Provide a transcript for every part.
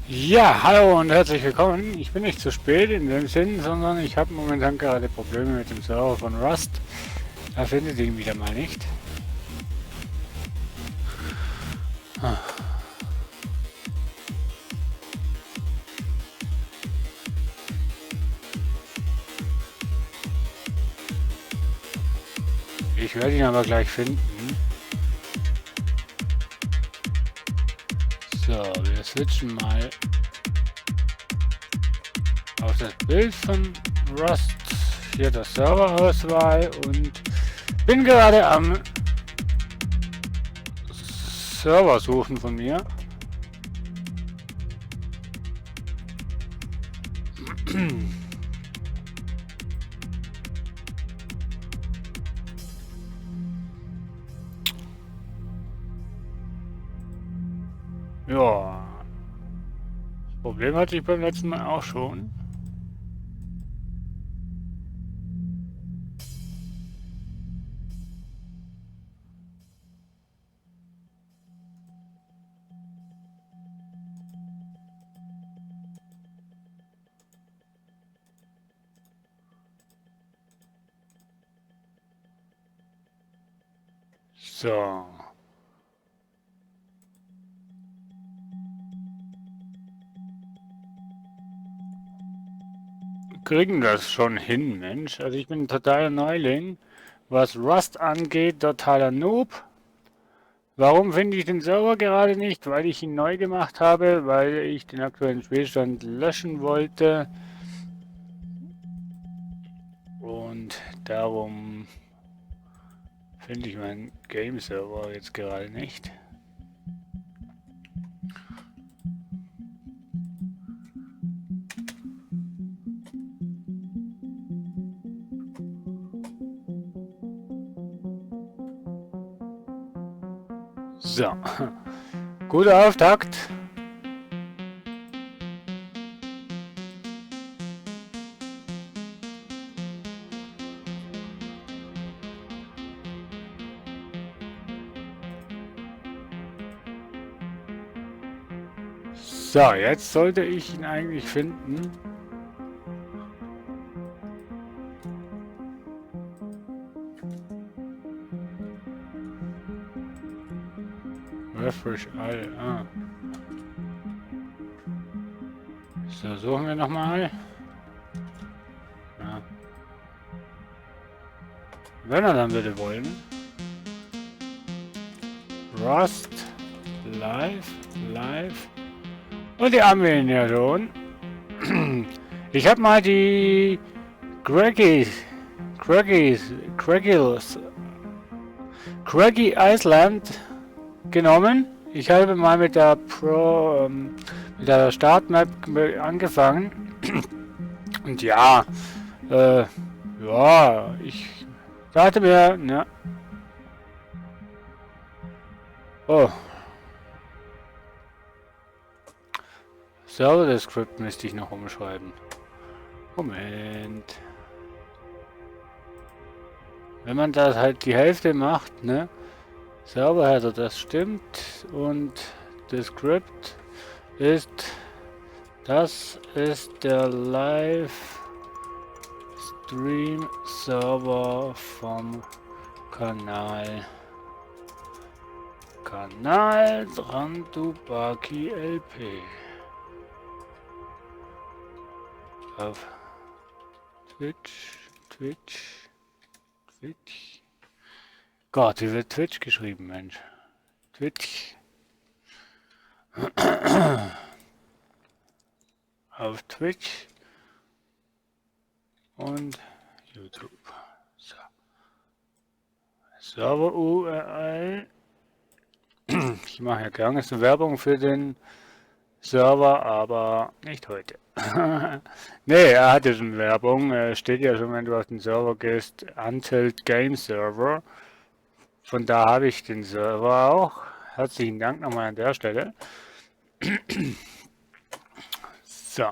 Ja, hallo und herzlich willkommen. Ich bin nicht zu spät in dem Sinn, sondern ich habe momentan gerade Probleme mit dem Server von Rust. Er findet ihn wieder mal nicht. Ich werde ihn aber gleich finden. So, wir switchen mal auf das Bild von Rust. Hier das Serverauswahl und bin gerade am Server suchen von mir. Ja, das Problem hatte ich beim letzten Mal auch schon. So. Kriegen das schon hin, Mensch. Also ich bin ein totaler Neuling. Was Rust angeht, totaler Noob. Warum finde ich den Server gerade nicht? Weil ich ihn neu gemacht habe, weil ich den aktuellen Spielstand löschen wollte. Und darum finde ich meinen Game-Server jetzt gerade nicht. So, guter Auftakt. So, jetzt sollte ich ihn eigentlich finden. Refresh all. Ah. So, suchen wir nochmal. Ja. Wenn er dann bitte wollen. Rust, live. Und die haben wir ihn ja schon. Ich habe mal die Craggy Island genommen. Ich habe mal mit der mit der Startmap angefangen. Und ja, ja, ich dachte mir, ne. Oh. Server-Script müsste ich noch umschreiben. Moment. Wenn man das halt die Hälfte macht, ne? Server-Header, das stimmt. Und das Script ist, das ist der Live-Stream-Server vom Kanal. Kanal Drandubaki LP. Auf Twitch. Gott, wie wird Twitch geschrieben, Mensch? Twitch. Auf Twitch und YouTube. So. Server URL. Ich mache ja gerne so Werbung für den Server, aber nicht heute. Nee, er hatte schon Werbung. Steht ja schon, wenn du auf den Server gehst, Untitled Game Server. Von da habe ich den Server auch. Herzlichen Dank nochmal an der Stelle. So.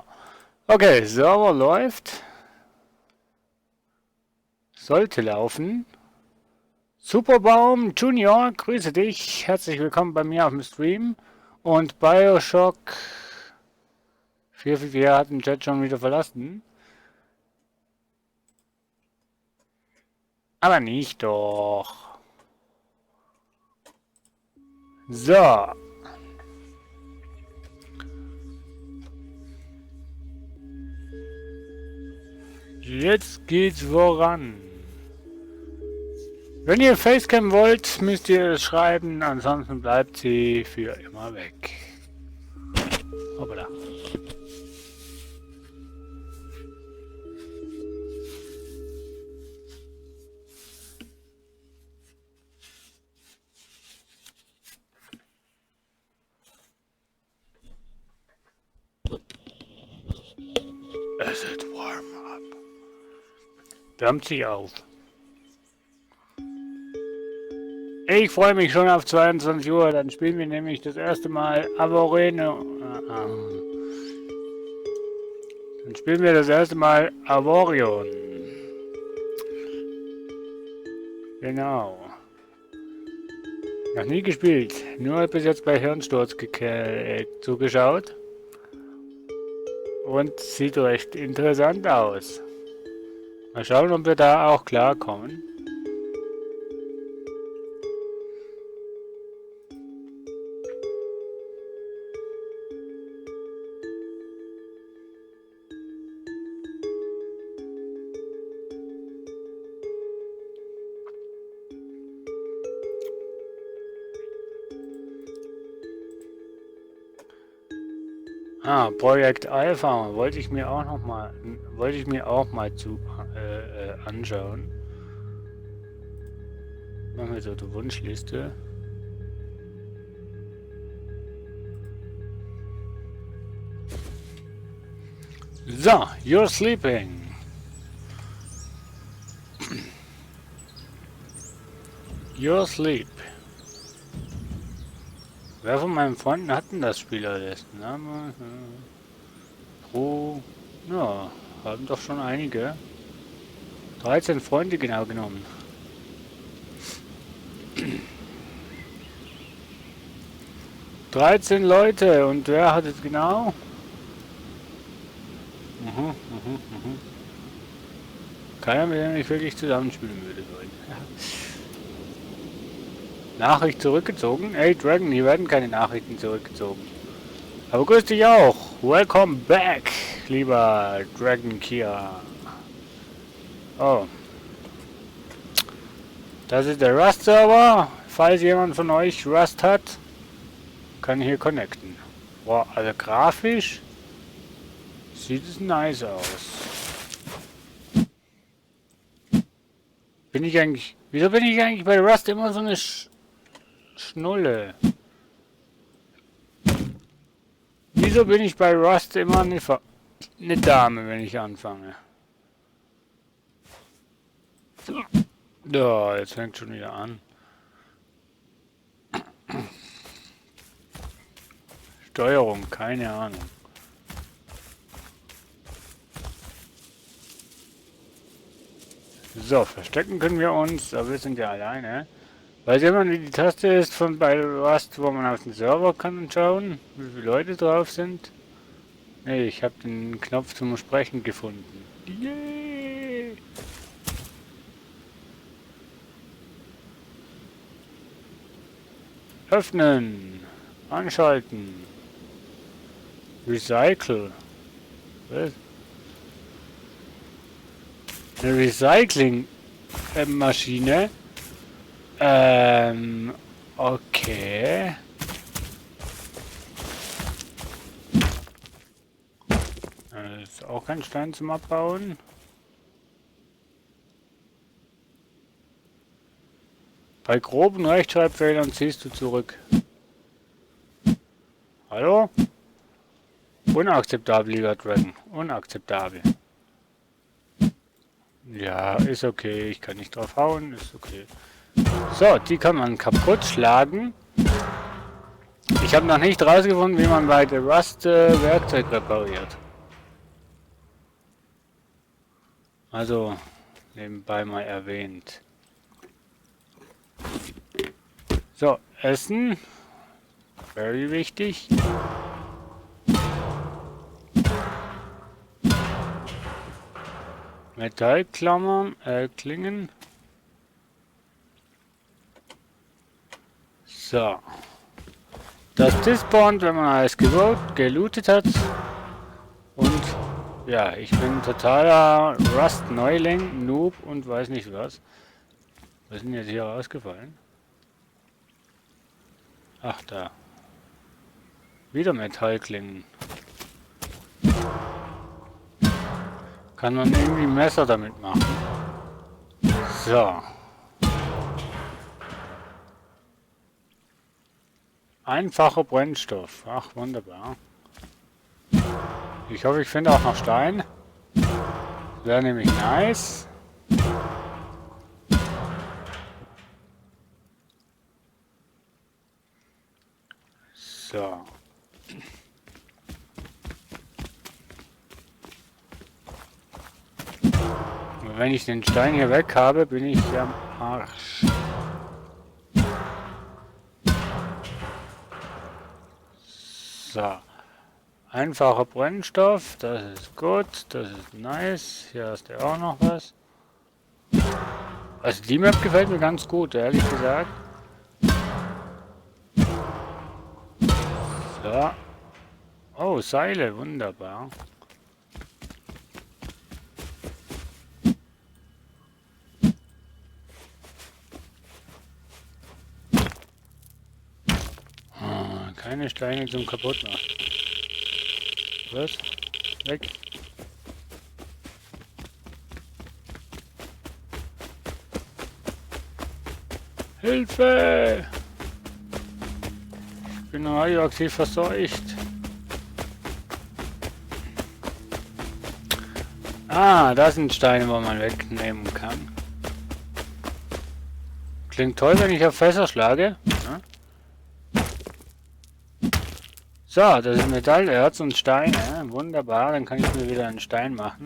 Okay, Server läuft. Sollte laufen. Superbaum Junior, grüße dich. Herzlich willkommen bei mir auf dem Stream. Und Bioshock 444 hat den Chat schon wieder verlassen. Aber nicht doch. So. Jetzt geht's voran. Wenn ihr Facecam wollt, müsst ihr es schreiben, ansonsten bleibt sie für immer weg. Hoppala. Es ist warm up. Wärmt sich auf. Ich freue mich schon auf 22 Uhr, dann spielen wir nämlich das erste Mal Avoreno. Dann spielen wir das erste Mal Avorion. Genau. Noch nie gespielt, nur bis jetzt bei Hirnsturz zugeschaut. Und sieht recht interessant aus. Mal schauen, ob wir da auch klarkommen. Ah, Projekt Alpha wollte ich mir auch mal anschauen. Machen wir so die Wunschliste. So, you're sleeping. You're asleep. Wer von meinen Freunden hat denn das Spiel alles? Name? Pro. Ja, haben doch schon einige. 13 Freunde genau genommen. ...13 Leute. Und wer hat es genau? Keiner, mit dem ich wirklich zusammenspielen würde wollen. Ja. Nachricht zurückgezogen? Ey, Dragon, hier werden keine Nachrichten zurückgezogen. Aber grüß dich auch. Welcome back, lieber Dragon Kia. Oh. Das ist der Rust-Server. Falls jemand von euch Rust hat, kann hier connecten. Boah, also grafisch sieht es nice aus. Wieso bin ich eigentlich bei Rust immer so eine Schnulle? Wieso bin ich bei Rust immer eine Dame, wenn ich anfange? Ja, jetzt fängt schon wieder an. Steuerung, keine Ahnung. So, verstecken können wir uns, aber wir sind ja alleine. Weiß jemand, wie die Taste ist von bei Rust, wo man auf den Server kann schauen, wie viele Leute drauf sind? Nee, ich habe den Knopf zum Sprechen gefunden. Yeah. Öffnen. Anschalten. Recycle. Was? Eine Recycling-Maschine. Okay. Das ist auch kein Stein zum Abbauen. Bei groben Rechtschreibfehlern ziehst du zurück. Hallo? Unakzeptabel, lieber Dragon. Unakzeptabel. Ja, ist okay. Ich kann nicht drauf hauen. Ist okay. So, die kann man kaputt schlagen. Ich habe noch nicht rausgefunden, wie man bei der Rust Werkzeug repariert. Also, nebenbei mal erwähnt. So, Essen. Very wichtig. Metallklammern, Klingen. So. Das despawnt, wenn man alles gelootet hat. Und ja, ich bin totaler Rust-Neuling, Noob und weiß nicht was. Was ist denn jetzt hier rausgefallen? Ach, da. Wieder Metallklingen. Kann man irgendwie Messer damit machen. So. Einfacher Brennstoff. Ach, wunderbar. Ich hoffe, ich finde auch noch Stein. Wäre nämlich nice. So. Und wenn ich den Stein hier weg habe, bin ich am Arsch. So. Einfacher Brennstoff, das ist gut, das ist nice. Hier hast du auch noch was. Also die Map gefällt mir ganz gut, ehrlich gesagt. So. Oh, Seile, wunderbar. Keine Steine zum Kaputtmachen. Was? Weg. Hilfe! Ich bin radioaktiv verseucht. Ah, das sind Steine, wo man wegnehmen kann. Klingt toll, wenn ich auf Fässer schlage. Ja. So, das ist Metallerz und Steine. Wunderbar, dann kann ich mir wieder einen Stein machen.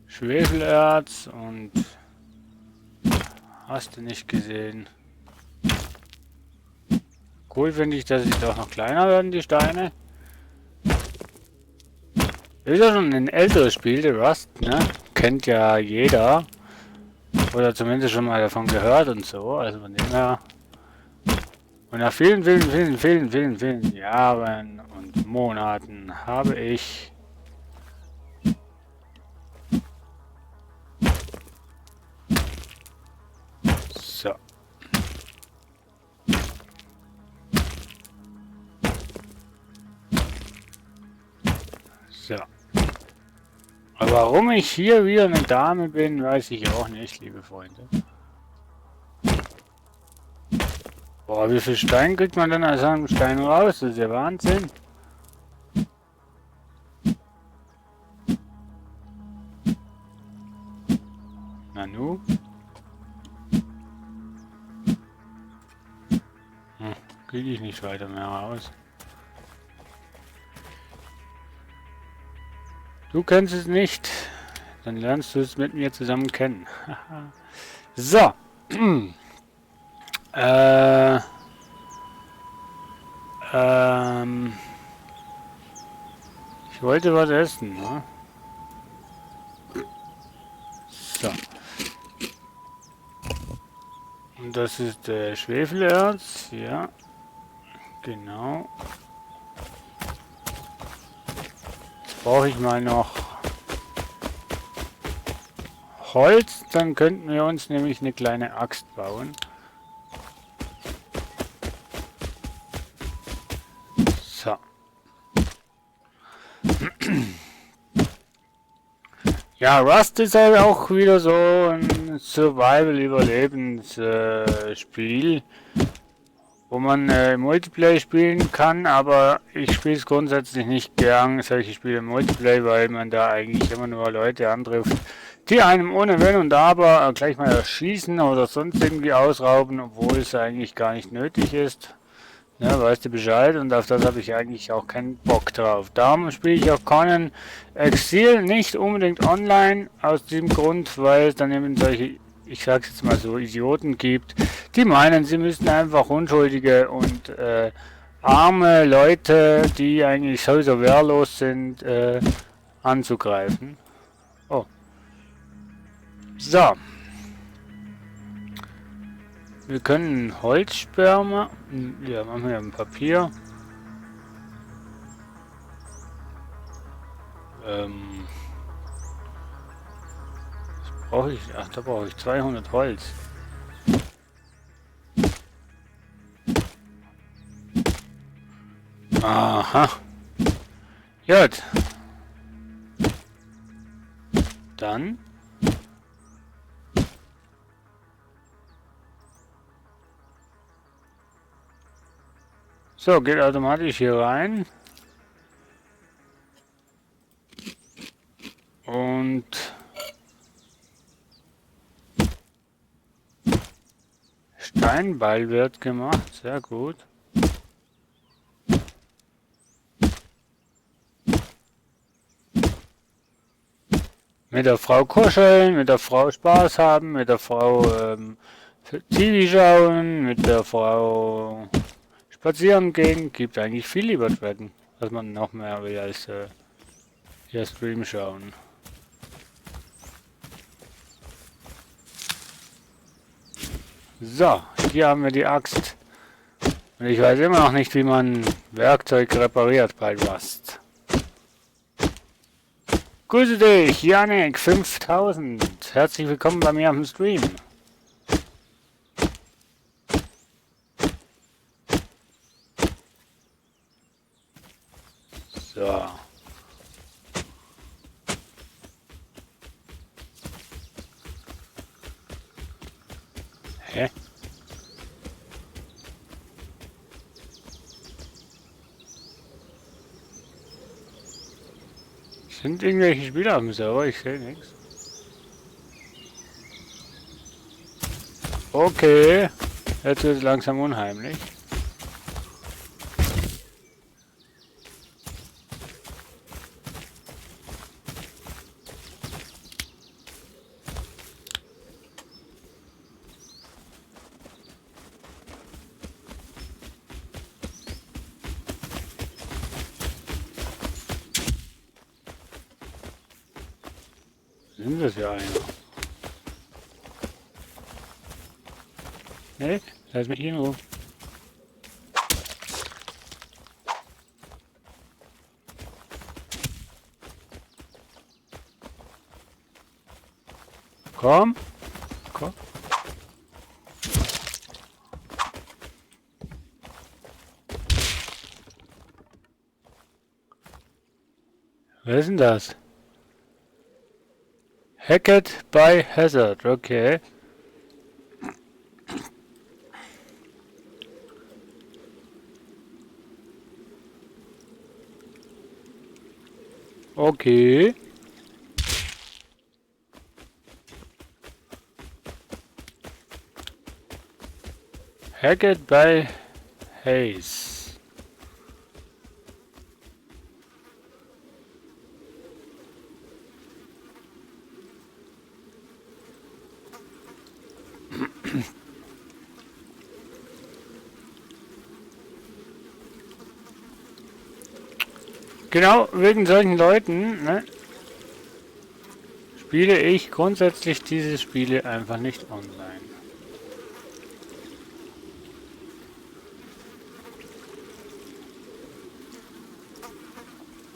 Schwefelerz und... Hast du nicht gesehen. Cool finde ich, dass sie doch noch kleiner werden, die Steine. Ist ja schon ein älteres Spiel, The Rust, ne? Kennt ja jeder. Oder zumindest schon mal davon gehört und so. Also von dem her... Und nach vielen Jahren und Monaten habe ich so. So. Aber warum ich hier wieder eine Dame bin, weiß ich auch nicht, liebe Freunde. Boah, wie viel Stein kriegt man denn aus einem Stein raus? Das ist ja Wahnsinn. Nanu? Kriege ich nicht weiter mehr raus. Du kennst es nicht. Dann lernst du es mit mir zusammen kennen. So. Ich wollte was essen, ne? So. Und das ist Schwefelerz, ja. Genau. Jetzt brauche ich mal noch Holz, dann könnten wir uns nämlich eine kleine Axt bauen. So. Ja, Rust ist halt auch wieder so ein Survival-Überlebensspiel, wo man Multiplayer spielen kann, aber ich spiele es grundsätzlich nicht gern, solche Spiele im Multiplayer, weil man da eigentlich immer nur Leute antrifft, die einem ohne Wenn und Aber gleich mal erschießen oder sonst irgendwie ausrauben, obwohl es eigentlich gar nicht nötig ist. Ja, weißt du Bescheid, und auf das habe ich eigentlich auch keinen Bock drauf. Darum spiele ich auch Conan Exil nicht unbedingt online, aus diesem Grund, weil es dann eben solche, ich sag's jetzt mal so, Idioten gibt, die meinen, sie müssten einfach Unschuldige und arme Leute, die eigentlich sowieso wehrlos sind, anzugreifen. Oh. So. Wir können Holzsperr machen. Ja, machen wir ein Papier. Was brauche ich? Ach, da brauche ich 200 Holz. Aha. Gut. Dann. So, geht automatisch hier rein. Und Steinbeil wird gemacht. Sehr gut. Mit der Frau kuscheln, mit der Frau Spaß haben, mit der Frau TV schauen, mit der Frau spazieren gehen. Gibt eigentlich viel lieber Tracken, was man noch mehr will als hier Stream schauen. So, hier haben wir die Axt. Und ich weiß immer noch nicht, wie man Werkzeug repariert bei Rust. Grüße dich, Janik 5000. Herzlich willkommen bei mir am Stream. So. Hä? Sind irgendwelche Spieler auf dem Server? Ich sehe nichts. Okay. Jetzt wird es langsam unheimlich. Sind das ja einer? Ne? Lass mich in Ruhe. Komm. Komm. Wer ist denn das? Hackett by Hazard, okay. Okay. Hackett by Hayes. Genau, wegen solchen Leuten, ne, spiele ich grundsätzlich diese Spiele einfach nicht online.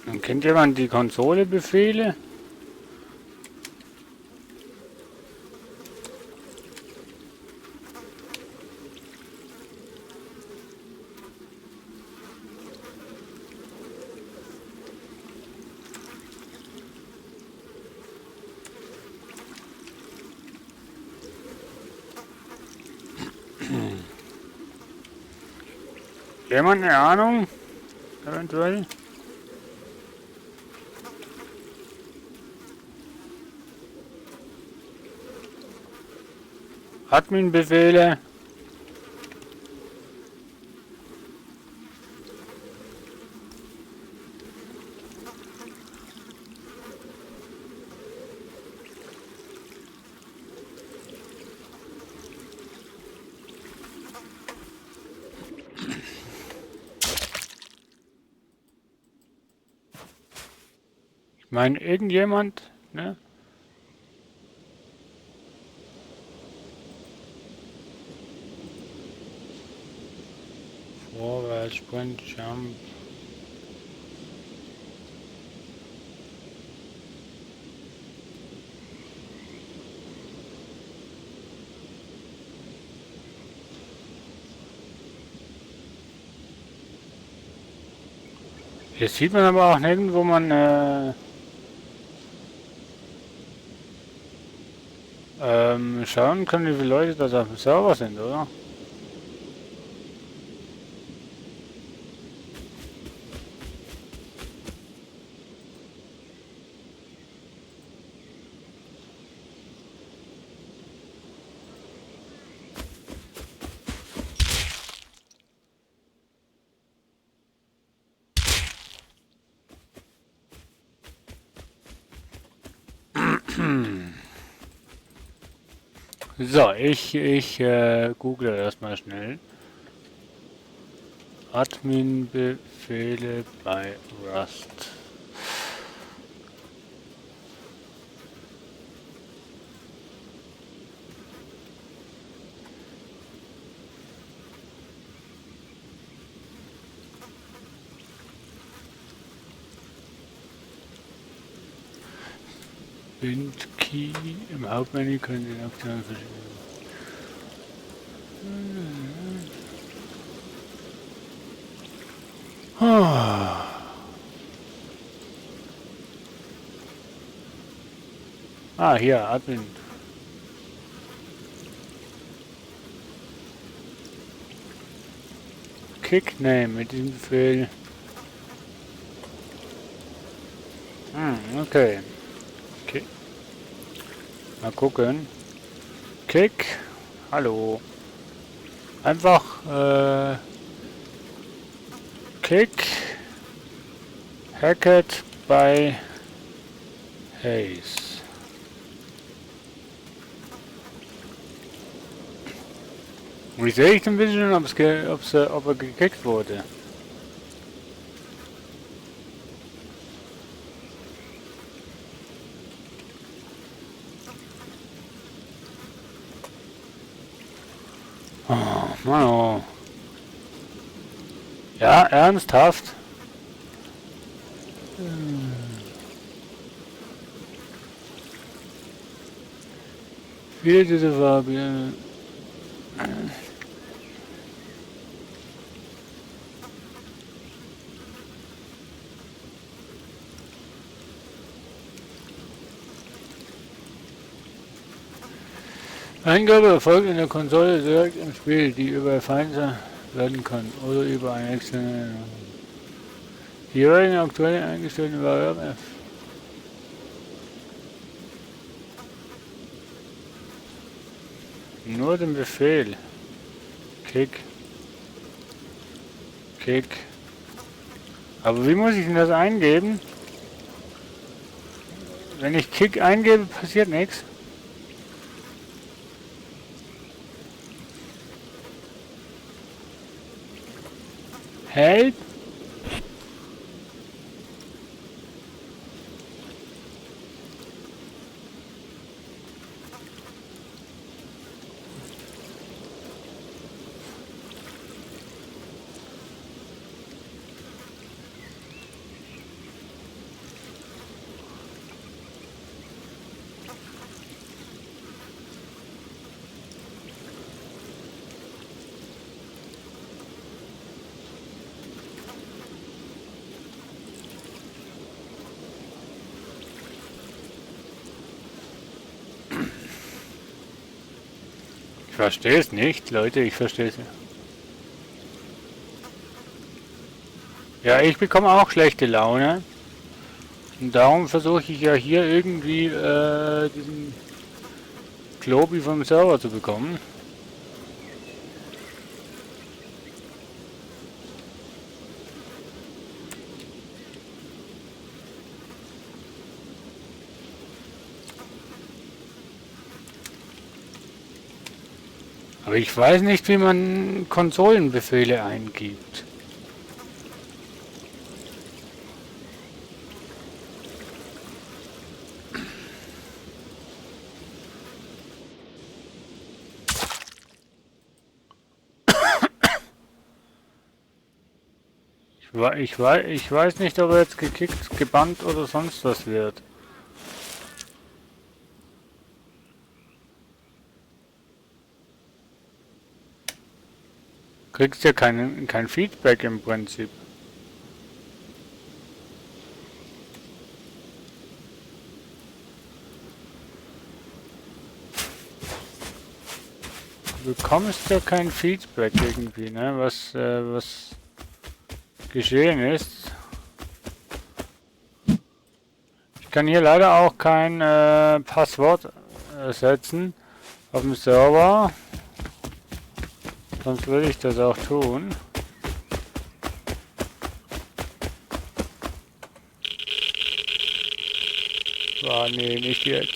Und kennt jemand die Konsole-Befehle? Jemand eine Ahnung? Eventuell? Admin-Befehle? Ich meine, irgendjemand, ne? Vorwärts, Sprint, Jump. Hier sieht man aber auch nirgendwo, wo man schauen kann, wie viele Leute das auf dem Server sind, oder? So, ich google erstmal schnell. Admin-Befehle bei Rust. Bind-Key im Hauptmenü können Sie Optionen verschieben. Ah, hier, Admin. Kickname mit diesem Befehl. Okay. Okay. Mal gucken. Kick. Hallo. Einfach Kick Hackett bei Hayes. Wie sehe ich denn bitte schon, ob er gekickt wurde? Oh, Mann, oh. Ja, ernsthaft? Wie diese Farbe. Eingabe erfolgt in der Konsole direkt im Spiel, die über Feindsender werden kann oder über eine externe. Die jeweiligen aktuell eingestellten Variablen. Nur den Befehl. Kick. Kick. Aber wie muss ich denn das eingeben? Wenn ich Kick eingebe, passiert nichts. Help? Ich verstehe es nicht, Leute, ich verstehe es nicht. Ja, ich bekomme auch schlechte Laune. Und darum versuche ich ja hier irgendwie diesen Globi vom Server zu bekommen. Aber ich weiß nicht, wie man Konsolenbefehle eingibt. Ich weiß nicht, ob er jetzt gekickt, gebannt oder sonst was wird. Kriegst ja kein Feedback im Prinzip. Du bekommst ja kein Feedback irgendwie, ne? Was geschehen ist. Ich kann hier leider auch kein Passwort setzen auf dem Server. Sonst würde ich das auch tun. Ah, nee, nicht jetzt.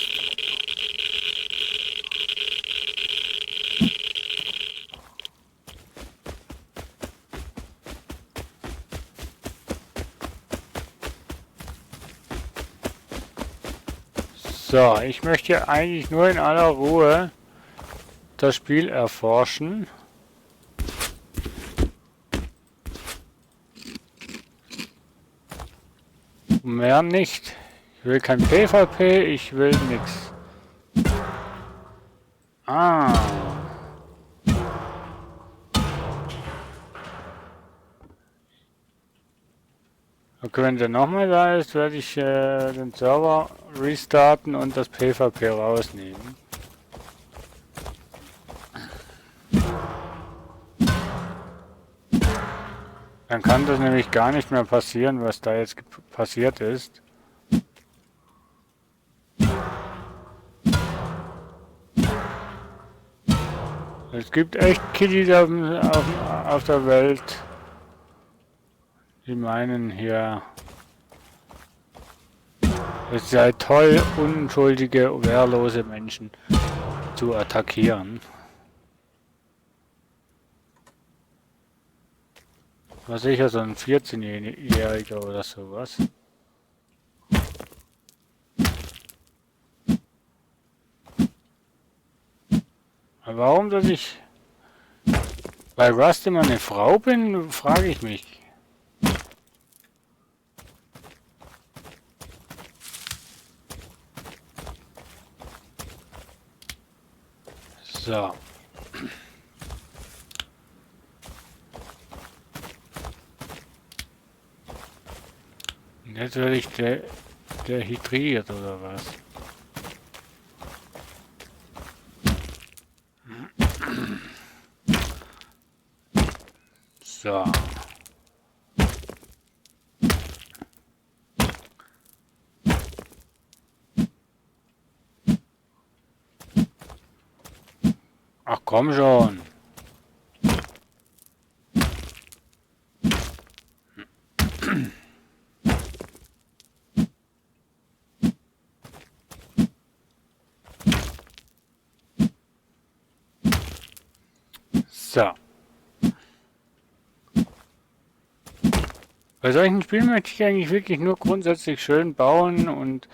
So, ich möchte eigentlich nur in aller Ruhe das Spiel erforschen. Mehr nicht. Ich will kein PvP, ich will nix. Ah. Okay, wenn der nochmal da ist, werde ich den Server restarten und das PvP rausnehmen. Dann kann das nämlich gar nicht mehr passieren, was da jetzt passiert ist. Es gibt echt Kiddies auf der Welt, die meinen hier, es sei toll, unschuldige, wehrlose Menschen zu attackieren. War sicher so ein 14-Jähriger oder sowas. Aber warum, dass ich bei Rust immer eine Frau bin, frage ich mich. So. Und jetzt werde ich dehydriert oder was? So. Ach komm schon. So. Bei solchen Spielen möchte ich eigentlich wirklich nur grundsätzlich schön bauen und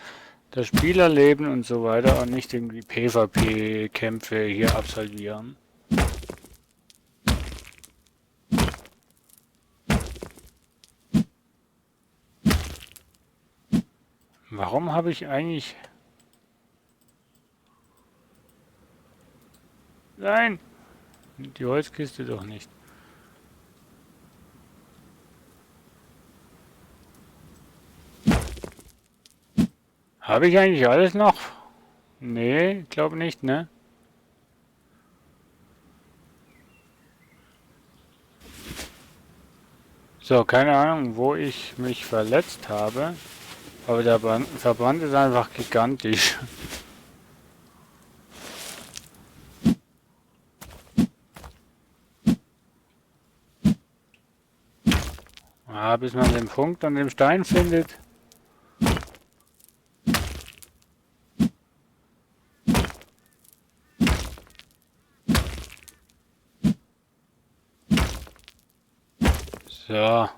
das Spielerleben und so weiter und nicht irgendwie PvP-Kämpfe hier absolvieren. Warum habe ich eigentlich... Nein! Die Holzkiste doch nicht. Habe ich eigentlich alles noch? Nee, glaube nicht, ne? So, keine Ahnung, wo ich mich verletzt habe. Aber der Verband ist einfach gigantisch. Ah, bis man den Punkt an dem Stein findet. So.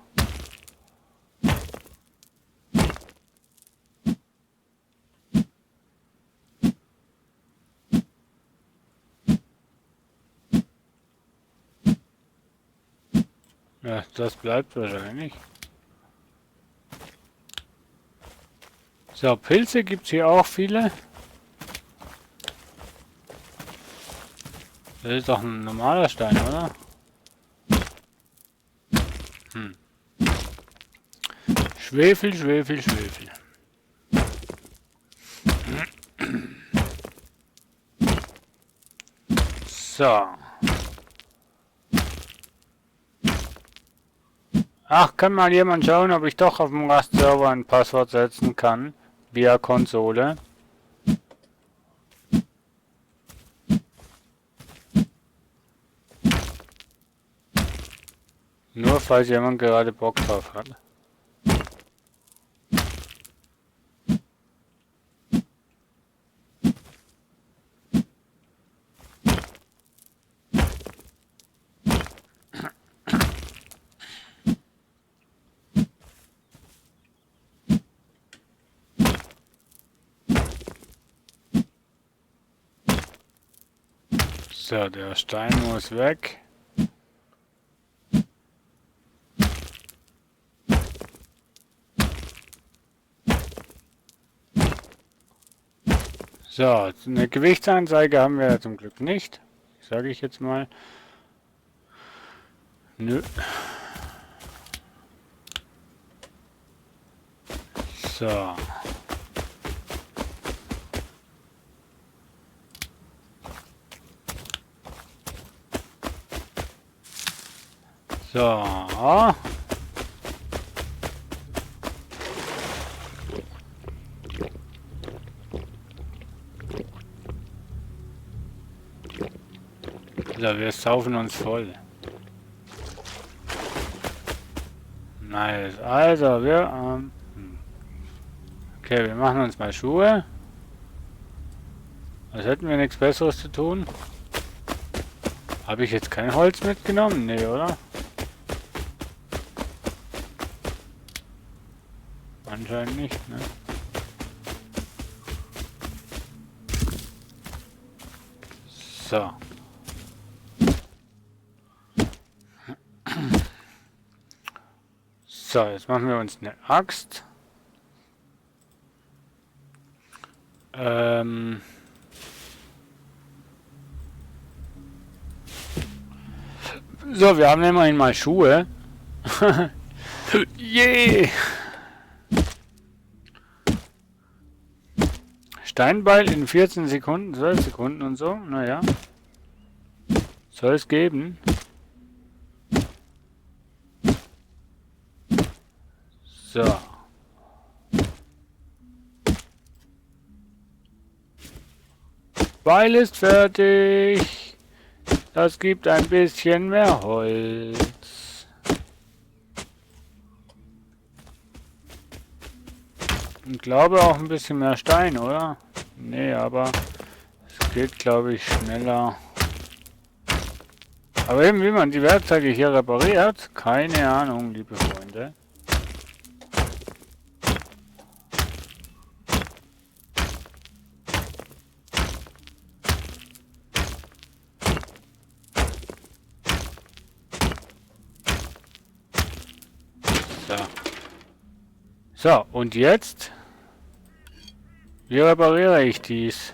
Ja, das bleibt wahrscheinlich. So, Pilze gibt es hier auch viele. Das ist doch ein normaler Stein, oder? Hm. Schwefel, Schwefel, Schwefel. So. Ach, kann mal jemand schauen, ob ich doch auf dem Rust-Server ein Passwort setzen kann, via Konsole. Nur falls jemand gerade Bock drauf hat. So, der Stein muss weg. So, eine Gewichtsanzeige haben wir ja zum Glück nicht. Sage ich jetzt mal. Nö. So. So. So, wir saufen uns voll. Nice. Also, okay, wir machen uns mal Schuhe. Als hätten wir nichts Besseres zu tun. Habe ich jetzt kein Holz mitgenommen? Nee, oder? Anscheinend nicht, ne? So. So, jetzt machen wir uns eine Axt. So, wir haben immerhin mal Schuhe. Yeah! Steinbeil in 14 Sekunden, 12 Sekunden und so. Naja. Soll es geben. So. Beil ist fertig. Das gibt ein bisschen mehr Holz. Und glaube auch ein bisschen mehr Stein, oder? Nee, aber es geht, glaube ich, schneller. Aber eben, wie man die Werkzeuge hier repariert, keine Ahnung, liebe Freunde. So. So, und jetzt? Wie repariere ich dies?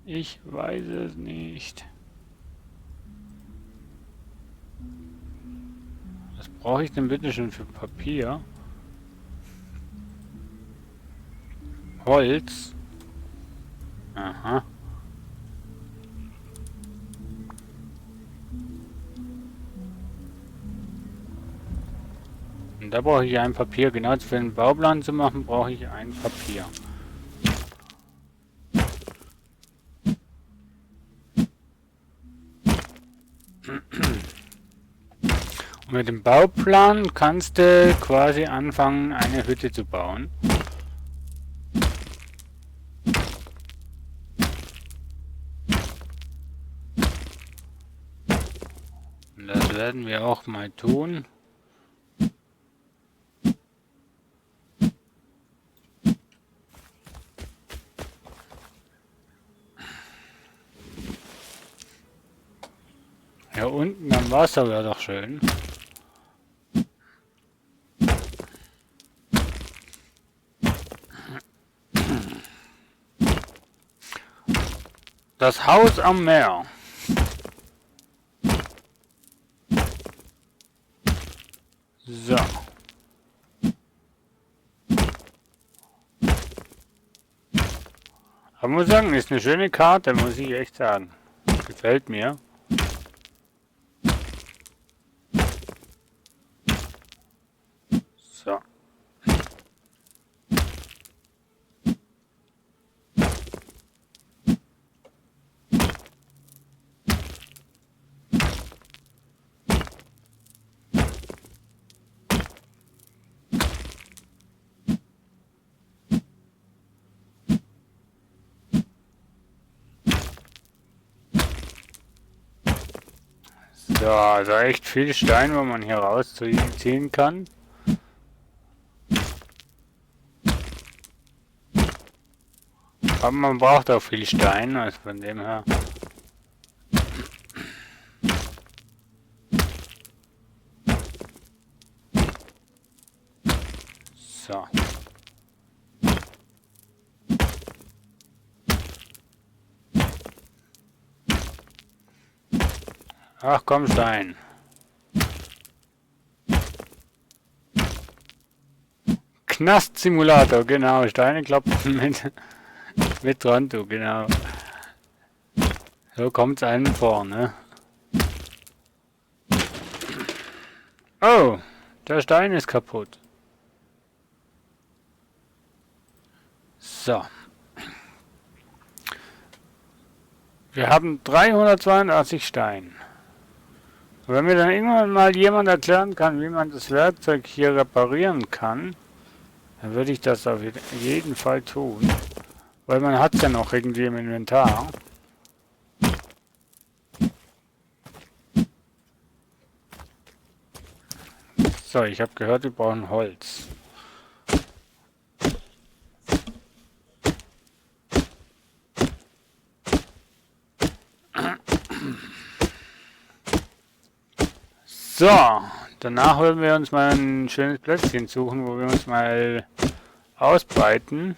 Ich weiß es nicht. Was brauche ich denn bitte schon für Papier? Holz? Aha. Und da brauche ich ein Papier. Genau für den Bauplan zu machen, brauche ich ein Papier. Und mit dem Bauplan kannst du quasi anfangen, eine Hütte zu bauen. Und das werden wir auch mal tun. Hier unten am Wasser wäre doch schön. Das Haus am Meer. So. Aber muss sagen, ist eine schöne Karte, muss ich echt sagen. Gefällt mir. So. So, also echt viel Stein, wo man hier rausziehen kann. Aber man braucht auch viel Stein, also von dem her. So. Ach komm, Stein. Knast-Simulator, genau. Steine klopfen mit dran, du, genau. So kommt's einem vor, ne? Oh, der Stein ist kaputt. So. Wir haben 382 Stein. Und wenn mir dann irgendwann mal jemand erklären kann, wie man das Werkzeug hier reparieren kann, dann würde ich das auf jeden Fall tun. Weil man hat es ja noch irgendwie im Inventar. So, ich habe gehört, wir brauchen Holz. So, danach wollen wir uns mal ein schönes Plätzchen suchen, wo wir uns mal ausbreiten.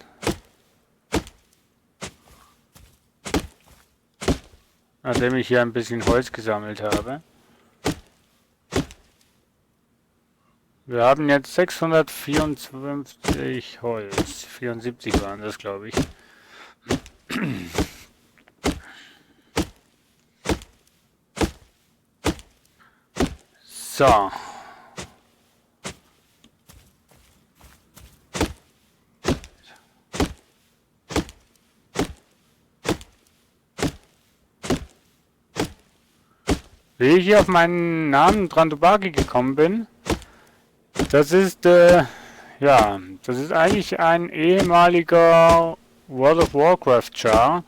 Nachdem ich hier ein bisschen Holz gesammelt habe. Wir haben jetzt 654 Holz. 74 waren das, glaube ich. So. Wie ich hier auf meinen Namen Drandubaki gekommen bin, das ist, ja, das ist eigentlich ein ehemaliger World of Warcraft Char.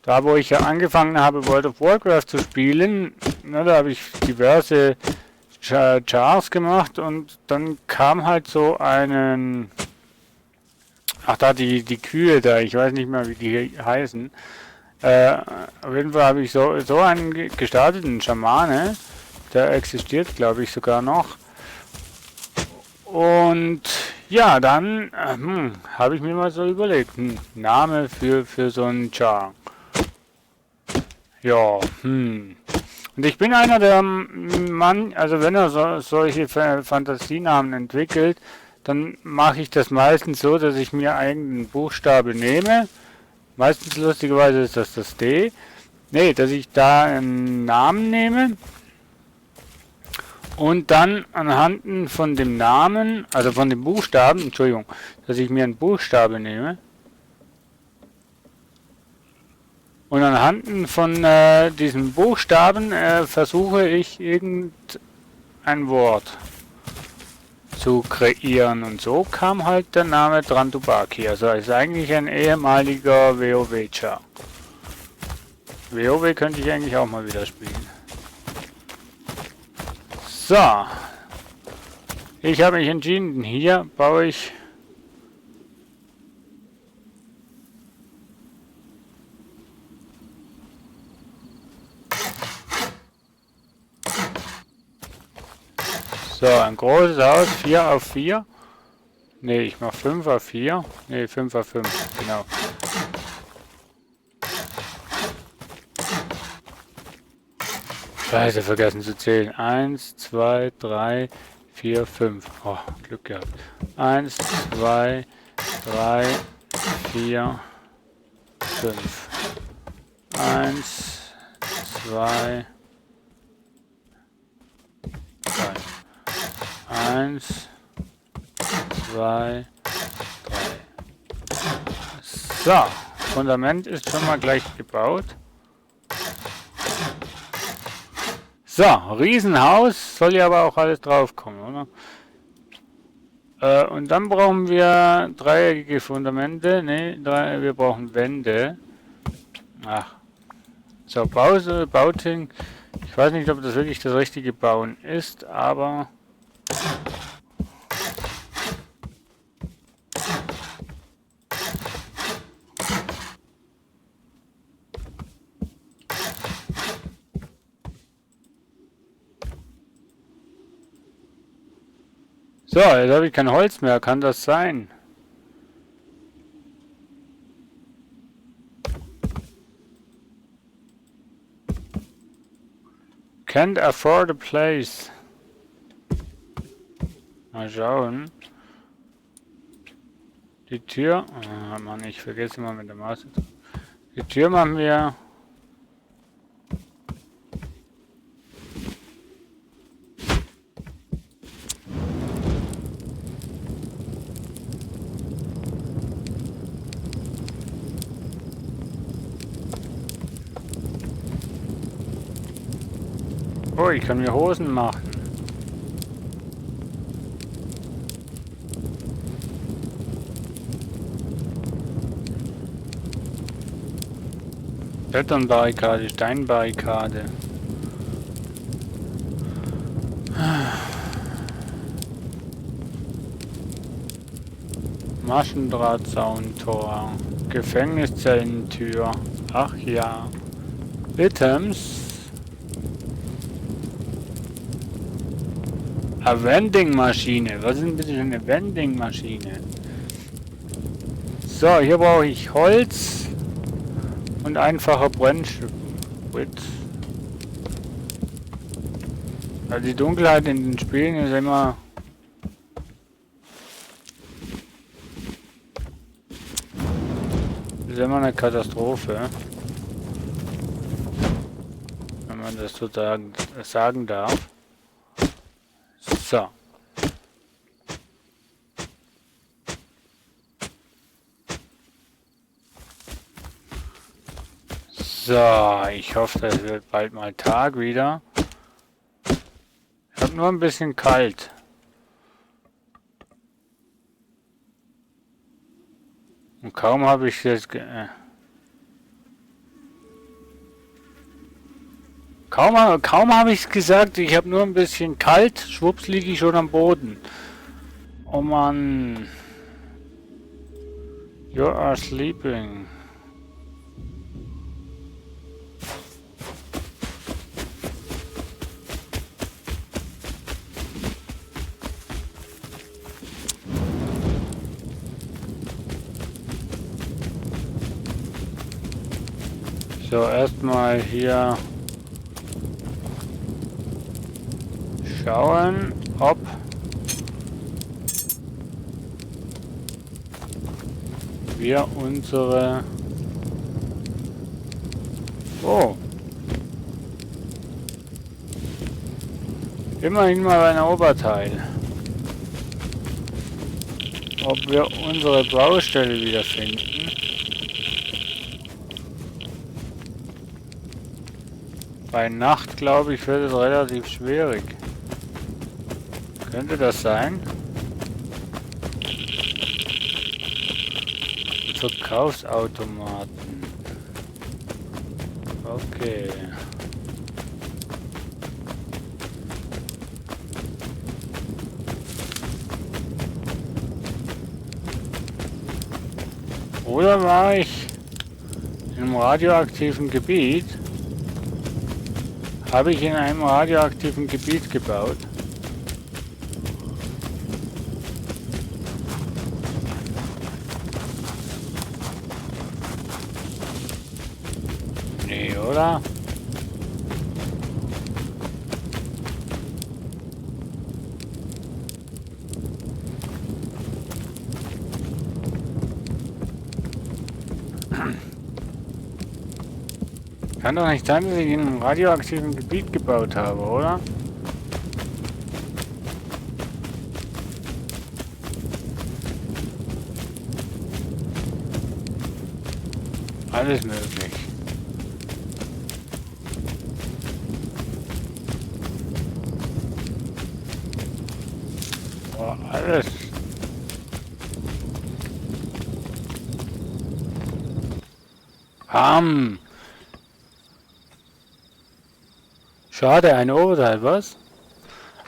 Da wo ich ja angefangen habe World of Warcraft zu spielen, ne, da habe ich diverse Chars gemacht und dann kam halt so einen, ach da die Kühe da, ich weiß nicht mehr wie die heißen. Auf jeden Fall habe ich so einen gestarteten Schamane, der existiert glaube ich sogar noch. Und ja, dann habe ich mir mal so überlegt, Name für so einen Char. Ja, Und ich bin einer der Mann, also wenn er solche Fantasienamen entwickelt, dann mache ich das meistens so, dass ich mir einen Buchstabe nehme. Meistens lustigerweise ist das D. Nee, dass ich da einen Namen nehme und dann anhand von dem Namen, also von dem Buchstaben, Entschuldigung, dass ich mir einen Buchstabe nehme und anhand von diesen Buchstaben versuche ich irgendein Wort zu kreieren und so kam halt der Name Drandubaki. Also ist eigentlich ein ehemaliger WoW-Char. WoW könnte ich eigentlich auch mal wieder spielen. So. Ich habe mich entschieden, hier baue ich So, ein großes Haus, 4 auf 4. Ne, ich mach 5 auf 4. Ne, 5 auf 5, genau. Scheiße, vergessen zu zählen. 1, 2, 3, 4, 5. Oh, Glück gehabt. 1, 2, 3, 4, 5. 1, 2, 3. 1, 2, 3. So, Fundament ist schon mal gleich gebaut. So, Riesenhaus, soll ja aber auch alles drauf kommen, oder? Und dann brauchen wir dreieckige Fundamente, ne, wir brauchen Wände. Ach, so, Bauting, ich weiß nicht, ob das wirklich das richtige Bauen ist, aber... So, jetzt habe ich kein Holz mehr. Kann das sein? Can't afford a place. Mal schauen. Die Tür. Ah, Mann, ich vergesse immer mit der Maus. Die Tür machen wir. Oh, ich kann mir Hosen machen. Betonbarrikade, Steinbarrikade. Maschendrahtzauntor. Gefängniszellentür. Ach ja. Items. Eine Vending-Maschine. Was ist denn bitte eine Vending-Maschine? So, hier brauche ich Holz und einfacher Brennsprit. Also die Dunkelheit in den Spielen ist immer... eine Katastrophe. Wenn man das so sagen darf. So. So, ich hoffe, es wird bald mal Tag wieder. Ich habe nur ein bisschen kalt. Und kaum habe ich jetzt... Kaum habe ich es gesagt, ich habe nur ein bisschen kalt, schwupps liege ich schon am Boden. Oh Mann. You are sleeping. So, erstmal hier schauen, ob wir unsere... Oh! Immerhin mal ein Oberteil. Ob wir unsere Baustelle wiederfinden. Bei Nacht, glaube ich, wird es relativ schwierig. Könnte das sein? Verkaufsautomaten. Okay. Oder war ich in einem radioaktiven Gebiet? Habe ich in einem radioaktiven Gebiet gebaut? oder? Kann doch nicht sein, dass ich in einem radioaktiven Gebiet gebaut habe, oder? Alles möglich. Boah, alles. Schade, ein Oberteil, was?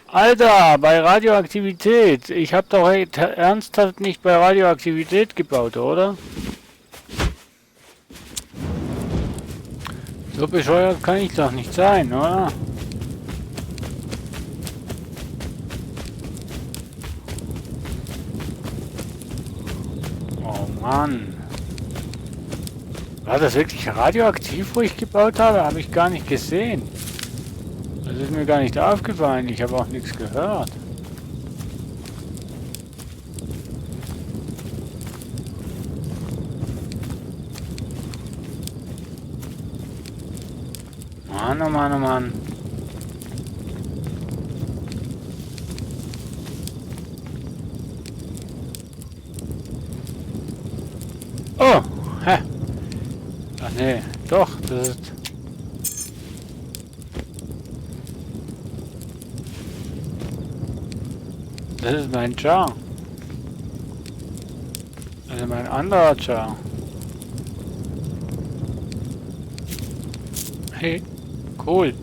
Alter, bei Radioaktivität. Ich habe doch ernsthaft nicht bei Radioaktivität gebaut, oder? So bescheuert kann ich doch nicht sein, oder? Oh Mann. War das wirklich radioaktiv, wo ich gebaut habe? Habe ich gar nicht gesehen. Das ist mir gar nicht aufgefallen. Ich habe auch nichts gehört. Mann, oh Mann, oh Mann. Oh, hä? Ach nee, doch, das ist... Das ist mein Char. Das ist mein anderer Char. Hey, cool.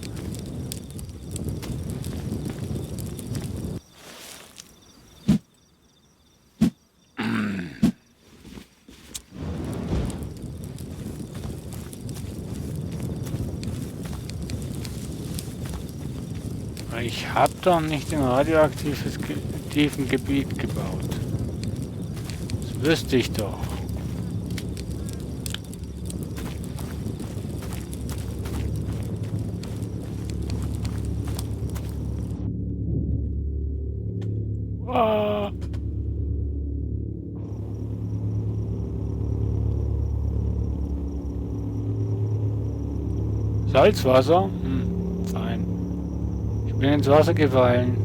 Ich habe doch nicht in radioaktiven Gebiet gebaut. Das wüsste ich doch. Ah. Salzwasser? Fein. Ich bin ins Wasser gefallen.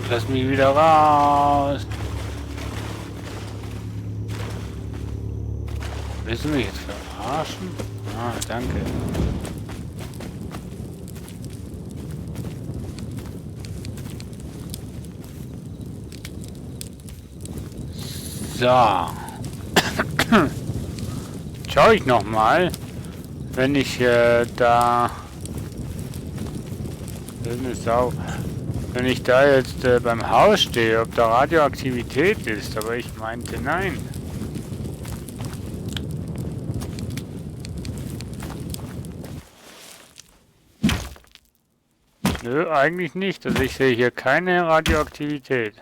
Lass mich wieder raus. Willst du mich jetzt verarschen? Ah, danke. So. Schau ich noch mal, wenn ich da... Das ist eine Sau. Wenn ich da jetzt beim Haus stehe, ob da Radioaktivität ist, aber ich meinte nein. Nö, eigentlich nicht. Also ich sehe hier keine Radioaktivität.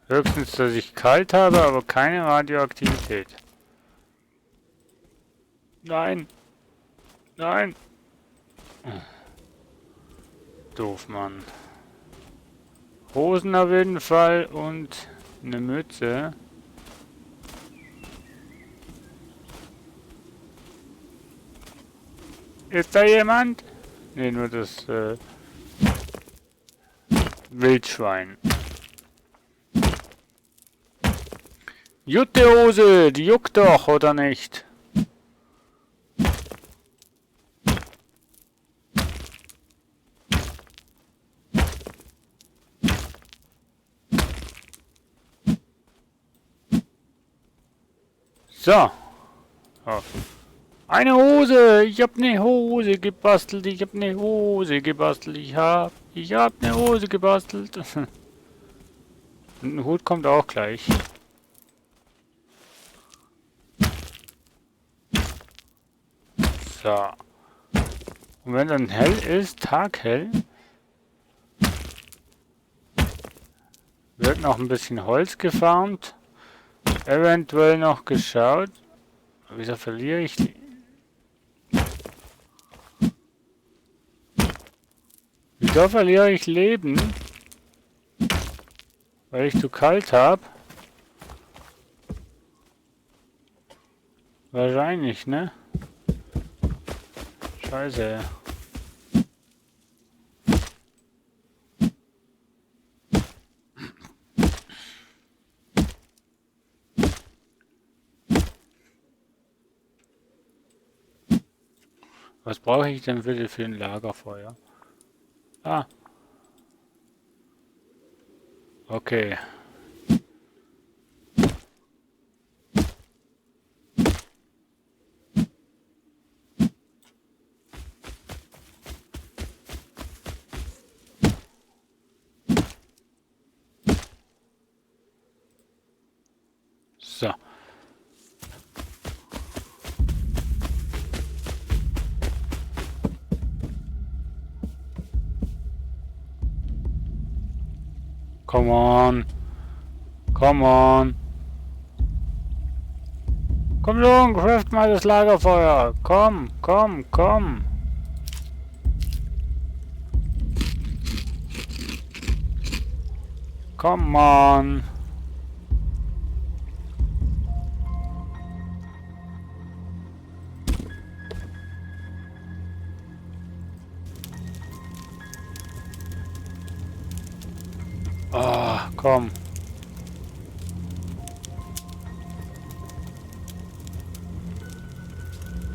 Höchstens, dass ich kalt habe, aber keine Radioaktivität. Nein. Nein. Doof, Mann. Hosen auf jeden Fall und eine Mütze. Ist da jemand? Ne, nur das Wildschwein. Juttehose, die juckt doch, oder nicht? So. Oh. Eine Hose! Ich hab eine Hose gebastelt, ich hab eine Hose gebastelt, ich hab eine Hose gebastelt. Ein Hut kommt auch gleich. So. Und wenn dann hell ist, taghell, wird noch ein bisschen Holz gefarmt. Eventuell noch geschaut. Wieso verliere ich die? Wieso verliere ich Leben? Weil ich zu kalt habe? Wahrscheinlich, ne? Scheiße. Was brauche ich denn bitte für ein Lagerfeuer? Ah. Okay. So. Come on. Come on. Komm schon, craft mal das Lagerfeuer. Komm, komm, komm. Come on. Ah, komm.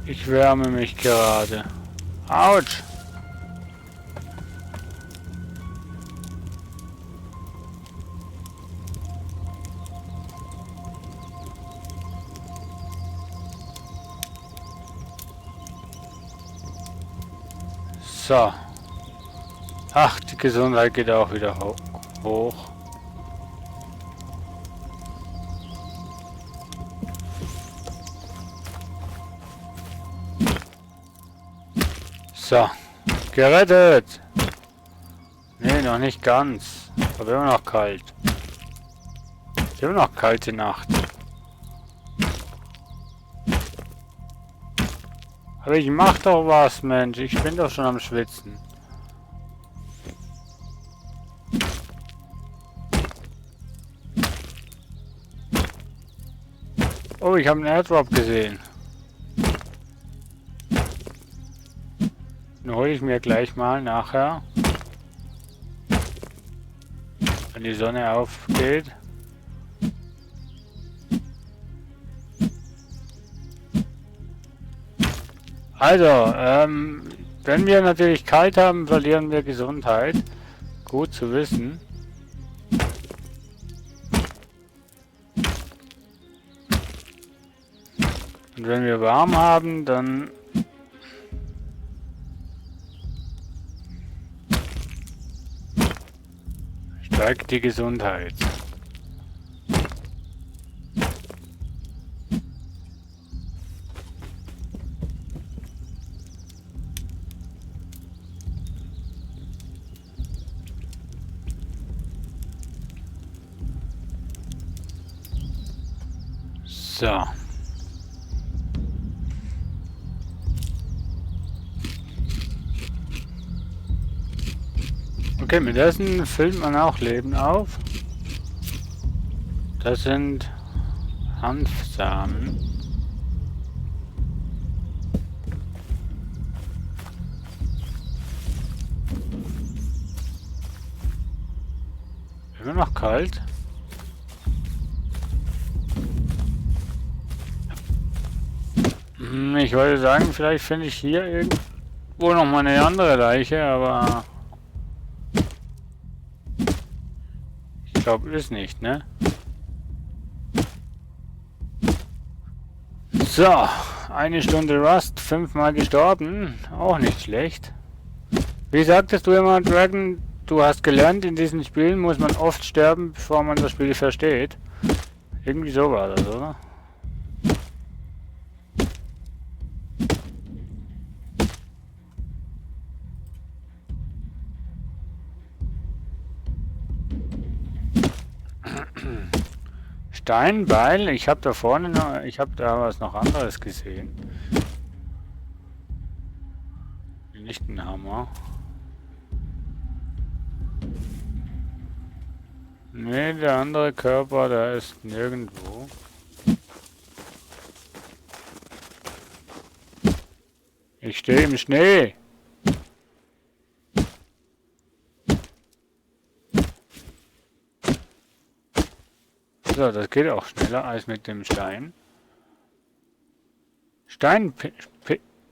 Ich wärme mich gerade. Autsch. So. Ach, die Gesundheit geht auch wieder hoch. So. Gerettet. Nee, noch nicht ganz. Aber immer noch kalt. Immer noch kalte Nacht. Aber ich mach doch was, Mensch. Ich bin doch schon am Schwitzen. Oh, ich habe einen Airdrop gesehen. Den hole ich mir gleich mal nachher. Wenn die Sonne aufgeht. Also, wenn wir natürlich kalt haben, verlieren wir Gesundheit. Gut zu wissen. Und wenn wir warm haben, dann steigt die Gesundheit. So. Okay, mit Essen füllt man auch Leben auf. Das sind Hanfsamen. Immer noch kalt. Ich wollte sagen, vielleicht finde ich hier irgendwo noch mal eine andere Leiche, aber ich glaube ist nicht, ne? So, 1 Stunde Rust, 5-mal gestorben, auch nicht schlecht. Wie sagtest du immer, Dragon, du hast gelernt, in diesen Spielen muss man oft sterben, bevor man das Spiel versteht. Irgendwie so war das, oder? Steinbeil. Ich habe da vorne noch, ich habe da was noch anderes gesehen. Nicht ein Hammer. Nee, der andere Körper, der ist nirgendwo. Ich stehe im Schnee. So, das geht auch schneller als mit dem Stein.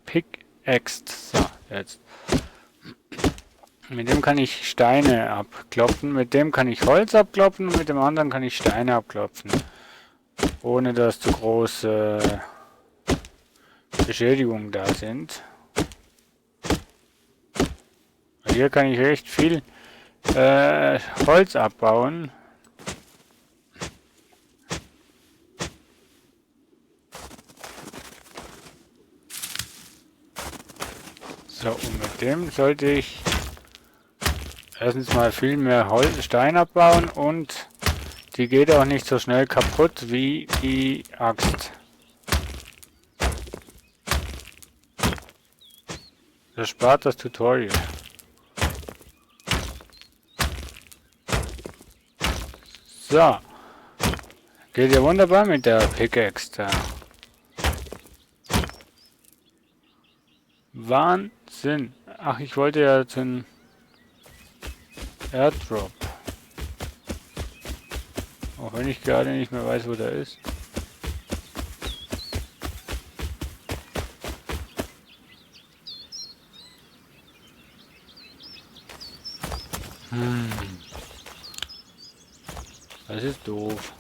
Pickaxe. So, jetzt. Mit dem kann ich Steine abklopfen, mit dem kann ich Holz abklopfen und mit dem anderen kann ich Steine abklopfen. Ohne dass zu große Beschädigungen da sind. Hier kann ich recht viel Holz abbauen. So, und mit dem sollte ich erstens mal viel mehr Stein abbauen und die geht auch nicht so schnell kaputt wie die Axt. Das spart das Tutorial. So. Geht ja wunderbar mit der Pickaxe da. Wahnsinn. Ach, ich wollte ja zum Airdrop. Auch wenn ich gerade nicht mehr weiß, wo der ist. Das ist doof.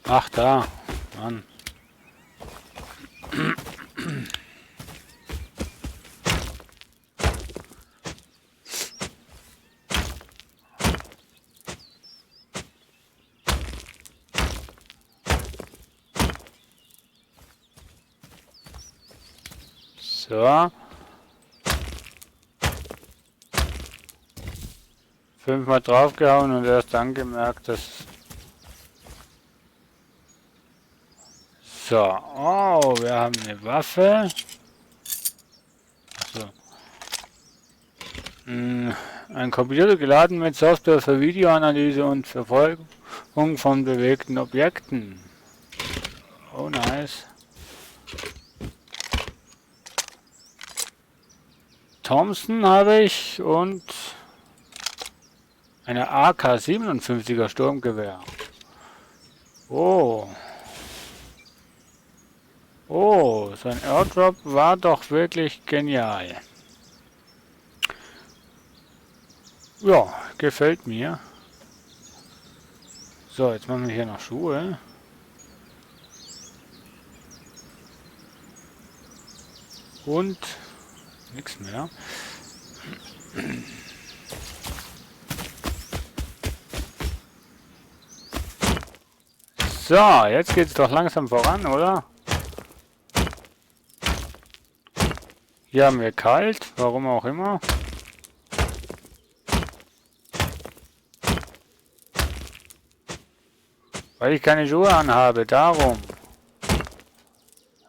Ach, da. Mann. So. 5-mal draufgehauen und erst dann gemerkt, dass... So. Oh, wir haben eine Waffe. Achso. Ein Computer geladen mit Software für Videoanalyse und Verfolgung von bewegten Objekten. Oh, nice. Thompson habe ich und eine AK-57er Sturmgewehr. Oh. Oh, sein Airdrop war doch wirklich genial. Ja, gefällt mir. So, jetzt machen wir hier noch Schuhe. Und nichts mehr. So, jetzt geht's doch langsam voran, oder? Hier haben wir kalt, warum auch immer. Weil ich keine Schuhe anhabe, darum.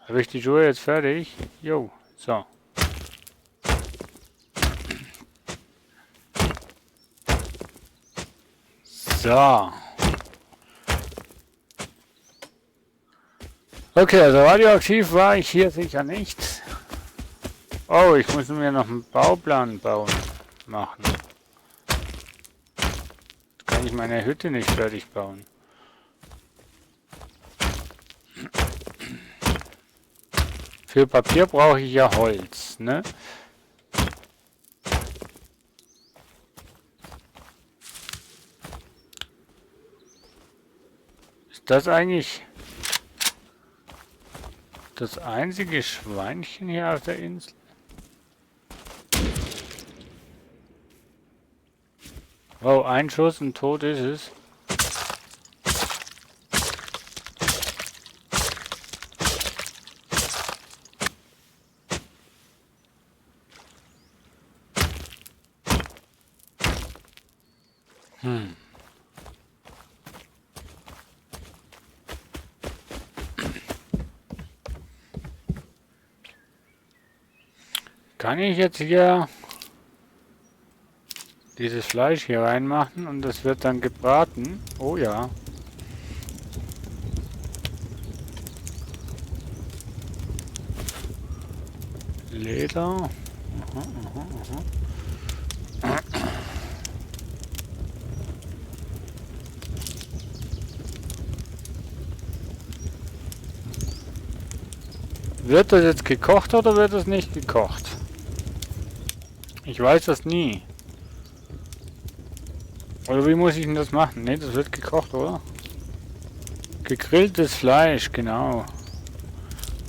Habe ich die Schuhe jetzt fertig? Jo, so. So. Okay, also radioaktiv war ich hier sicher nicht. Oh, ich muss mir noch einen Bauplan machen. Jetzt kann ich meine Hütte nicht fertig bauen. Für Papier brauche ich ja Holz, ne? Ist das eigentlich das einzige Schweinchen hier auf der Insel? Oh, ein Schuss und tot ist es. Kann ich jetzt hier dieses Fleisch hier reinmachen und das wird dann gebraten? Oh ja. Leder. Aha, aha, aha. Wird das jetzt gekocht oder wird das nicht gekocht? Ich weiß das nie. Oder wie muss ich denn das machen? Ne, das wird gekocht, oder? Gegrilltes Fleisch, genau.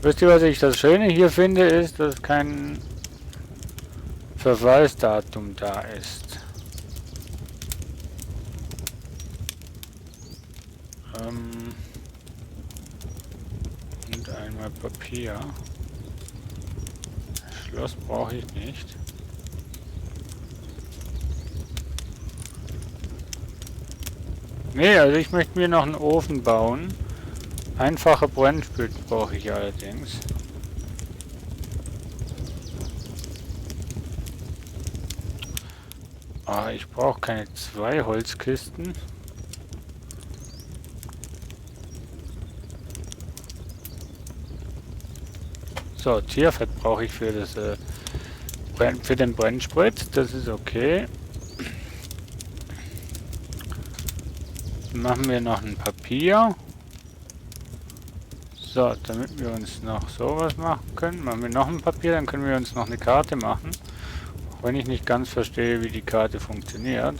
Wisst ihr, was ich das Schöne hier finde, ist, dass kein Verfallsdatum da ist. Und einmal Papier. Schloss brauche ich nicht. Nee, also ich möchte mir noch einen Ofen bauen. Einfache Brennspült brauche ich allerdings. Ah, ich brauche keine 2 Holzkisten. So, Tierfett brauche ich für das für den Brennsprit. Das ist okay. Dann machen wir noch ein Papier. So, damit wir uns noch sowas machen können. Machen wir noch ein Papier, dann können wir uns noch eine Karte machen. Auch wenn ich nicht ganz verstehe, wie die Karte funktioniert.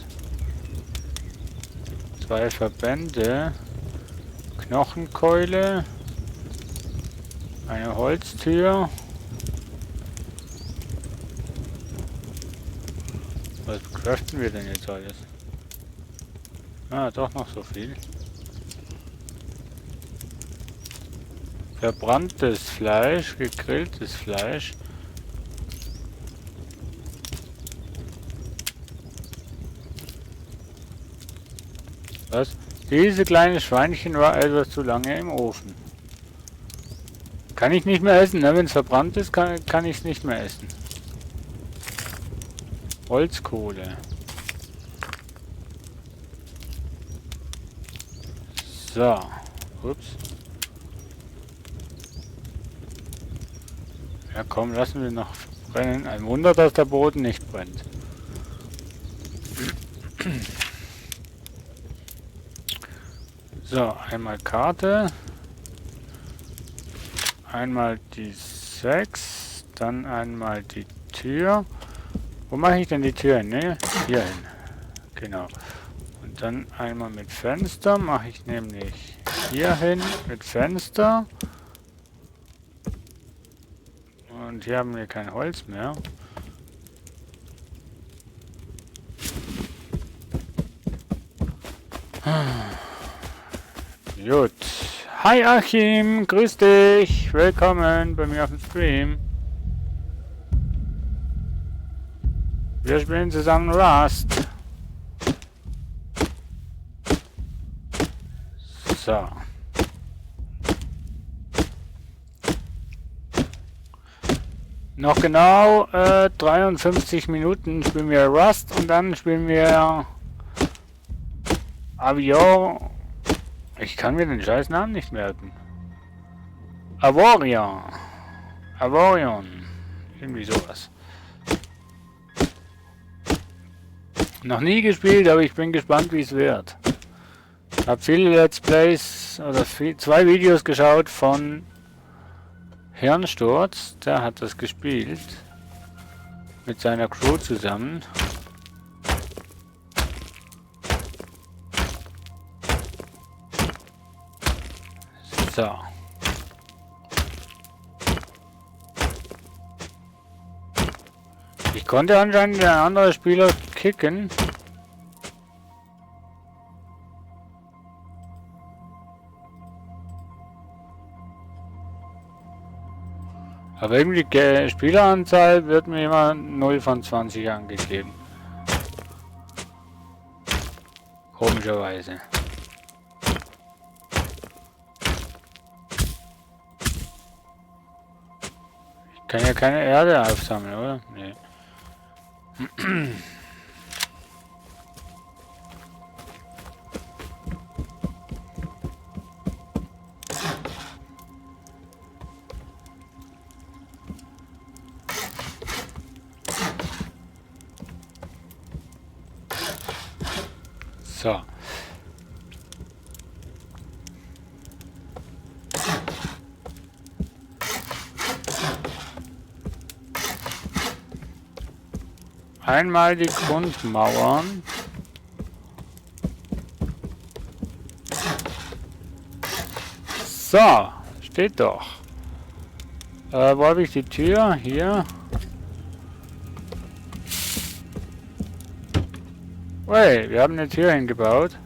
2 Verbände. Knochenkeule. Eine Holztür. Was craften wir denn jetzt alles? Ah, doch noch so viel. Verbranntes Fleisch, gegrilltes Fleisch. Was? Diese kleine Schweinchen war etwas zu lange im Ofen. Kann ich nicht mehr essen, ne? Wenn es verbrannt ist, kann ich es nicht mehr essen. Holzkohle. So. Ups. Ja komm, lassen wir noch brennen. Ein Wunder, dass der Boden nicht brennt. So, einmal Karte. Einmal die 6. Dann einmal die Tür. Wo mache ich denn die Tür hin? Ne? Hier hin. Genau. Und dann einmal mit Fenster. Mache ich nämlich hier hin mit Fenster. Und hier haben wir kein Holz mehr. Gut. Hi Achim, grüß dich. Willkommen bei mir auf dem Stream. Wir spielen zusammen Rust. So. Noch genau 53 Minuten spielen wir Rust und dann spielen wir Avion. Ich kann mir den scheiß Namen nicht merken. Avorion. Avorion. Irgendwie sowas. Noch nie gespielt, aber ich bin gespannt, wie es wird. Ich habe viele Let's Plays oder 2 Videos geschaut von Hirnsturz. Der hat das gespielt. Mit seiner Crew zusammen. So. Ich konnte anscheinend der andere Spieler kicken. Aber irgendwie die Spieleranzahl wird mir immer 0 von 20 angegeben. Komischerweise. Ich Kann ja keine Erde aufsammeln, oder? Nee. So. Einmal die Grundmauern. So, steht doch. Wo habe ich die Tür? Hier. Hey, wir haben eine Tür hingebaut.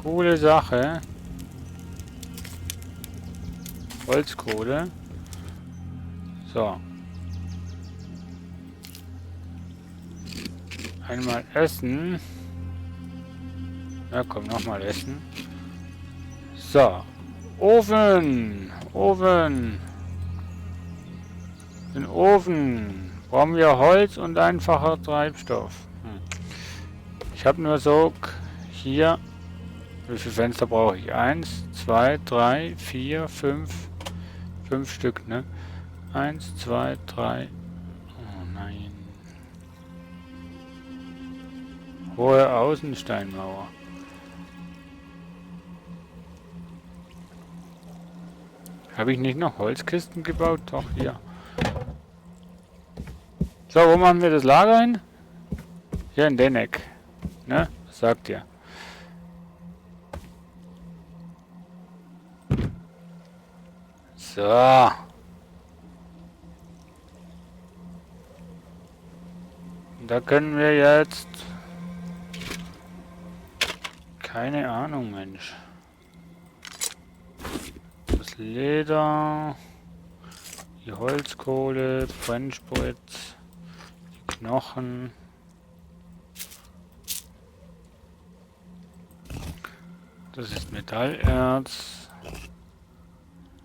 Coole Sache. Holzkohle. So. Einmal essen. Ja, komm, nochmal essen. So. Ofen. Ofen. Den Ofen. Brauchen wir Holz und einfacher Treibstoff. Ich habe nur so hier. Wie viele Fenster brauche ich? 1, 2, 3, 4, 5. 5 Stück, ne? 1, 2, 3. Oh nein. Hohe Außensteinmauer. Habe ich nicht noch Holzkisten gebaut? Doch, hier. So, wo machen wir das Lager hin? Hier in den Eck. Ne? Was sagt ihr? So. Da können wir jetzt... Keine Ahnung, Mensch. Das Leder... Die Holzkohle, Brennsprit, die Knochen. Das ist Metallerz.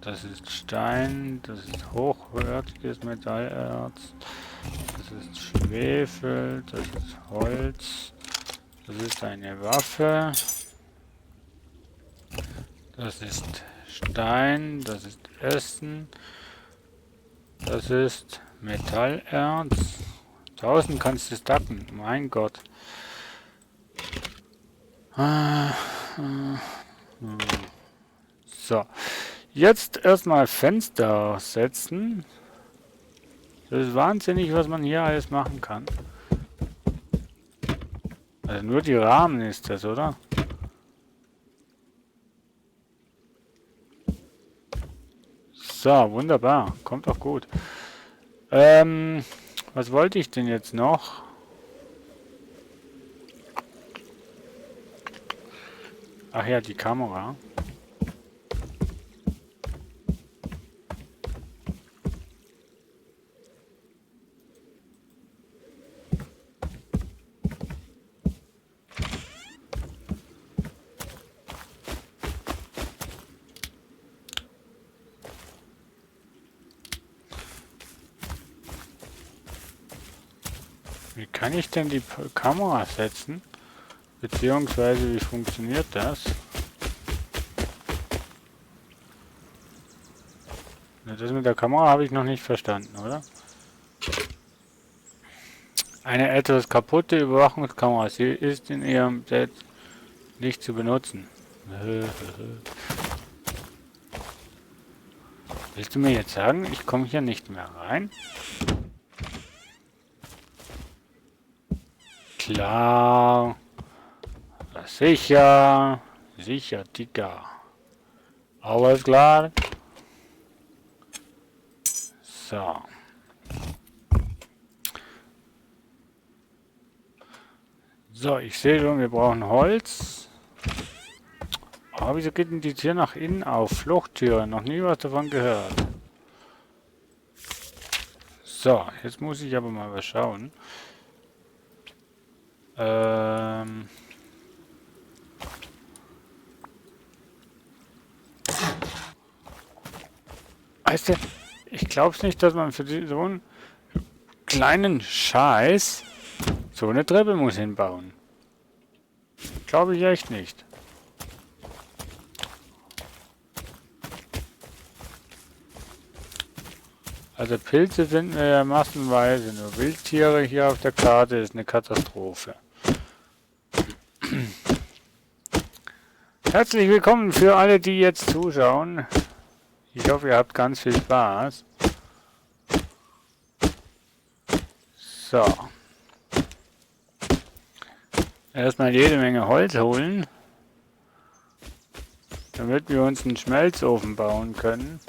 Das ist Stein. Das ist hochwertiges Metallerz. Das ist Schwefel. Das ist Holz. Das ist eine Waffe. Das ist Stein. Das ist Essen. Das ist Metallerz. Draußen kannst du stacken. Mein Gott. So. Jetzt erstmal Fenster setzen. Das ist wahnsinnig, was man hier alles machen kann. Also nur die Rahmen ist das, oder? So, wunderbar. Kommt auch gut. Was wollte ich denn jetzt noch? Ach ja, die Kamera. Wie kann ich denn die Kamera setzen? Beziehungsweise, wie funktioniert das? Das mit der Kamera habe ich noch nicht verstanden, oder? Eine etwas kaputte Überwachungskamera. Sie ist in ihrem Set nicht zu benutzen. Willst du mir jetzt sagen, ich komme hier nicht mehr rein? Klar. Sicher. Sicher, Digga. Alles klar. So. So, ich sehe schon, wir brauchen Holz. Aber wieso geht denn die Tür nach innen auf? Fluchttür, noch nie was davon gehört. So, jetzt muss ich aber mal was schauen. Weißt du, Ich glaube es nicht, dass man für so einen kleinen Scheiß so eine Treppe muss hinbauen. Glaube ich echt nicht. Also Pilze finden wir ja massenweise. Nur Wildtiere hier auf der Karte ist eine Katastrophe. Herzlich willkommen für alle, die jetzt zuschauen. Ich hoffe, ihr habt ganz viel Spaß. So. Erstmal jede Menge Holz holen, damit wir uns einen Schmelzofen bauen können.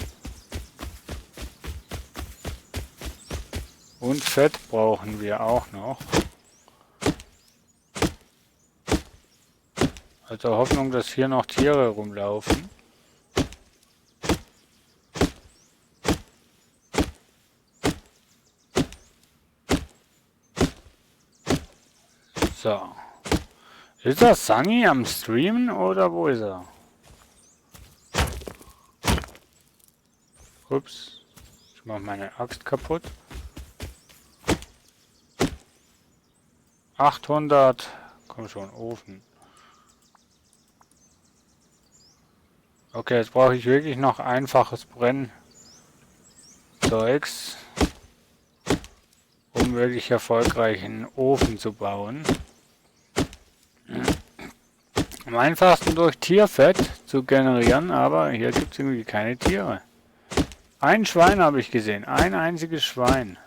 Und Fett brauchen wir auch noch. Also Hoffnung, dass hier noch Tiere rumlaufen. So. Ist das Sunny am Streamen oder wo ist er? Ups. Ich mache meine Axt kaputt. 800. Komm schon, Ofen. Okay, jetzt brauche ich wirklich noch einfaches Brennzeugs, um wirklich erfolgreich einen Ofen zu bauen. Am einfachsten durch Tierfett zu generieren, aber hier gibt es irgendwie keine Tiere. Ein Schwein habe ich gesehen, ein einziges Schwein.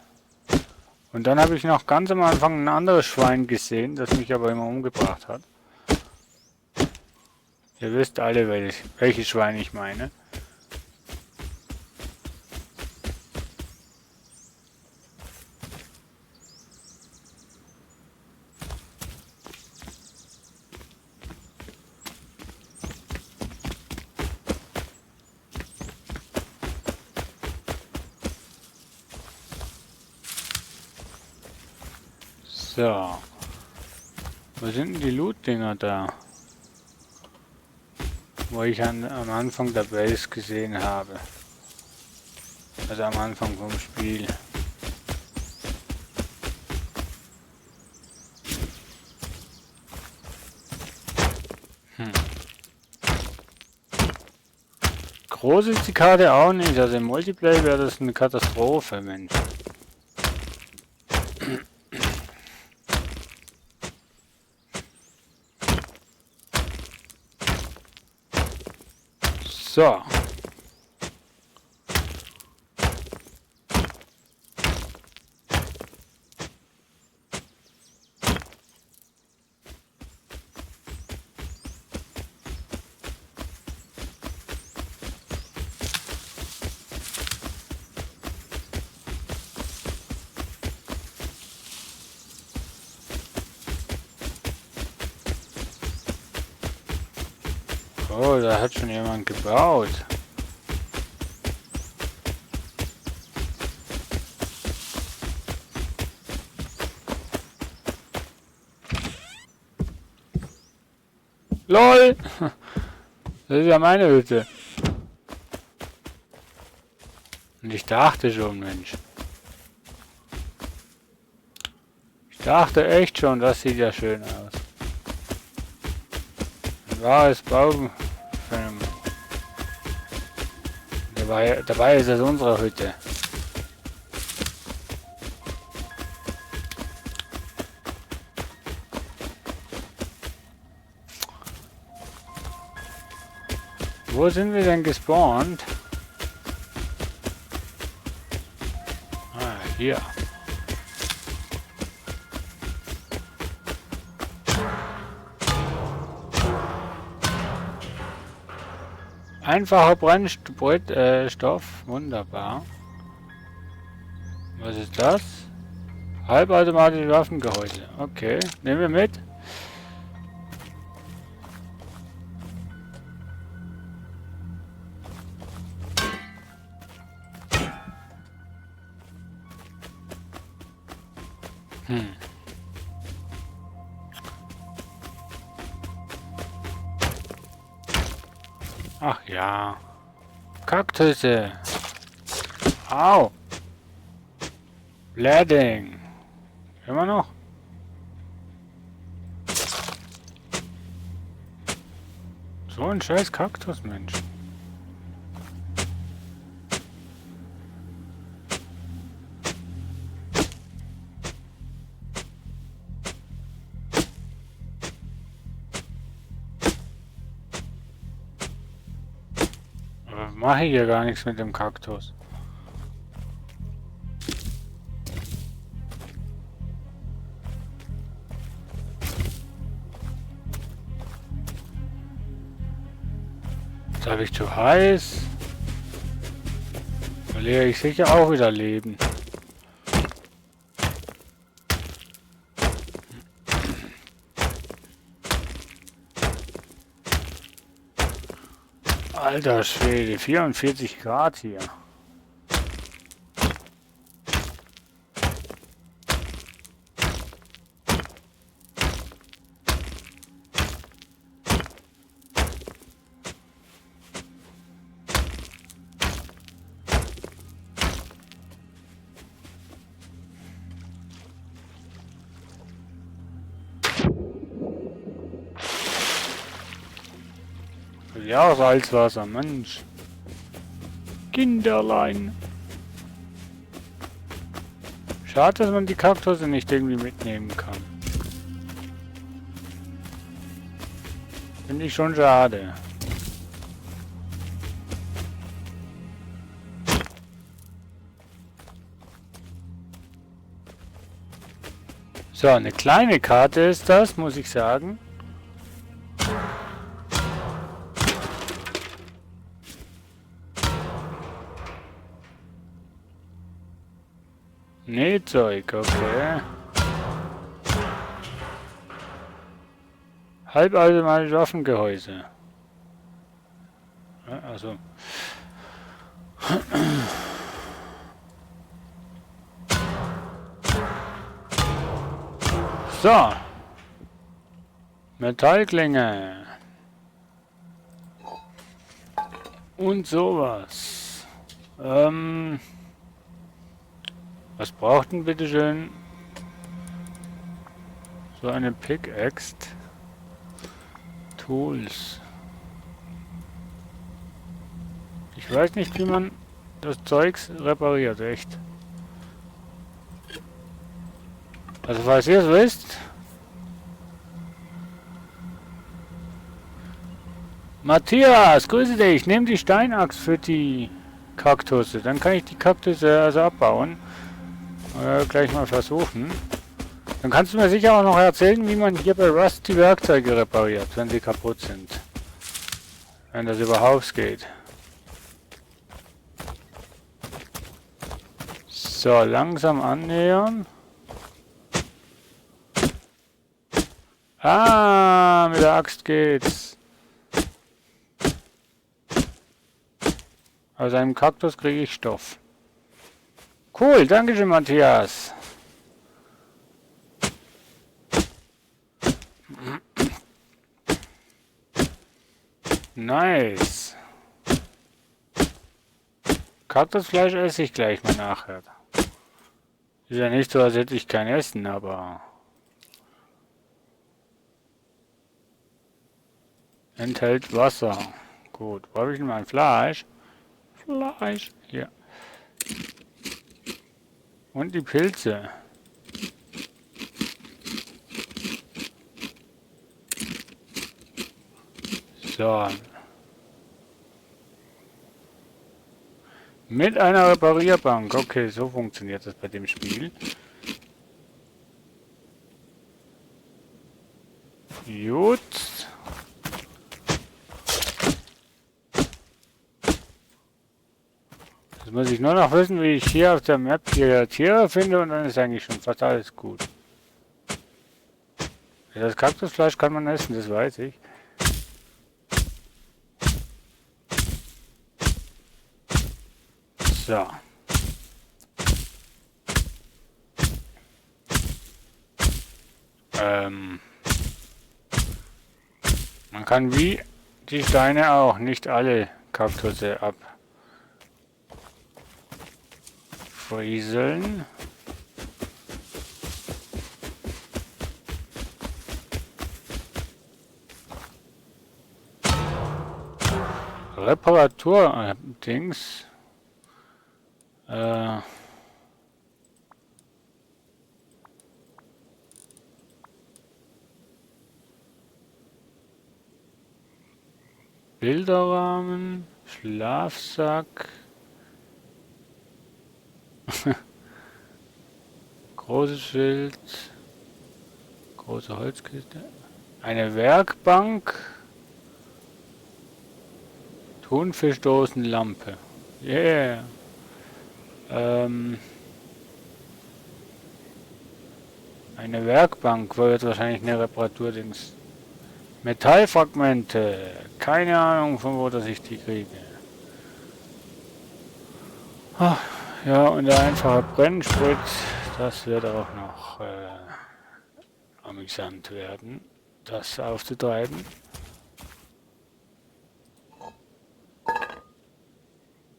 Und dann habe ich noch ganz am Anfang ein anderes Schwein gesehen, das mich aber immer umgebracht hat. Ihr wisst alle, welches Schwein ich meine. So. Wo sind denn die Loot-Dinger da? Wo ich am Anfang der Base gesehen habe. Also am Anfang vom Spiel. Groß ist die Karte auch nicht. Also im Multiplayer wäre das eine Katastrophe, Mensch. So. Oh, da hat schon jemand gebaut. LOL! Das ist ja meine Hütte. Und ich dachte schon, Mensch. Ich dachte echt schon, das sieht ja schön aus. Ein wahres Baumphänomen. Dabei ist es unsere Hütte. Wo sind wir denn gespawnt? Ah, hier. Einfacher Brennstoff, wunderbar. Was ist das? Halbautomatische Waffengehäuse. Okay, nehmen wir mit. Ach ja. Kaktusse. Au! Bleeding! Immer noch? So ein scheiß Kaktus, Mensch. Aber mache ich ja gar nichts mit dem Kaktus. Jetzt habe ich zu heiß. Verliere ich sicher auch wieder Leben. Alter Schwede, 44 Grad hier. Ja, Salzwasser, Mensch. Kinderlein. Schade, dass man die Kaktusse nicht irgendwie mitnehmen kann. Finde ich schon schade. So, eine kleine Karte ist das, muss ich sagen. Nähzeug, okay. Halbautomatische Waffengehäuse. Ja, also. So. Metallklinge. Und sowas. Was braucht denn bitteschön so eine Pickaxe? Tools. Ich weiß nicht, wie man das Zeugs repariert, echt. Also falls ihr es wisst. Matthias, grüße dich. Nimm die Steinaxt für die Kaktusse. Dann kann ich die Kaktusse also abbauen. Gleich mal versuchen. Dann kannst du mir sicher auch noch erzählen, wie man hier bei Rust die Werkzeuge repariert, wenn sie kaputt sind. Wenn das überhaupt geht. So, langsam annähern. Ah, mit der Axt geht's. Aus einem Kaktus kriege ich Stoff. Cool, danke schön, Matthias. Nice. Kaktusfleisch esse ich gleich mal nachher. Ist ja nicht so, als hätte ich kein Essen, aber... Enthält Wasser. Gut, wo habe ich denn mein Fleisch? Fleisch. Hier. Und die Pilze. So. Mit einer Reparierbank. Okay, so funktioniert das bei dem Spiel. Gut. Jetzt muss ich nur noch wissen, wie ich hier auf der Map hier Tiere finde und dann ist eigentlich schon fast alles gut. Ja, das Kaktusfleisch kann man essen, das weiß ich. So. Man kann wie die Steine auch nicht alle Kaktusse frieseln. Reparatur-Dings. Bilderrahmen, Schlafsack, großes Schild, große Holzkiste, eine Werkbank, Thunfischdosenlampe. Yeah. Eine Werkbank wird wahrscheinlich eine Reparaturdings. Metallfragmente. Keine Ahnung, von wo dass ich die kriege. Ach, ja, und der einfache Brennsprit, das wird auch noch amüsant werden, das aufzutreiben.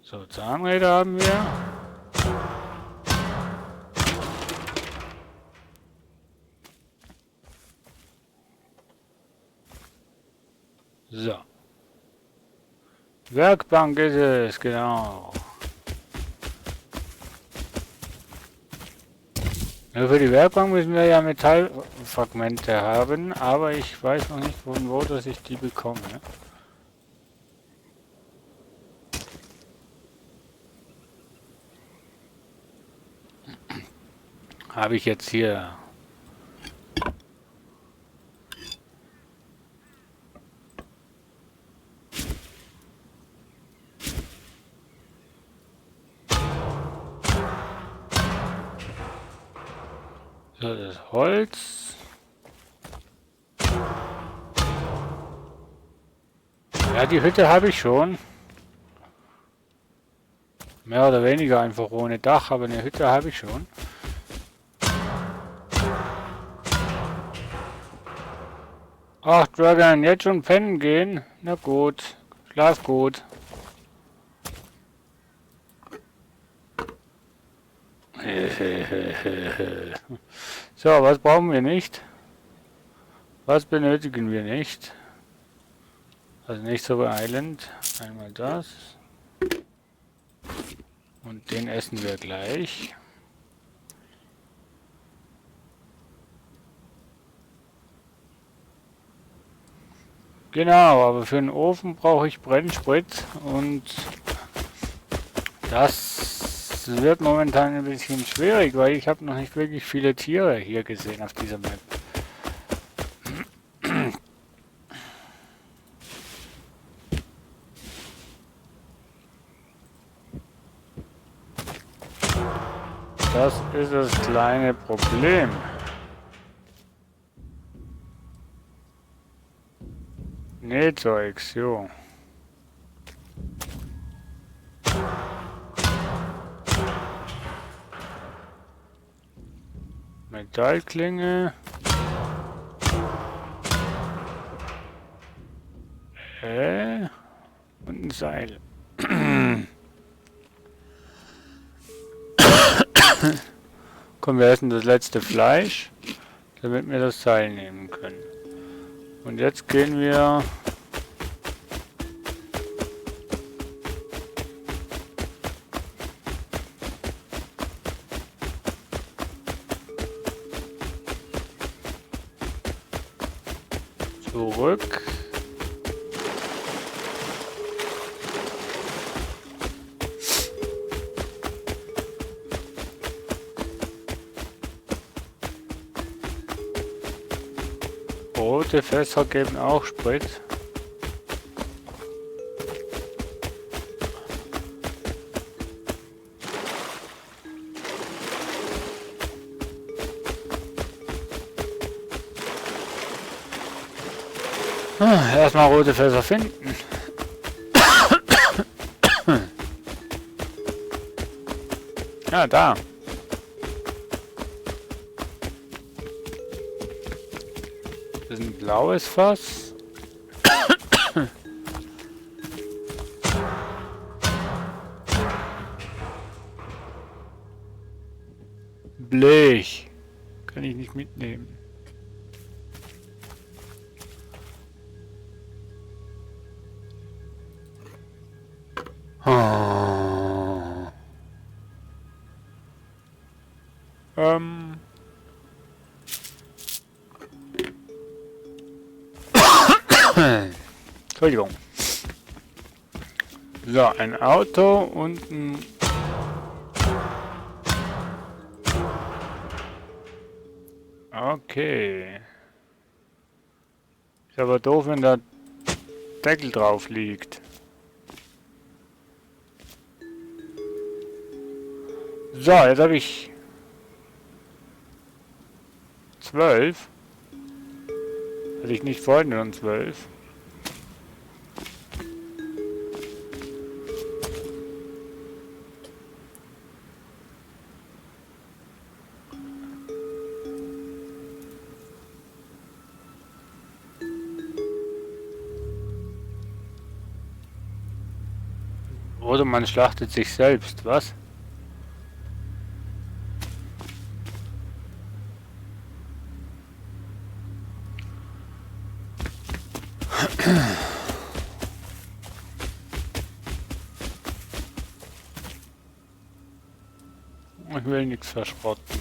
So, Zahnräder haben wir. So. Werkbank ist es, genau. Ja, für die Werkbank müssen wir ja Metallfragmente haben, aber ich weiß noch nicht, von wo dass ich die bekomme. Habe ich jetzt hier so das Holz. Ja, die Hütte habe ich schon. Mehr oder weniger einfach ohne Dach, aber eine Hütte habe ich schon. Ach, Dragon, jetzt schon pennen gehen? Na gut, schlaf gut. So, was brauchen wir nicht? Was benötigen wir nicht? Also nicht so beeilend. Einmal das. Und den essen wir gleich. Genau, aber für den Ofen brauche ich Brennsprit und das wird momentan ein bisschen schwierig, weil ich habe noch nicht wirklich viele Tiere hier gesehen auf dieser Map. Das ist das kleine Problem. Nähzeugs, jo. Metallklinge. Und ein Seil. Komm, wir essen das letzte Fleisch, damit wir das Seil nehmen können. Und jetzt gehen wir zurück. Rote Fässer geben auch Sprit. Erstmal rote Fässer finden. Ja, da. Das ist ein blaues Fass. Blech. Kann ich nicht mitnehmen. Ah. Entschuldigung. So, ein Auto und ein... Okay. Ist aber doof, wenn der Deckel drauf liegt. So, jetzt habe ich 12. Hatte ich nicht vorhin schon 12. Oder man schlachtet sich selbst, was? Ich will nichts verschrotten.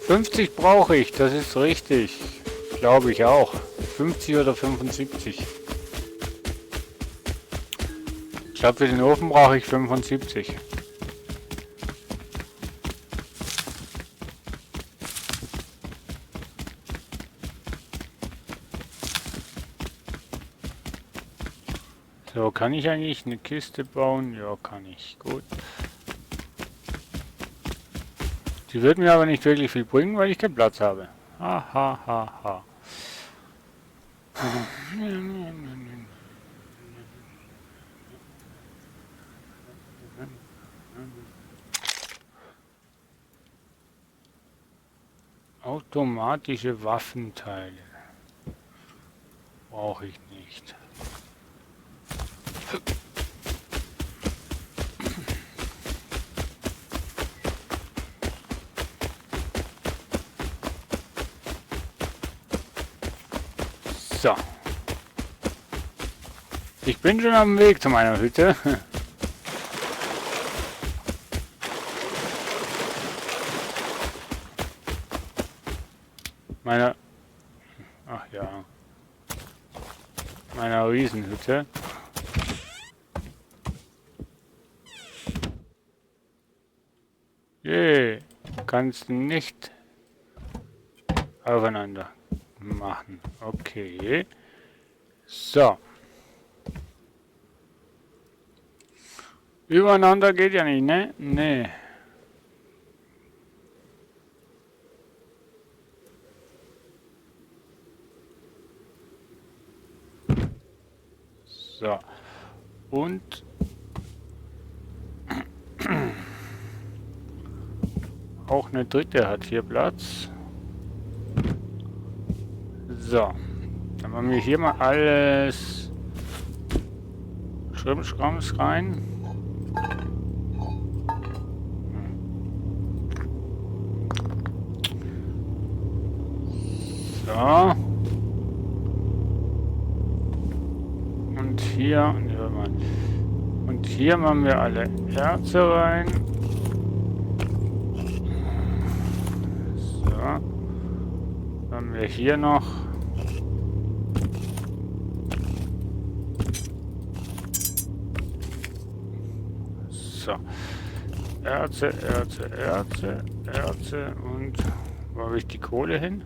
$50 brauche ich, das ist richtig. Glaube ich auch. 50 oder 75. Ich glaube, für den Ofen brauche ich 75. So, kann ich eigentlich eine Kiste bauen? Ja, kann ich. Gut. Die wird mir aber nicht wirklich viel bringen, weil ich keinen Platz habe. Ha, ha, ha, ha. Automatische Waffenteile. Brauche ich nicht. So. Ich bin schon am Weg zu meiner Hütte. Ach ja. Meiner Riesenhütte. Kannst nicht aufeinander machen. Okay. So. Übereinander geht ja nicht, ne? Nee. So. Und auch eine dritte hat hier Platz. So. Dann machen wir hier mal alles Schrimps rein. So. Und hier, und hier machen wir alle Erze rein. So. Dann haben wir hier noch so. Erze und wo habe ich die Kohle hin?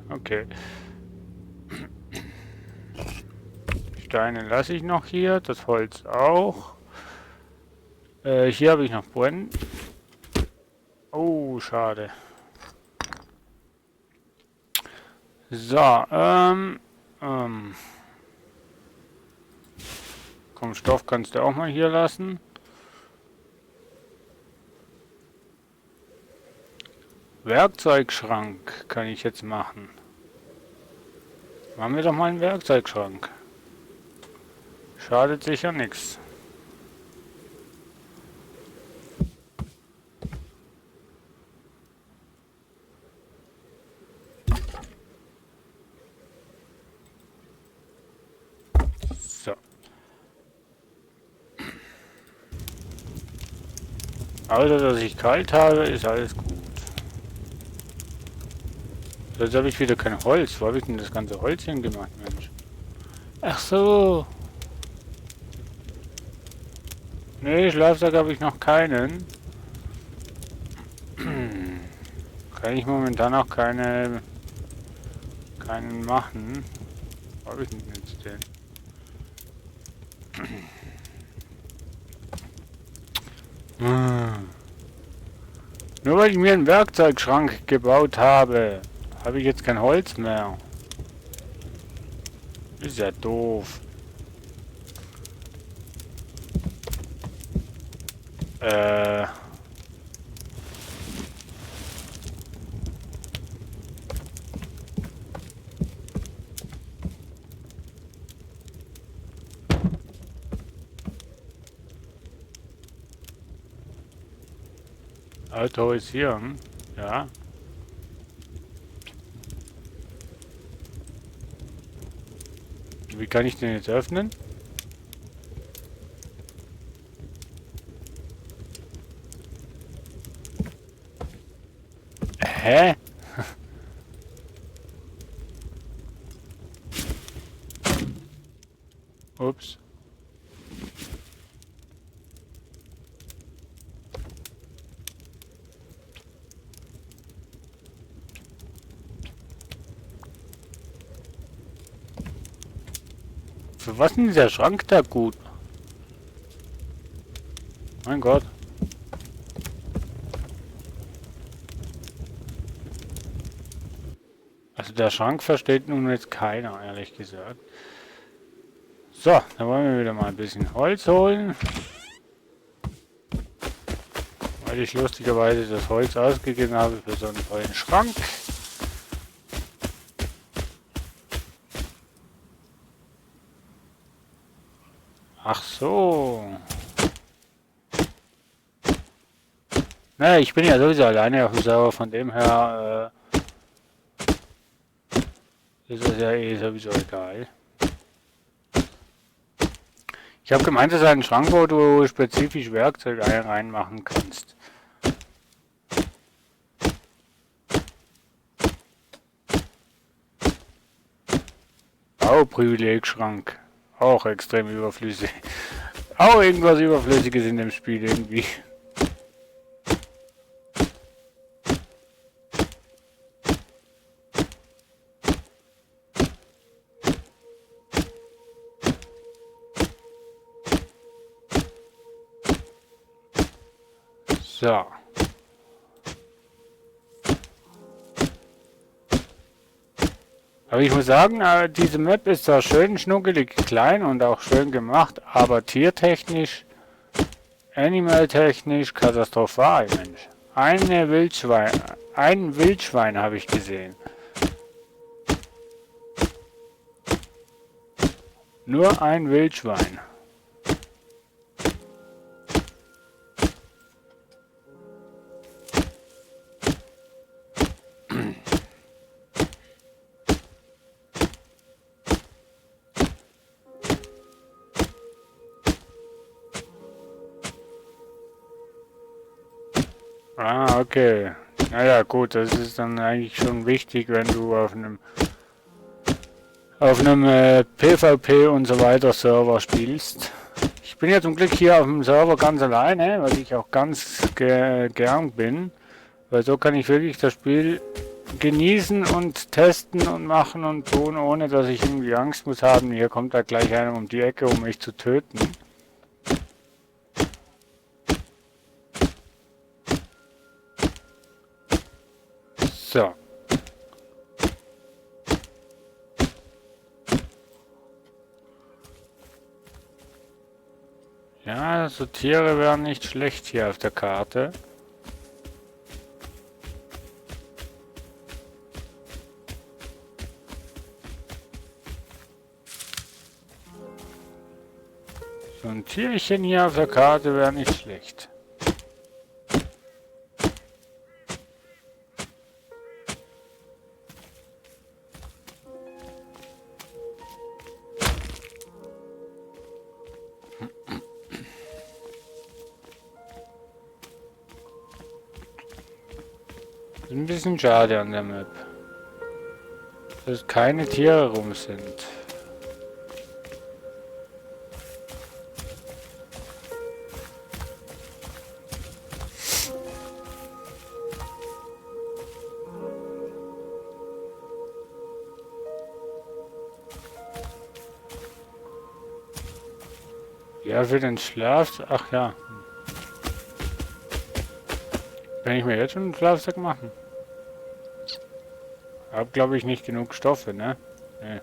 Okay. Steine lasse ich noch hier, das Holz auch. Hier habe ich noch Brennen. Oh, schade. So, komm, Stoff kannst du auch mal hier lassen. Werkzeugschrank kann ich jetzt machen. Machen wir doch mal einen Werkzeugschrank. Schadet sicher nichts. So. Außer dass ich kalt habe, ist alles gut. Jetzt habe ich wieder kein Holz. Wo habe ich denn das ganze Holz hingemacht, Mensch? Ach so. Nee, Schlafsack habe ich noch keinen. Kann ich momentan auch keinen machen. Wo habe ich denn jetzt den? Nur weil ich mir einen Werkzeugschrank gebaut habe, habe ich jetzt kein Holz mehr. Ist ja doof. Autorisieren. Ja. Wie kann ich den jetzt öffnen? Hä? Ups. Für was ist dieser Schrank da gut? Mein Gott. Also der Schrank versteht nun jetzt keiner, ehrlich gesagt. So, dann wollen wir wieder mal ein bisschen Holz holen. Weil ich lustigerweise das Holz ausgegeben habe für so einen tollen Schrank. Ach so. Naja, ich bin ja sowieso alleine auf dem Server, von dem her ist das ja eh sowieso egal. Ich habe gemeint, das ist ein Schrank, wo du spezifisch Werkzeuge reinmachen kannst. Bauprivilegschrank. Auch extrem überflüssig. Auch irgendwas Überflüssiges in dem Spiel irgendwie. So. Aber ich muss sagen, diese Map ist zwar schön schnuckelig klein und auch schön gemacht, aber tiertechnisch, animaltechnisch katastrophal, Mensch. Ein Wildschwein habe ich gesehen. Nur ein Wildschwein. Ah, okay. Naja, gut, das ist dann eigentlich schon wichtig, wenn du auf einem PvP und so weiter Server spielst. Ich bin ja zum Glück hier auf dem Server ganz alleine, weil ich auch ganz gern bin. Weil so kann ich wirklich das Spiel genießen und testen und machen und tun, ohne dass ich irgendwie Angst muss haben, hier kommt da gleich einer um die Ecke, um mich zu töten. So. Ja, so Tiere wären nicht schlecht hier auf der Karte. So ein Tierchen hier auf der Karte wäre nicht schlecht. Ist ein bisschen schade an der Map, dass keine Tiere rum sind. Ja, für den Schlaf... Ach ja. Kann ich mir jetzt schon einen Schlafsack machen? Hab, glaube ich, nicht genug Stoffe, ne? Nee.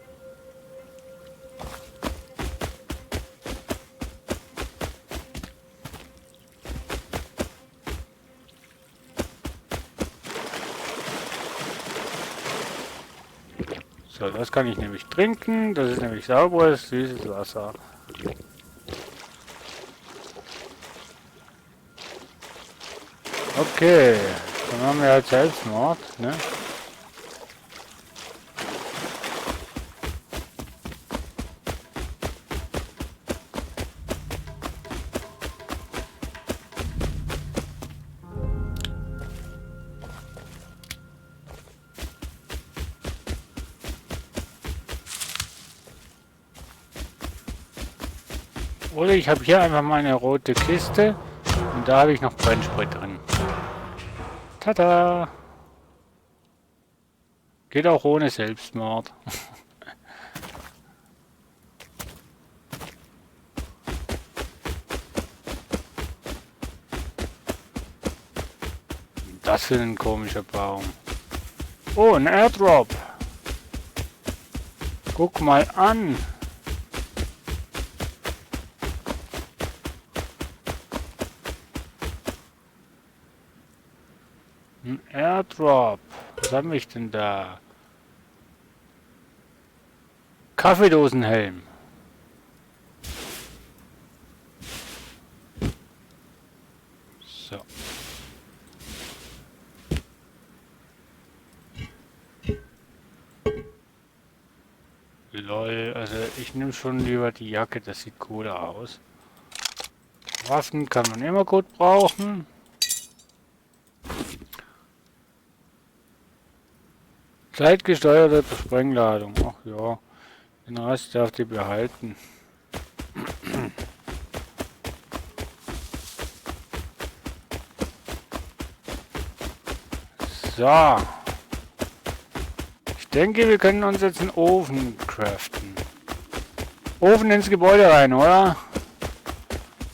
So, das kann ich nämlich trinken. Das ist nämlich sauberes, süßes Wasser. Okay, dann haben wir halt Selbstmord, ne? Oder ich habe hier einfach mal eine rote Kiste und da habe ich noch Brennsprit drin. Tada! Geht auch ohne Selbstmord. Das für ein komischer Baum. Oh, ein Airdrop. Guck mal an. Ein Airdrop. Was habe ich denn da? Kaffeedosenhelm. So. Lol, also ich nehme schon lieber die Jacke, das sieht cooler aus. Waffen kann man immer gut brauchen. Zeitgesteuerte Sprengladung. Ach ja, den Rest darf ihr behalten. So. Ich denke, wir können uns jetzt einen Ofen craften. Ofen ins Gebäude rein, oder?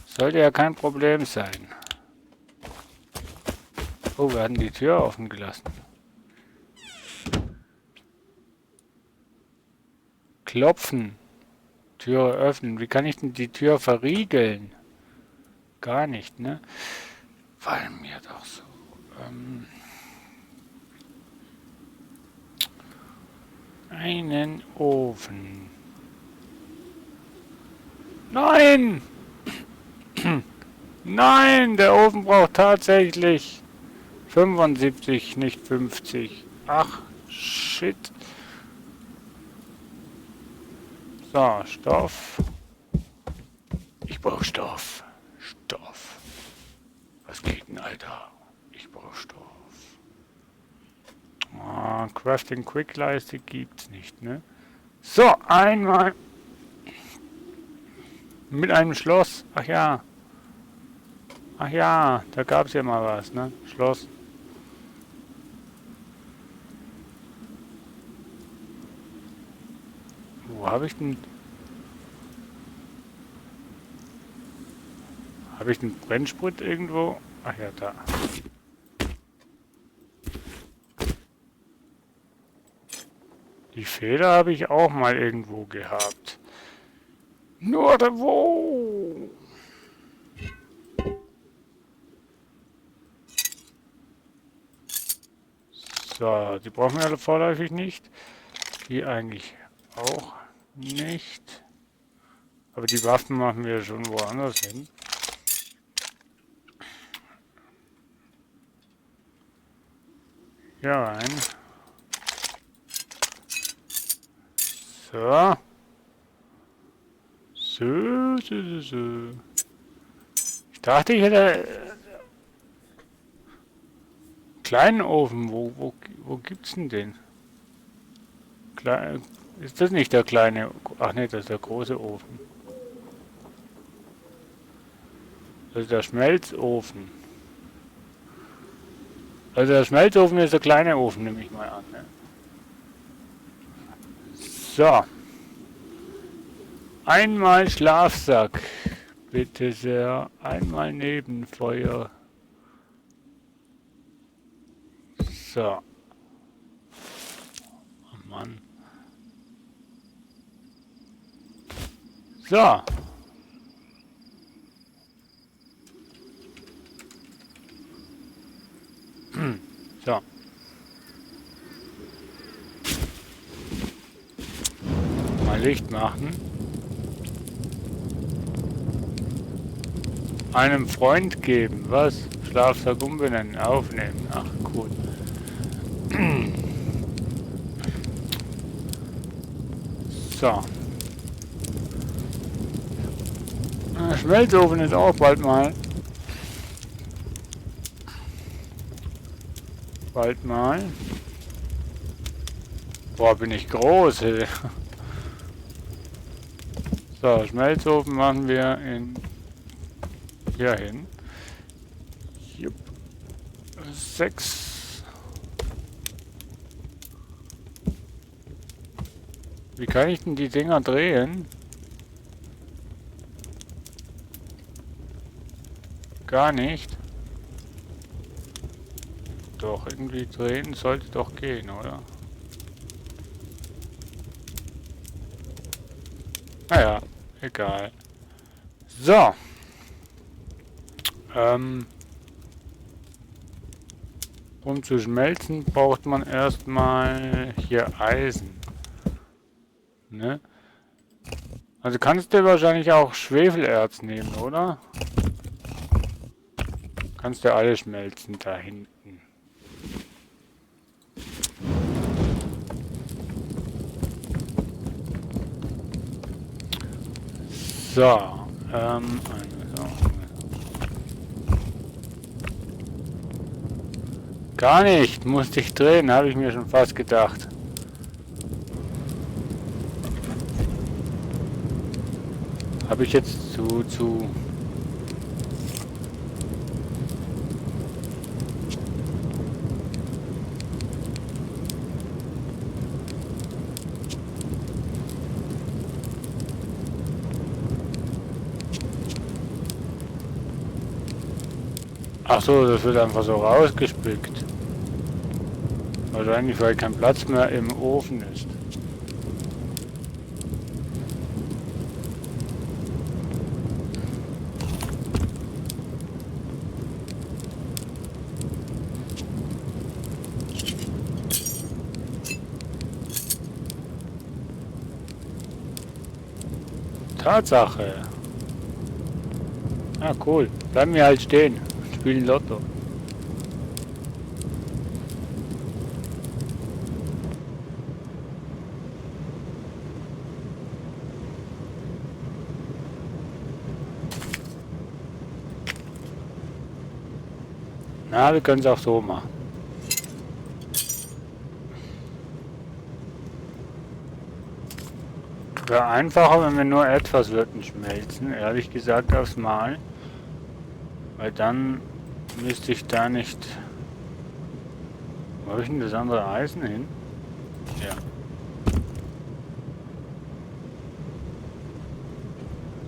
Sollte ja kein Problem sein. Oh, wir hatten die Tür offen gelassen. Klopfen. Tür öffnen. Wie kann ich denn die Tür verriegeln? Gar nicht, ne? Weil mir doch so. Einen Ofen. Nein! Nein, der Ofen braucht tatsächlich 75, nicht 50. Ach, shit. So, Stoff. Ich brauche Stoff. Stoff. Was geht denn, Alter? Ich brauche Stoff. Ah, Crafting Quick Leiste gibt's nicht, ne? So, einmal mit einem Schloss. Ach ja. Ach ja, da gab's ja mal was, ne? Schloss. Wo habe ich denn... Habe ich den Brennsprit irgendwo? Ach ja, da. Die Feder habe ich auch mal irgendwo gehabt. Nur wo? So, die brauchen wir alle vorläufig nicht. Die eigentlich auch nicht. Aber die Waffen machen wir schon woanders hin. Hier rein. So. So. Ich dachte, ich hätte kleinen Ofen. Wo gibt's denn den? Ist das nicht der kleine? Ach nee, das ist der große Ofen. Das ist der Schmelzofen. Also der Schmelzofen ist der kleine Ofen, nehme ich mal an. Ne? So. Einmal Schlafsack. Bitte sehr. Einmal Nebenfeuer. So. Oh Mann. So. So. Mal Licht machen. Einem Freund geben. Was? Schlafsack umbenennen. Aufnehmen. Ach, gut. So. Schmelzofen ist auch bald mal. Boah, bin ich groß, ey. So, Schmelzofen machen wir hier hin. 6. Wie kann ich denn die Dinger drehen? Gar nicht. Doch, irgendwie drehen sollte doch gehen, oder? Naja, egal. So. Um zu schmelzen braucht man erstmal hier Eisen. Ne? Also kannst du wahrscheinlich auch Schwefelerz nehmen, oder? Kannst du alles schmelzen da hinten. So, gar nicht, musste ich drehen, habe ich mir schon fast gedacht. Habe ich jetzt zu... Ach so, das wird einfach so rausgespickt. Wahrscheinlich, weil kein Platz mehr im Ofen ist. Tatsache. Ah, cool. Bleiben wir halt stehen. Spielen Lotto. Na, wir können es auch so machen. Wäre einfacher, wenn wir nur etwas würden schmelzen, ehrlich gesagt aufs Mal. Weil dann müsste ich da nicht... Wo habe ich denn das andere Eisen hin? Ja.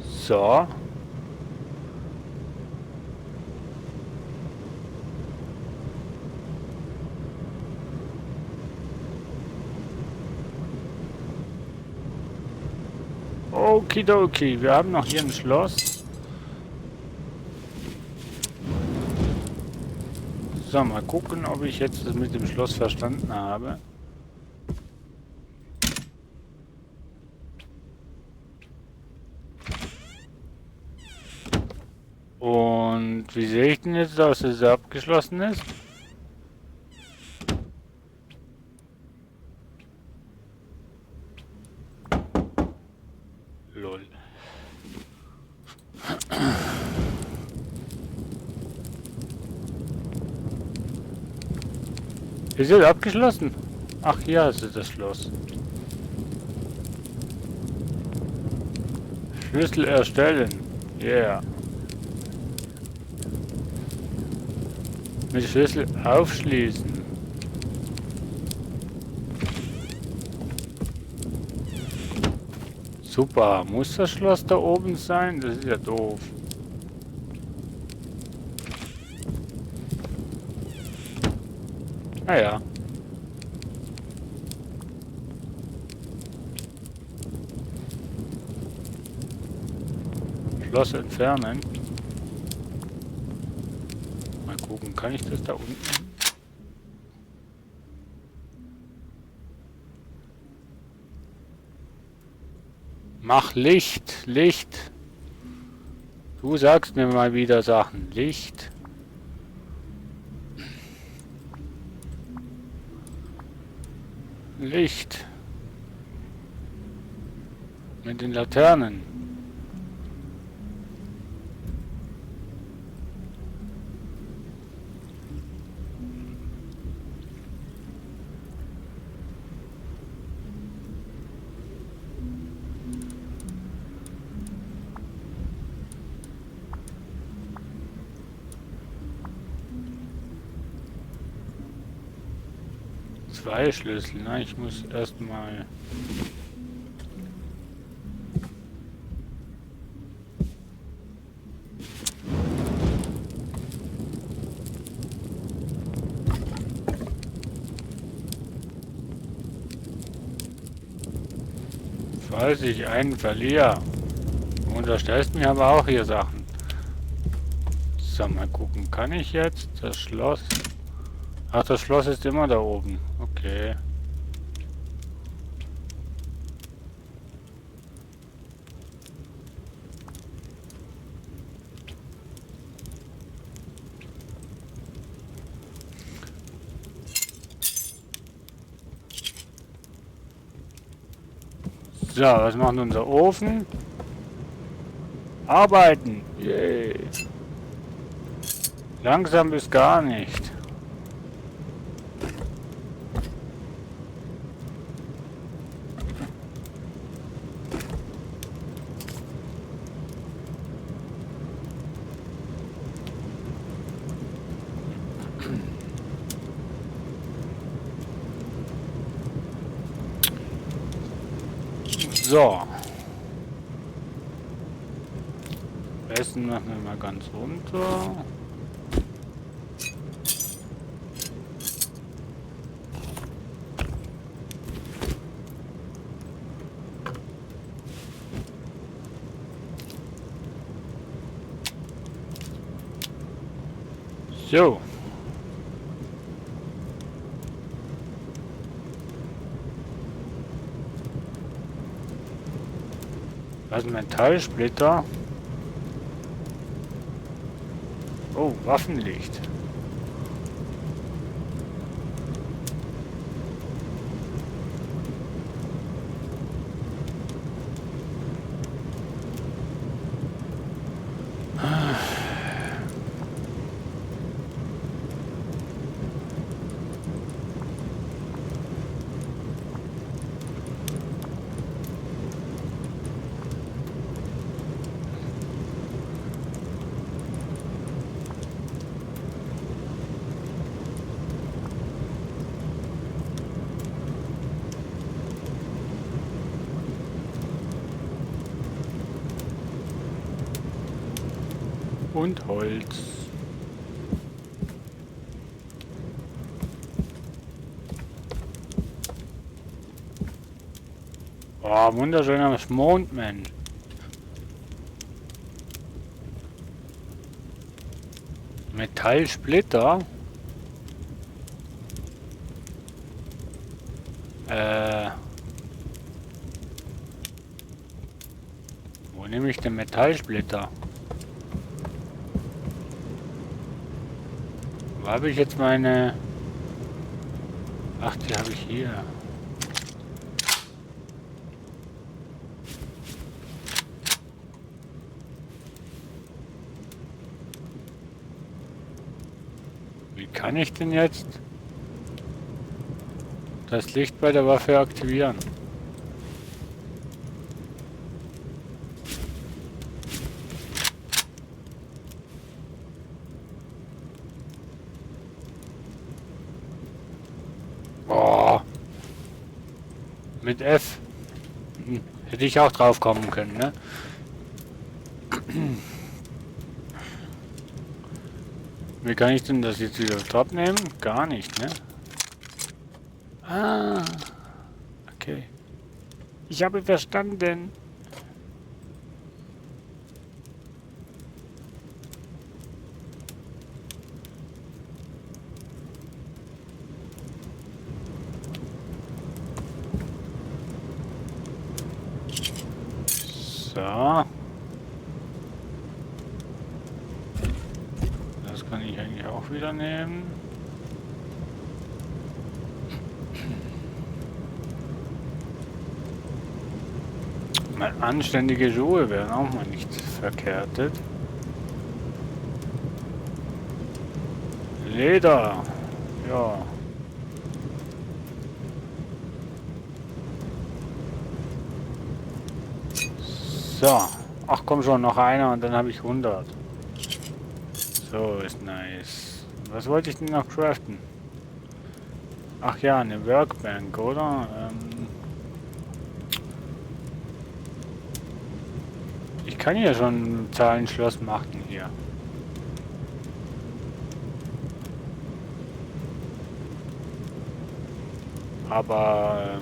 So. Okidoki, wir haben noch hier ein Schloss. So, mal gucken, ob ich jetzt das mit dem Schloss verstanden habe. Und wie sehe ich denn jetzt, dass es abgeschlossen ist? Lol. Ist es abgeschlossen? Ach, hier ist das Schloss. Schlüssel erstellen. Yeah. Mit Schlüssel aufschließen. Super. Muss das Schloss da oben sein? Das ist ja doof. Naja. Schloss entfernen. Mal gucken, kann ich das da unten? Mach Licht, Licht. Du sagst mir mal wieder Sachen. Licht. Licht. Mit den Laternen. Zwei Schlüssel, ne? Ich muss erstmal. Falls ich einen verliere. Du unterstellst mir aber auch hier Sachen. So, mal gucken. Kann ich jetzt das Schloss? Ach, das Schloss ist immer da oben. Okay. So, was macht unser Ofen? Arbeiten. Yay. Langsam bis gar nicht. So. Essen machen wir mal ganz runter. So. Was ein Metallsplitter. Oh, Waffenlicht. Und Holz. Oh, wunderschöner Mondmensch. Metallsplitter. Wo nehme ich den Metallsplitter? Wo habe ich jetzt meine... Ach, die habe ich hier. Wie kann ich denn jetzt das Licht bei der Waffe aktivieren? Oh, mit F. Hätte ich auch drauf kommen können, ne? Wie kann ich denn das jetzt wieder drauf nehmen? Gar nicht, ne? Ah, okay. Ich habe verstanden. So. Das kann ich eigentlich auch wieder nehmen. Mal anständige Schuhe wären auch mal nicht verkehrtet. Leder. Ja. So. Ach komm schon, noch einer und dann habe ich 100. So, ist nice. Was wollte ich denn noch craften? Ach ja, eine Workbank, oder? Ich kann hier schon ein Zahlenschloss machen hier. Aber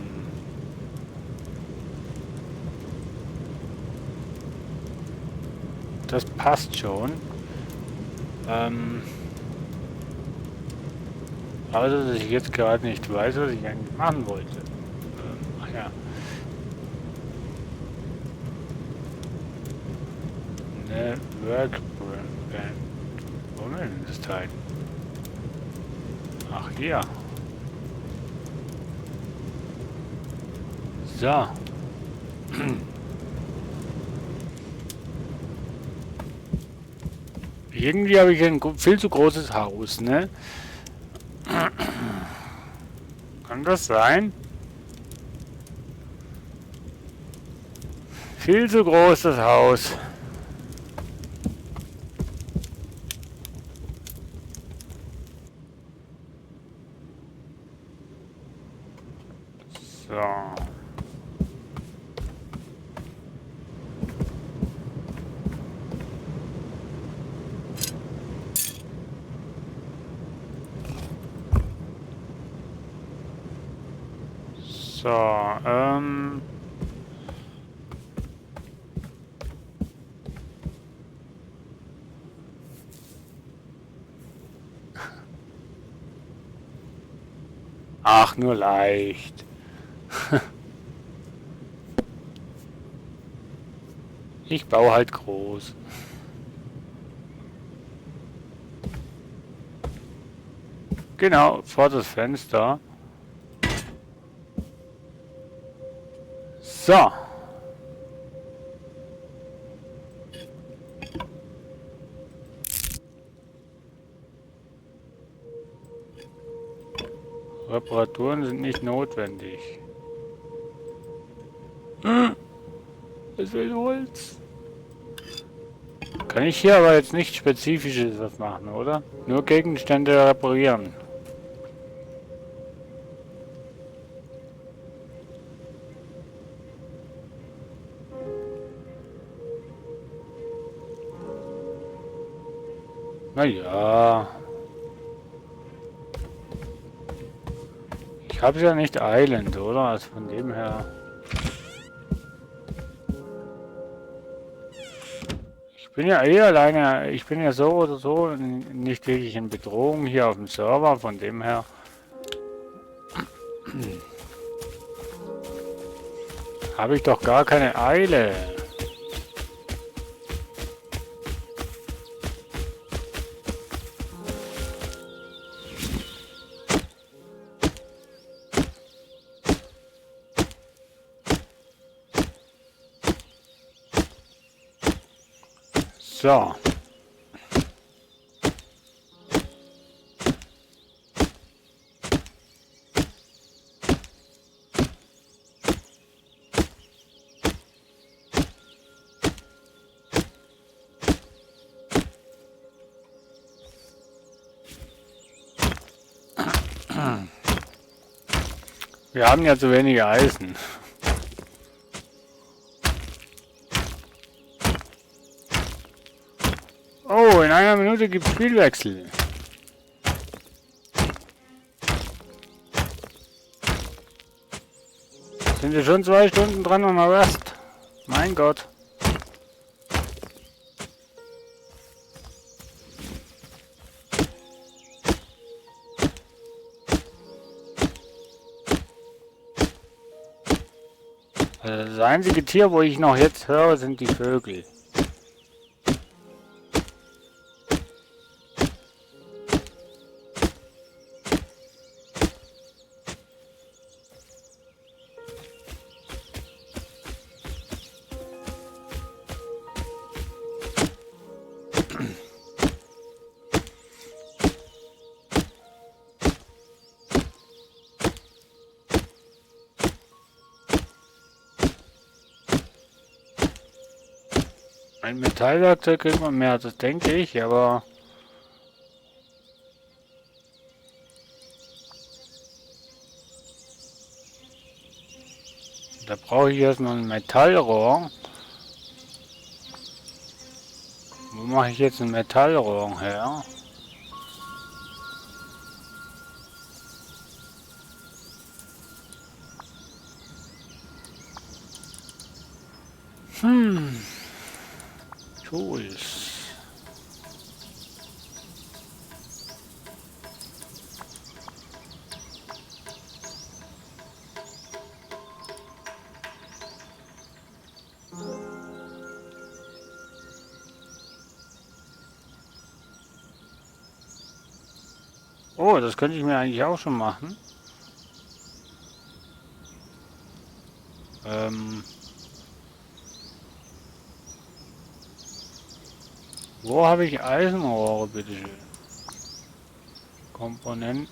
das passt schon. Also, dass ich jetzt gerade nicht weiß, was ich eigentlich machen wollte. Ach ja. Eine Workbank. Wo haben wir denn das Teil? Ach, hier. So. Irgendwie habe ich ein viel zu großes Haus, ne? Kann das sein? Viel zu großes Haus. So. So, ach, nur leicht. Ich baue halt groß. Genau, vor das Fenster. So. Reparaturen sind nicht notwendig. Es will Holz. Kann ich hier aber jetzt nicht Spezifisches was machen, oder? Nur Gegenstände reparieren. Naja. Ich habe es ja nicht eilend, oder? Also von dem her. Ich bin ja eh alleine. Ich bin ja so oder so nicht wirklich in Bedrohung hier auf dem Server. Von dem her. Habe ich doch gar keine Eile. So. Wir haben ja zu wenig Eisen. Oh, in einer Minute gibt es Spielwechsel. Sind wir schon 2 Stunden dran und Rest? Mein Gott. Also das einzige Tier, wo ich noch jetzt höre, sind die Vögel. Ein Metallwerkzeug kriegt man mehr, das denke ich, aber... Da brauche ich erstmal ein Metallrohr. Wo mache ich jetzt ein Metallrohr her? Tools. Oh, das könnte ich mir eigentlich auch schon machen. Wo habe ich Eisenrohre, bitteschön? Komponenten.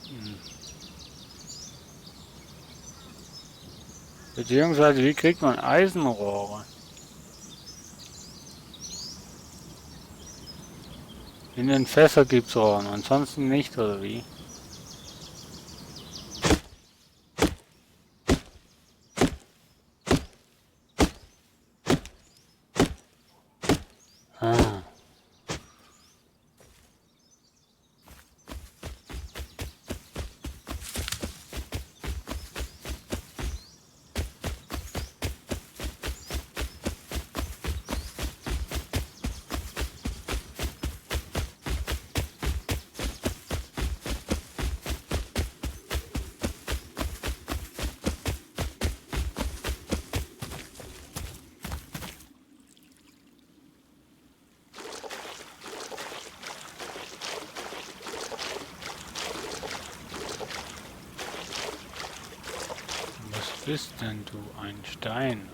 Beziehungsweise, wie kriegt man Eisenrohre? In den Fässer gibt's Rohren, ansonsten nicht, oder wie? Ah. Was bist denn du? Ein Stein?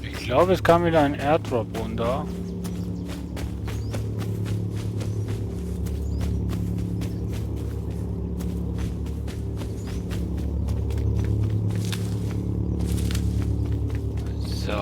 Ich glaube, es kam wieder ein Airdrop runter. So.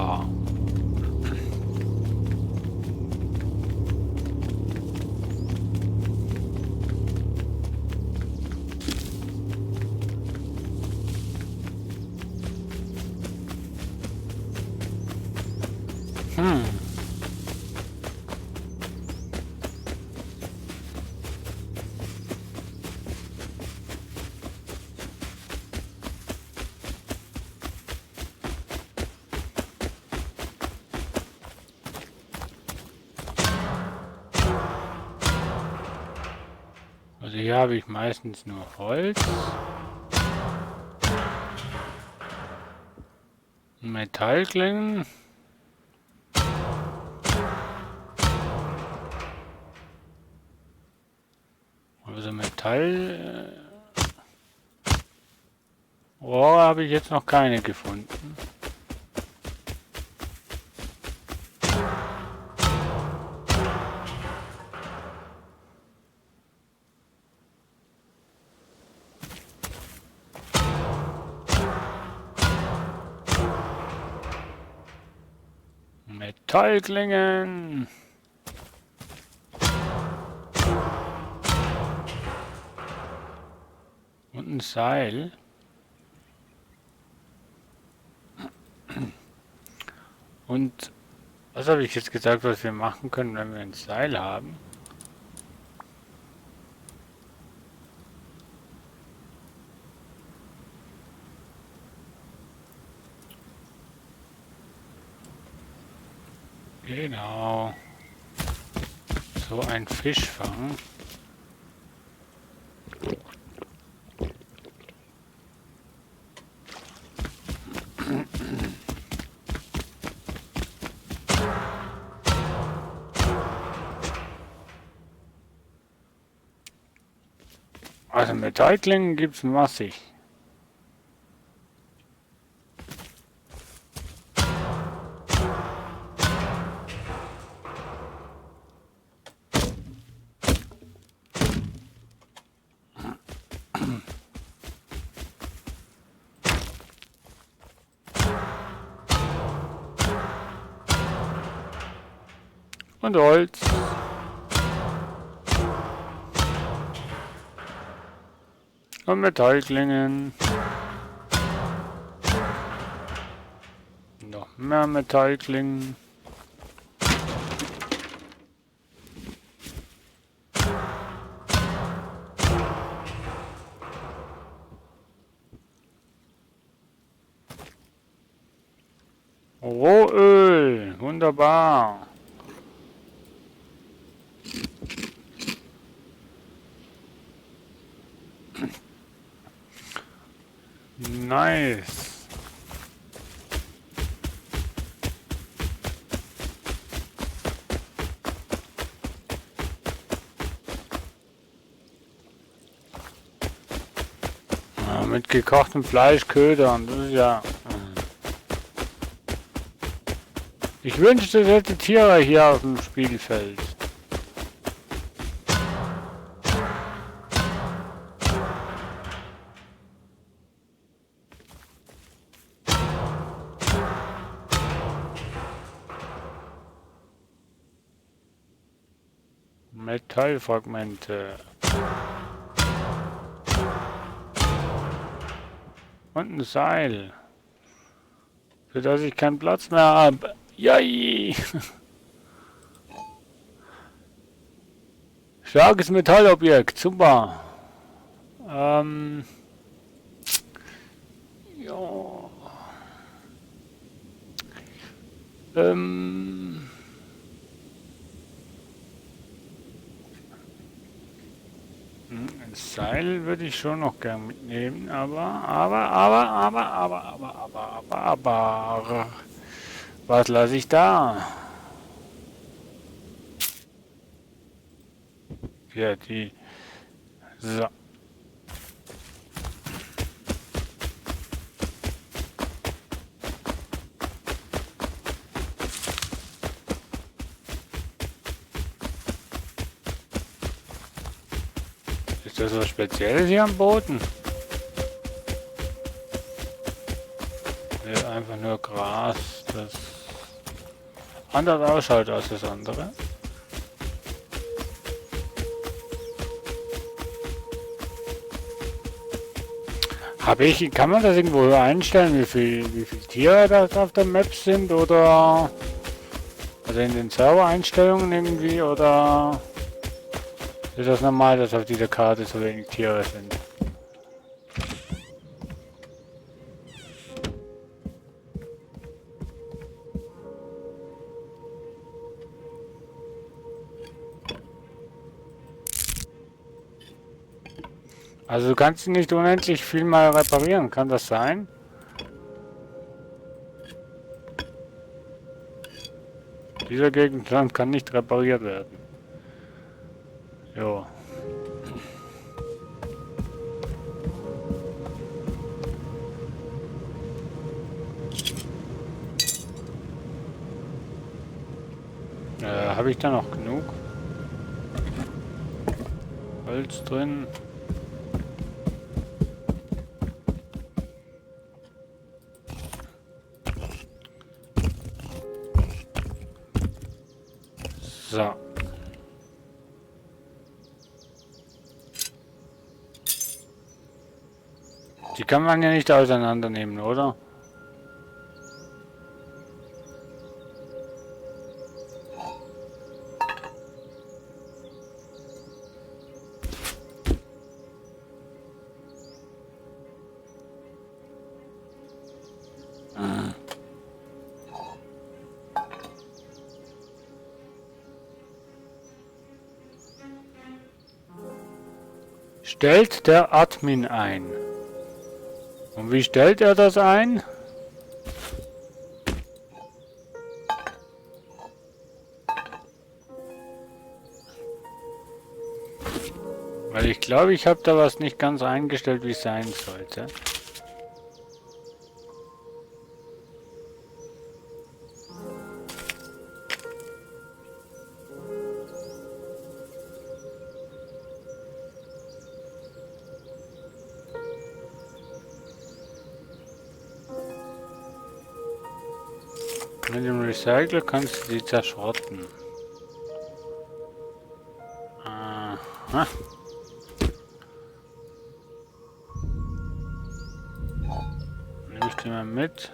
Also hier habe ich meistens nur Holz. Metallklingen. Also Metall... Rohre habe ich jetzt noch keine gefunden. Metallklingen. Und ein Seil. Und was habe ich jetzt gesagt, was wir machen können, wenn wir ein Seil haben? Genau. So ein Fischfang. Also Metallklingen gibt es massig. Und Holz. Und Metallklingen. Noch mehr Metallklingen. Rohöl. Wunderbar. Nice. Ja, mit gekochtem Fleisch ködern, das ist ja... Ich wünschte, es hätte Tiere hier auf dem Spielfeld. Metallfragmente. Und ein Seil. Für das ich keinen Platz mehr habe. Yay! Starkes Metallobjekt, super. Ja. Ein Seil würde ich schon noch gern mitnehmen, aber, was lasse ich da? Ja, die, so. Ist das was Spezielles hier am Boden? Ja, einfach nur Gras, das anders ausschaut als das andere. Kann man das irgendwo einstellen, wie viele Tiere das auf der Map sind, oder also in den Server-Einstellungen irgendwie, oder ist das normal, dass auf dieser Karte so wenig Tiere sind? Also du kannst nicht unendlich viel mal reparieren, kann das sein? Dieser Gegenstand kann nicht repariert werden. Jo. Habe ich da noch genug Holz drin? So. Die kann man ja nicht auseinandernehmen, oder? Stellt der Admin ein. Und wie stellt er das ein? Weil ich glaube, ich habe da was nicht ganz eingestellt, wie es sein sollte. Mit dem Recycler kannst du die zerschrotten. Aha. Nehme ich die mal mit.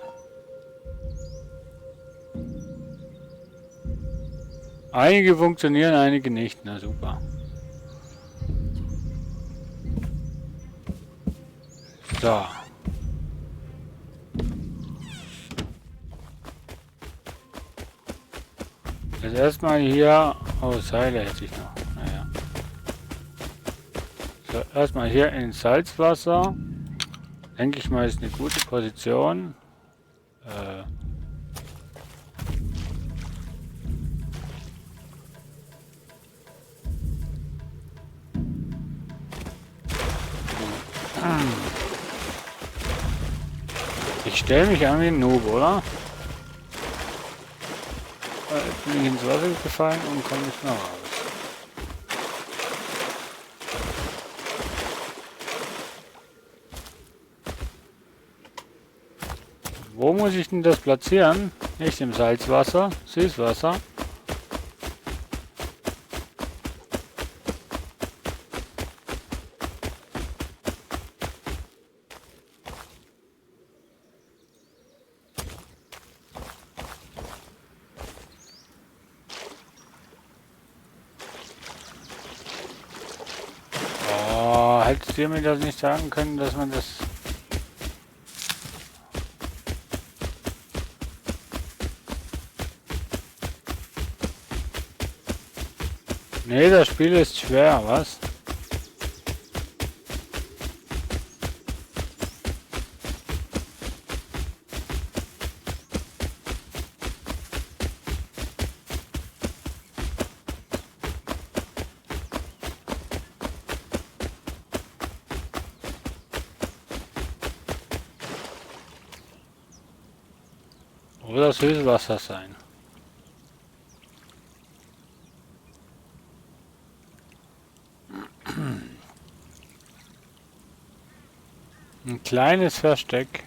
Einige funktionieren, einige nicht. Na super. So. Jetzt erstmal hier. Oh, Seile hätte ich noch. Naja. So, erstmal hier ins Salzwasser. Denke ich mal, ist eine gute Position. Ich stelle mich an wie ein Noob, oder? Jetzt bin ich ins Wasser gefallen und komme nicht mehr raus. Wo muss ich denn das platzieren? Nicht im Salzwasser, Süßwasser. Oh, hättest du mir das nicht sagen können, dass man das... Nee, das Spiel ist schwer, was? Oder Süßwasser sein. Ein kleines Versteck.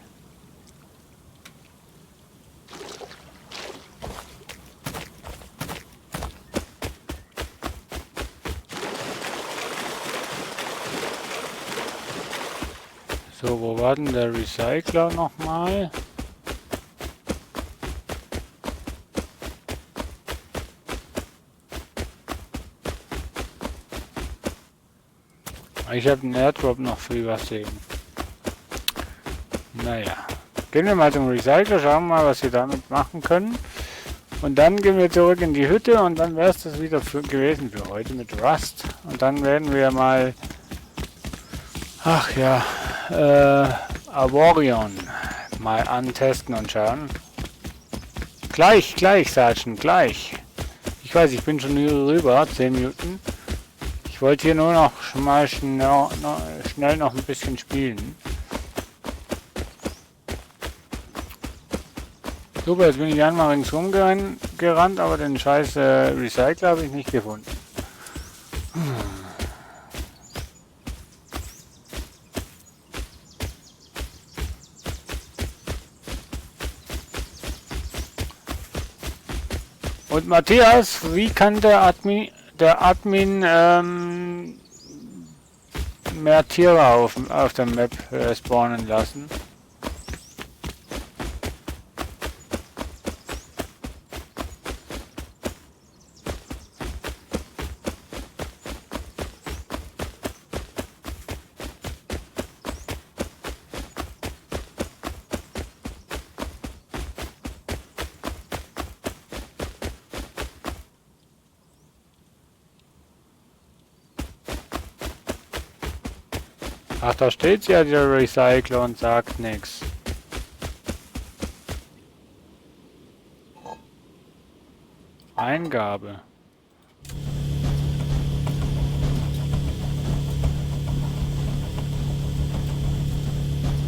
So, wo war denn der Recycler nochmal? Ich habe den Airdrop noch für übersehen. Naja. Gehen wir mal zum Recycler, schauen mal, was wir damit machen können. Und dann gehen wir zurück in die Hütte und dann wäre es das wieder gewesen für heute mit Rust. Und dann werden wir mal... Ach ja, Avorion mal antesten und schauen. Gleich, Sergeant, gleich. Ich weiß, ich bin schon hier rüber, 10 Minuten. Ich wollte hier nur noch mal schnell noch ein bisschen spielen. Super, jetzt bin ich einmal ringsum gerannt, aber den scheiß Recycler habe ich nicht gefunden. Und Matthias, wie kann der Admin mehr Tiere auf der Map spawnen lassen? Ach, da steht ja der Recycler und sagt nichts. Eingabe.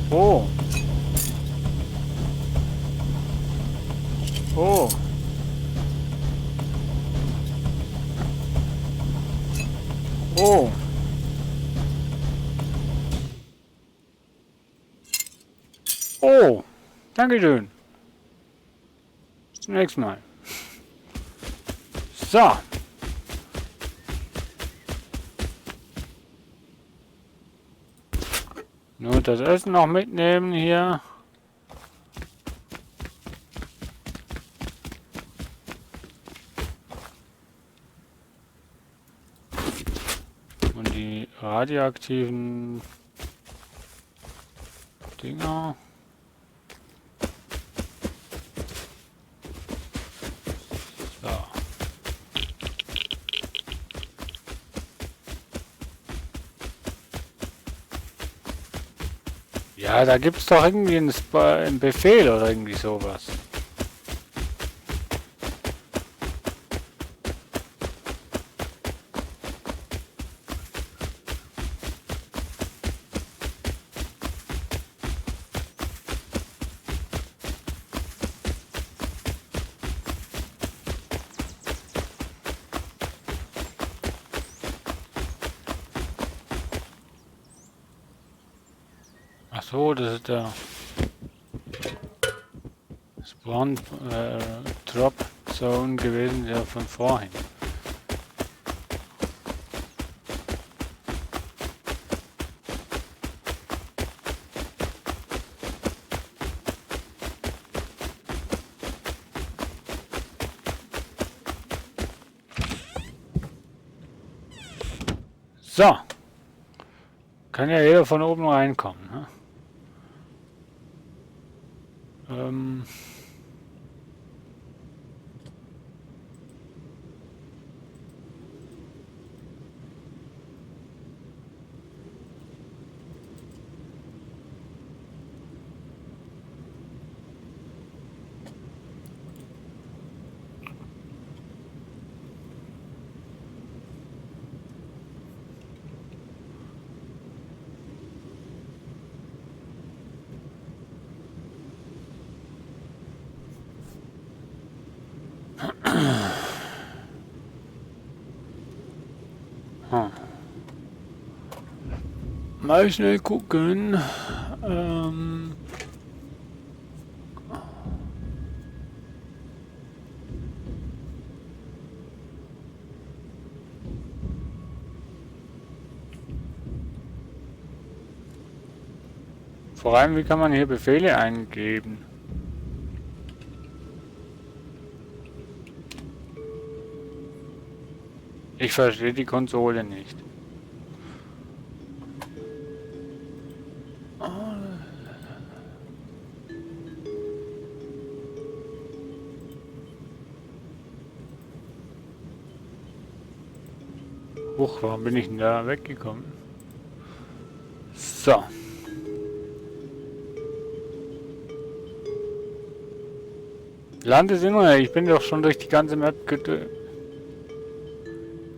Oh. Oh. Oh. Oh. Dankeschön. Bis zum nächsten Mal. So. Nur das Essen noch mitnehmen hier. Und die radioaktiven Dinger. So. Ja, da gibt's doch irgendwie einen Befehl oder irgendwie sowas. Ach so, das ist der Spawn Drop Zone gewesen, der von vorhin. So. Kann ja jeder von oben reinkommen. Ne? Mal schnell gucken. Vor allem, wie kann man hier Befehle eingeben? Ich verstehe die Konsole nicht. Huch, warum bin ich denn da weggekommen? So. Land ist immer, ich bin doch schon durch die ganze Map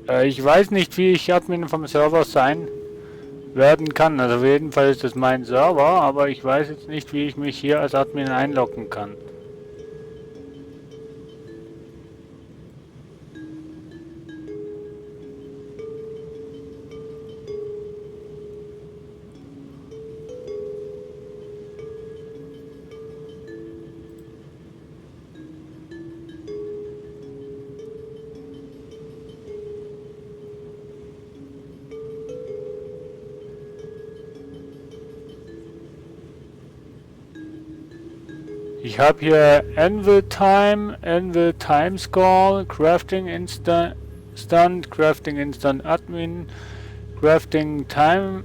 Ich weiß nicht, wie ich Admin vom Server sein werden kann. Also auf jeden Fall ist das mein Server, aber ich weiß jetzt nicht, wie ich mich hier als Admin einloggen kann. Ich habe hier Anvil Time Score, Crafting Instant, Crafting Instant Admin, Crafting Time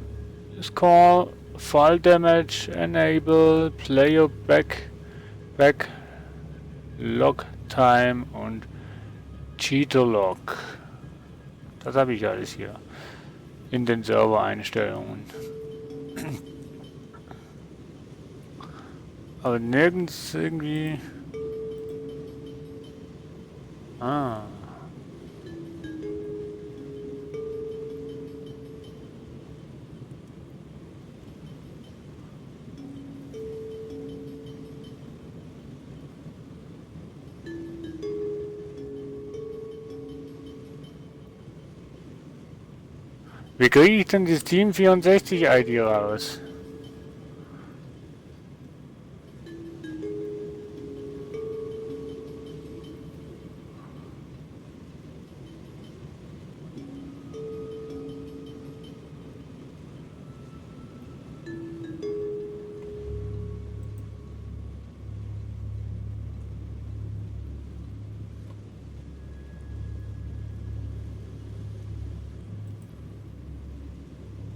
Score, Fall Damage Enable, Player Back Log Time und Cheater Log. Das habe ich alles hier in den Server-Einstellungen. Aber nirgends irgendwie... Ah. Wie kriege ich denn das Team 64 ID raus?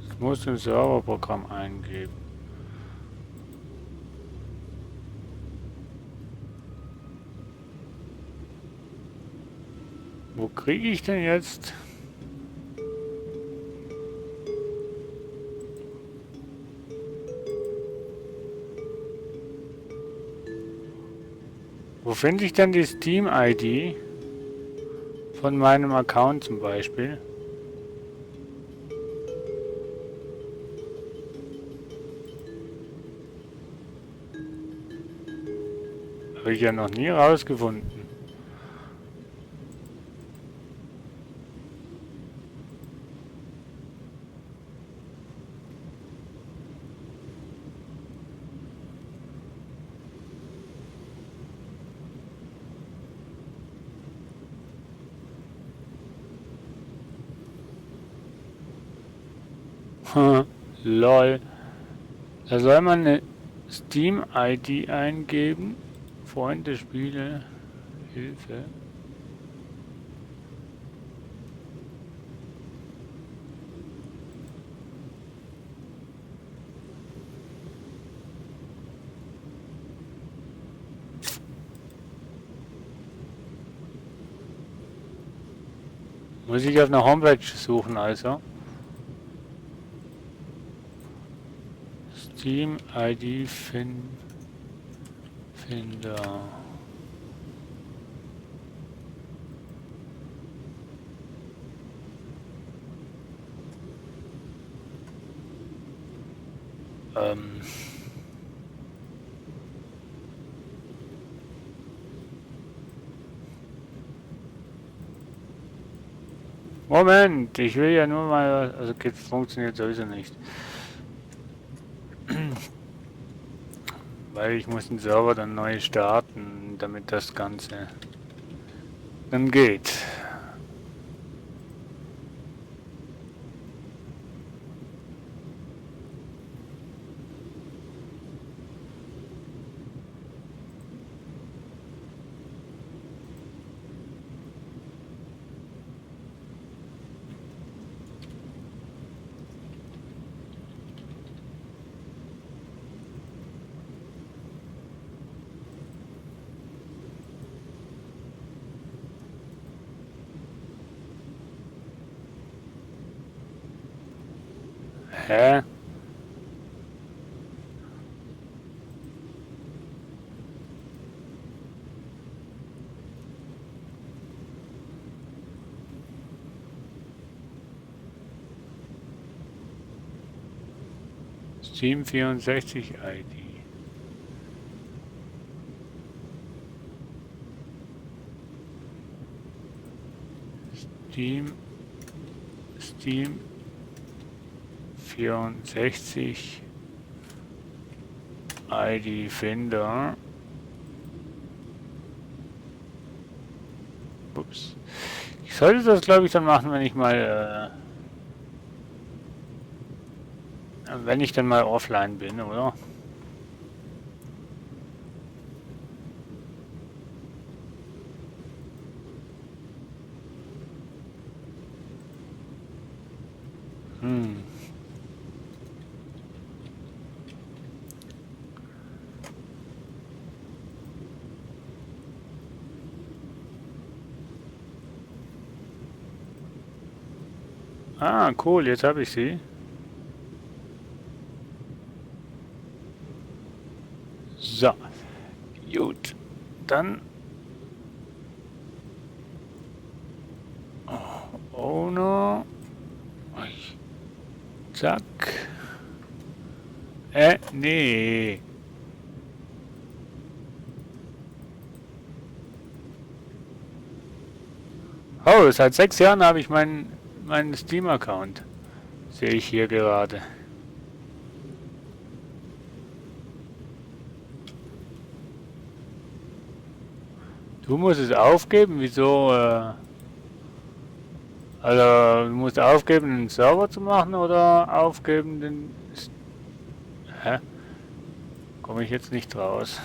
Ich muss im Serverprogramm eingeben. Wo kriege ich denn jetzt? Wo finde ich denn die Steam-ID? Von meinem Account zum Beispiel. Habe ich ja noch nie rausgefunden. Lol. Da soll man eine Steam-ID eingeben. Freunde, Spiele, Hilfe. Muss ich auf einer Homepage suchen also. Steam ID Finder. Moment, ich will ja nur mal, also geht, funktioniert sowieso nicht. Weil ich muss den Server dann neu starten, damit das Ganze dann geht. Hä? Steam 64 ID. Steam 64 ID Finder. Ups. Ich sollte das, glaube ich, dann machen, wenn ich mal wenn ich dann mal offline bin, oder? Hm. Ah, cool, jetzt habe ich sie. So, gut. Dann Owner. Zack. Nee. Oh, seit 6 Jahren habe ich meinen Steam-Account. Sehe ich hier gerade. Du musst es aufgeben? Wieso? Also, du musst aufgeben, den Server zu machen oder aufgeben, den... Hä? Komme ich jetzt nicht raus.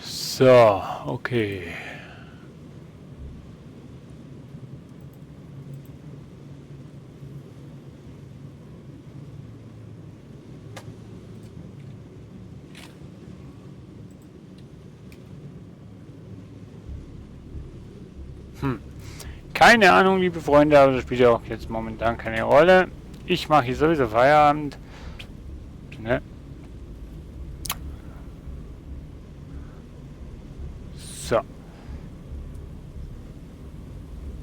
So, okay. Keine Ahnung, liebe Freunde, aber das spielt ja auch jetzt momentan keine Rolle. Ich mache hier sowieso Feierabend. Ne? So.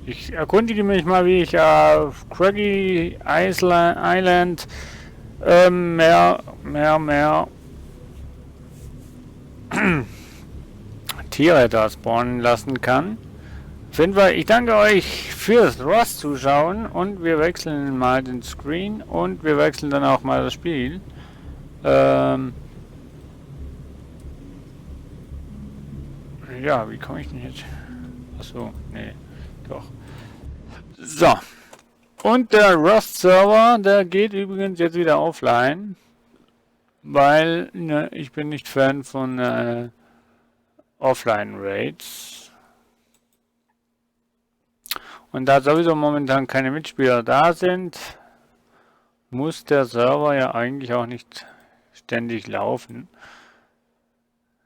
Ich erkundige mich mal, wie ich auf Craggy Island mehr Tiere da spawnen lassen kann. Auf jeden Fall, ich danke euch fürs Rust-Zuschauen und wir wechseln mal den Screen und wir wechseln dann auch mal das Spiel. Ja, wie komme ich denn jetzt? Achso, nee, doch. So. Und der Rust-Server, der geht übrigens jetzt wieder offline, weil ne, ich bin nicht Fan von Offline-Raids. Und da sowieso momentan keine Mitspieler da sind, muss der Server ja eigentlich auch nicht ständig laufen.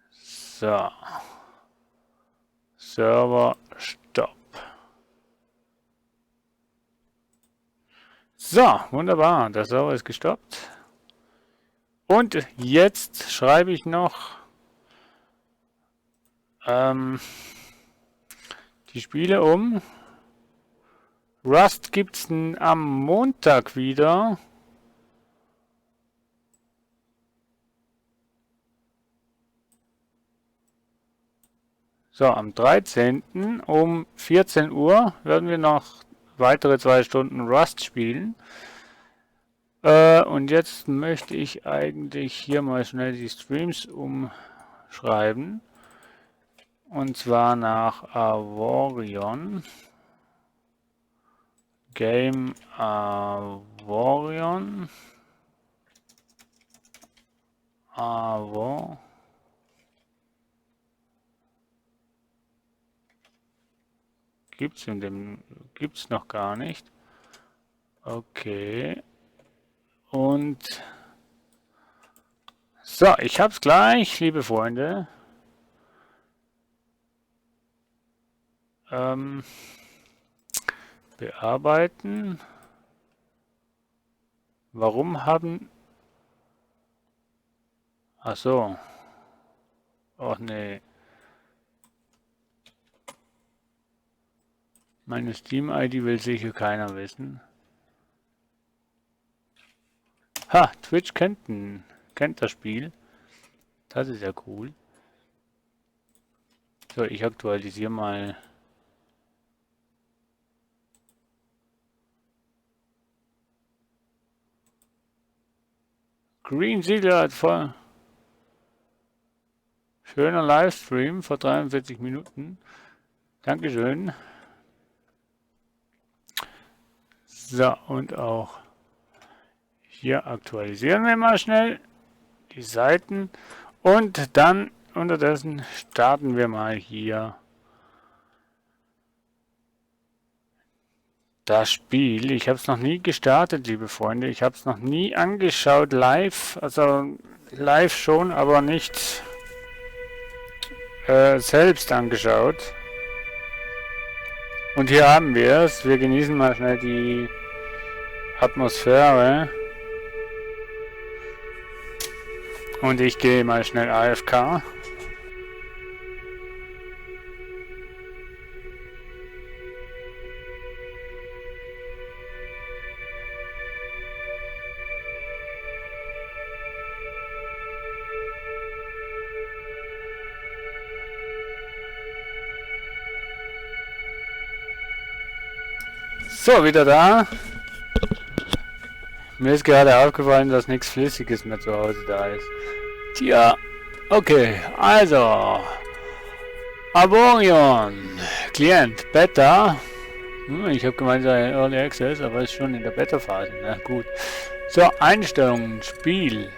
So. Server Stopp. So, wunderbar. Der Server ist gestoppt. Und jetzt schreibe ich noch die Spiele um. Rust gibt es am Montag wieder. So, am 13. um 14 Uhr werden wir noch weitere 2 Stunden Rust spielen. Und jetzt möchte ich eigentlich hier mal schnell die Streams umschreiben. Und zwar nach Avorion. Game Avorion. Gibt's noch gar nicht. Okay. Und so, ich hab's gleich, liebe Freunde. Bearbeiten. Warum haben... Ach so. Och nee. Meine Steam-ID will sicher keiner wissen. Ha, Twitch kennt das Spiel. Das ist ja cool. So, ich aktualisiere mal. Green Siegler hat voll. Schöner Livestream vor 43 Minuten. Dankeschön. So, und auch hier aktualisieren wir mal schnell die Seiten. Und dann unterdessen starten wir mal hier das Spiel. Ich habe es noch nie gestartet, liebe Freunde. Ich habe es noch nie angeschaut live. Also live schon, aber nicht selbst angeschaut. Und hier haben wir es. Wir genießen mal schnell die Atmosphäre. Und ich gehe mal schnell AFK. So, wieder da. Mir ist gerade aufgefallen, dass nichts Flüssiges mehr zu Hause da ist. Tja, okay, also. Arborion, Klient, Beta. Ich habe gemeint, sei Early Access, aber ist schon in der Beta-Phase. Na gut. So, Einstellungen, Spiel.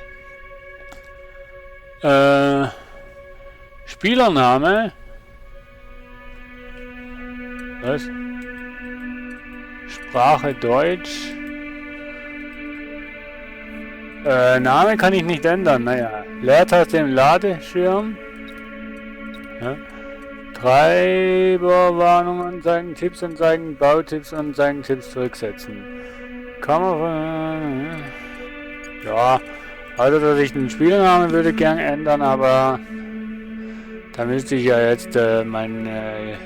Spielername. Was? Sprache Deutsch. Name kann ich nicht ändern. Naja. Leertaste im Ladeschirm. Ja. Treiberwarnung anzeigen, Tipps anzeigen, Bautipps anzeigen, Tipps zurücksetzen. Kamera. Ja. Also, dass ich den Spielnamen würde gern ändern, aber da müsste ich ja jetzt meinen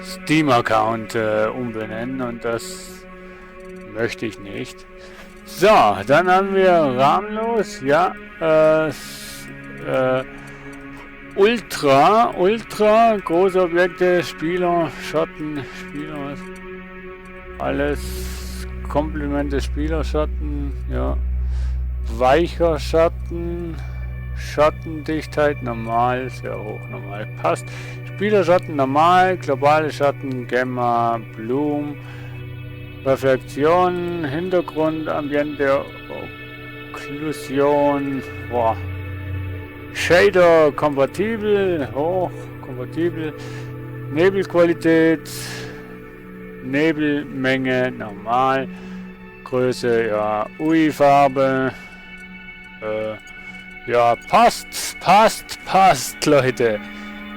Steam-Account umbenennen und das möchte ich nicht. So, dann haben wir Rahmenlos, ja, Ultra, große Objekte, Spieler, Schatten, Spieler, alles Komplemente Spieler, Schatten, ja, weicher Schatten, Schattendichtheit normal, sehr hoch normal, passt. Spielerschatten normal, globale Schatten, Gamma, Bloom, Reflexion, Hintergrund, Ambiente, Okklusion, boah. Shader kompatibel, hoch, kompatibel, Nebelqualität, Nebelmenge normal, Größe, ja, UI-Farbe, ja, passt, Leute.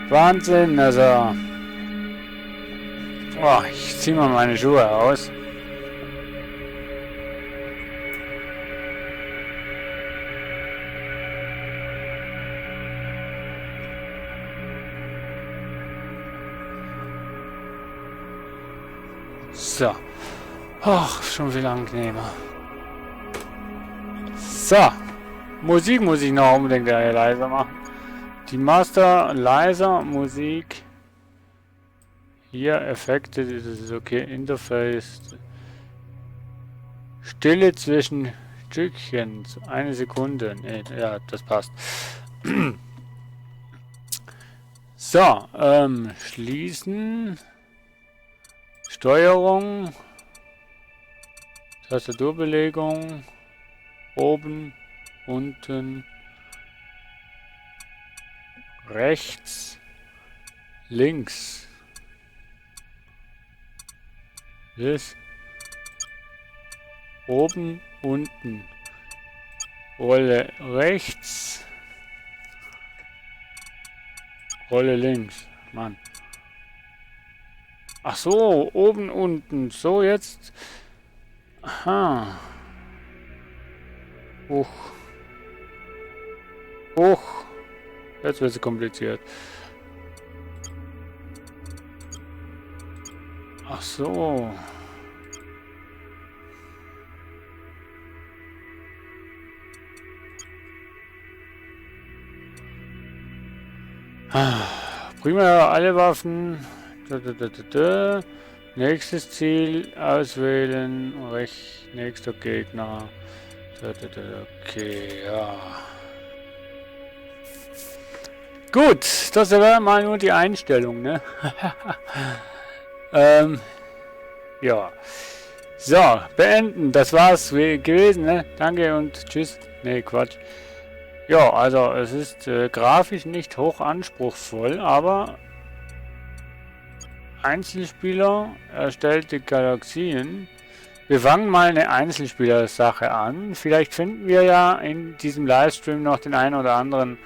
Wahnsinn, also. Oh, ich zieh mal meine Schuhe aus. So. Ach, schon viel angenehmer. So. Musik muss ich noch unbedingt leiser machen. Die Master leiser, Musik. Hier Effekte, das ist okay. Interface. Stille zwischen Stückchen. Eine Sekunde. Nee, ja, das passt. So, schließen. Steuerung. Tastaturbelegung. Oben, unten. Rechts. Links. Das. Oben, unten. Rolle rechts. Rolle links. Mann. Ach so, oben, unten. So jetzt. Aha. Huch. Huch. Jetzt wird es kompliziert. Ach so. Prima, alle Waffen. Nächstes Ziel auswählen. Nächster Gegner. Okay, ja. Gut, das wäre mal nur die Einstellung, ne? Ja. So, beenden. Das war's gewesen, ne? Danke und tschüss. Ne, Quatsch. Ja, also es ist grafisch nicht hoch anspruchsvoll, aber Einzelspieler erstellte Galaxien. Wir fangen mal eine Einzelspieler-Sache an. Vielleicht finden wir ja in diesem Livestream noch den einen oder anderen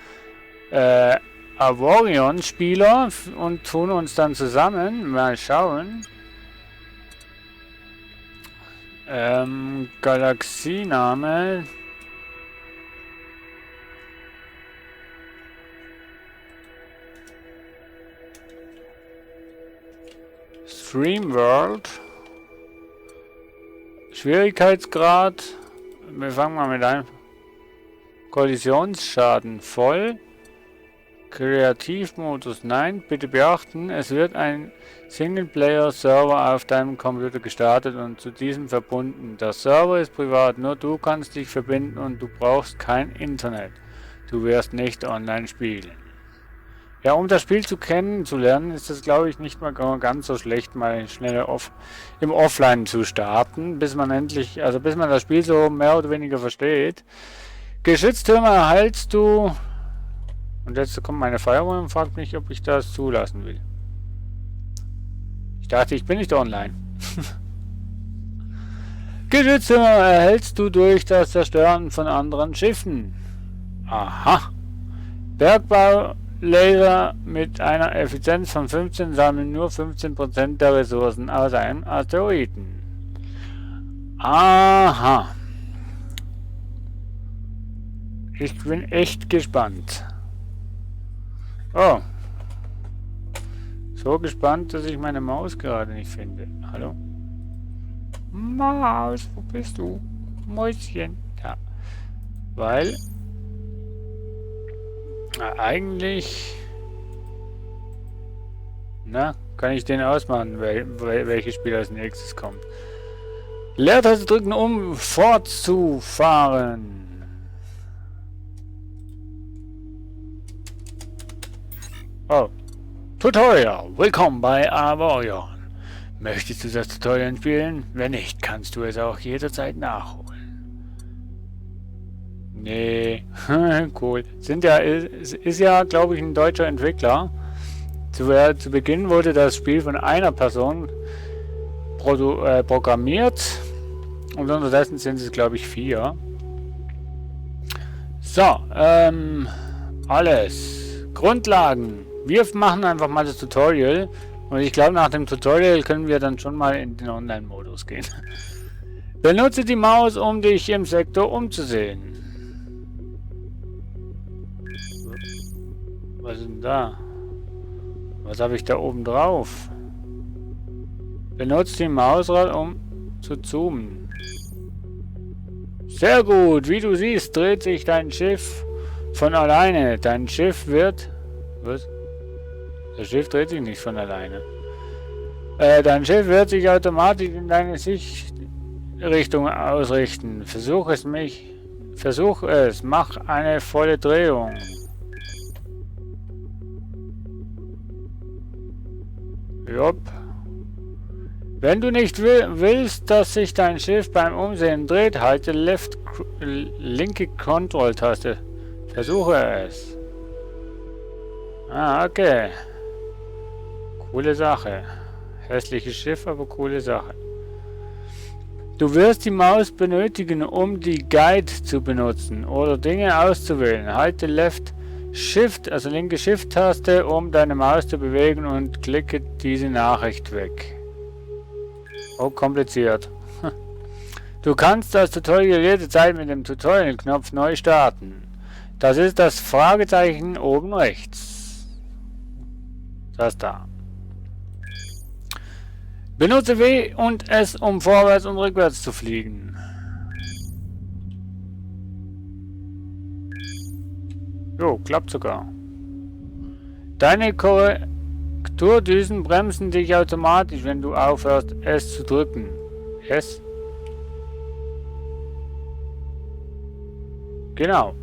Avorion-Spieler und tun uns dann zusammen. Mal schauen. Galaxiename. Streamworld. Schwierigkeitsgrad. Wir fangen mal mit einem. Kollisionsschaden voll. Kreativmodus nein. Bitte beachten, es wird ein Singleplayer-Server auf deinem Computer gestartet und zu diesem verbunden. Der Server ist privat, nur du kannst dich verbinden und du brauchst kein Internet. Du wirst nicht online spielen. Ja, um das Spiel kennenzulernen, ist es, glaube ich, nicht mal ganz so schlecht, mal schnell im Offline zu starten, bis man bis man das Spiel so mehr oder weniger versteht. Geschütztürme erhältst du. Und jetzt kommt meine Firewall und fragt mich, ob ich das zulassen will. Ich dachte, ich bin nicht online. Geschütztürme erhältst du durch das Zerstören von anderen Schiffen. Aha. Bergbau-Laser mit einer Effizienz von 15 sammeln nur 15% der Ressourcen aus einem Asteroiden. Aha. Ich bin echt gespannt. Oh. So gespannt, dass ich meine Maus gerade nicht finde. Hallo? Maus, wo bist du? Mäuschen. Ja. Weil... eigentlich... Na, kann ich den ausmachen, welches Spiel als nächstes kommt. Leertaste drücken, um fortzufahren. Oh. Tutorial. Willkommen bei Avorion. Möchtest du das Tutorial spielen? Wenn nicht, kannst du es auch jederzeit nachholen. Nee. Cool. Ist ja, glaube ich, ein deutscher Entwickler. Zu Beginn wurde das Spiel von einer Person programmiert. Und unterdessen sind es, glaube ich, 4. So, alles. Grundlagen. Wir machen einfach mal das Tutorial. Und ich glaube, nach dem Tutorial können wir dann schon mal in den Online-Modus gehen. Benutze die Maus, um dich im Sektor umzusehen. Was ist denn da? Was habe ich da oben drauf? Benutze die Mausrad, um zu zoomen. Sehr gut. Wie du siehst, dreht sich dein Schiff von alleine. Dein Schiff wird... Was? Das Schiff dreht sich nicht von alleine. Dein Schiff wird sich automatisch in deine Sichtrichtung ausrichten. Versuch es. Mach eine volle Drehung. Jupp. Wenn du nicht willst, dass sich dein Schiff beim Umsehen dreht, halte linke Control-Taste. Versuche es. Ah, okay. Coole Sache. Hässliches Schiff, aber coole Sache. Du wirst die Maus benötigen, um die Guide zu benutzen oder Dinge auszuwählen. Halte linke Shift-Taste, um deine Maus zu bewegen und klicke diese Nachricht weg. Oh, kompliziert. Du kannst das Tutorial jederzeit mit dem Tutorial-Knopf neu starten. Das ist das Fragezeichen oben rechts. Das da. Benutze W und S, um vorwärts und rückwärts zu fliegen. Jo, klappt sogar. Deine Korrekturdüsen bremsen dich automatisch, wenn du aufhörst, S zu drücken. S? Genau.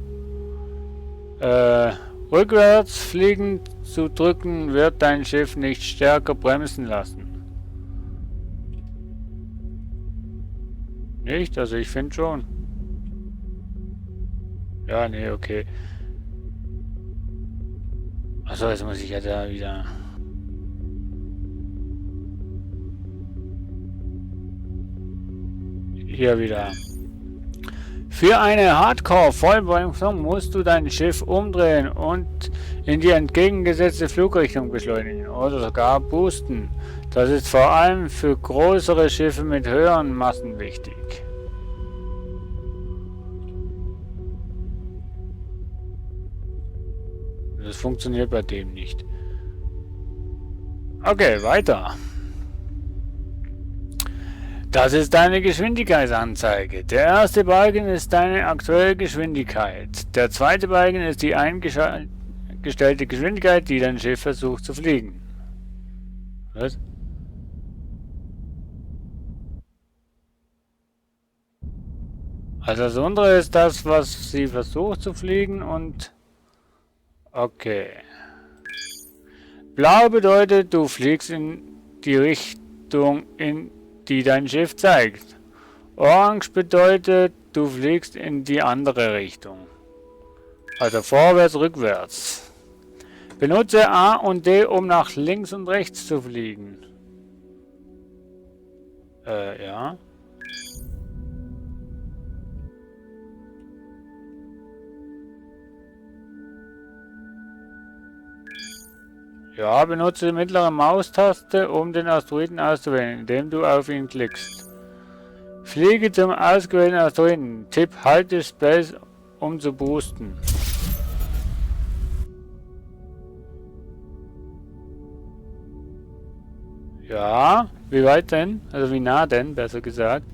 Rückwärts fliegen zu drücken wird dein Schiff nicht stärker bremsen lassen. Nicht? Also ich finde schon. Ja, nee, okay. Achso, jetzt muss ich ja da wieder... Hier wieder. Für eine Hardcore-Vollbremsung musst du dein Schiff umdrehen und in die entgegengesetzte Flugrichtung beschleunigen oder sogar boosten. Das ist vor allem für größere Schiffe mit höheren Massen wichtig. Das funktioniert bei dem nicht. Okay, weiter. Das ist deine Geschwindigkeitsanzeige. Der erste Balken ist deine aktuelle Geschwindigkeit. Der zweite Balken ist die eingestellte Geschwindigkeit, die dein Schiff versucht zu fliegen. Was? Also das untere ist das, was sie versucht zu fliegen und... Okay. Blau bedeutet, du fliegst in die Richtung, in die dein Schiff zeigt. Orange bedeutet, du fliegst in die andere Richtung. Also vorwärts, rückwärts. Benutze A und D, um nach links und rechts zu fliegen. Ja. Ja, benutze die mittlere Maustaste, um den Asteroiden auszuwählen, indem du auf ihn klickst. Fliege zum ausgewählten Asteroiden. Tipp Halte Space, um zu boosten. Ja, wie weit denn? Also wie nah denn, besser gesagt.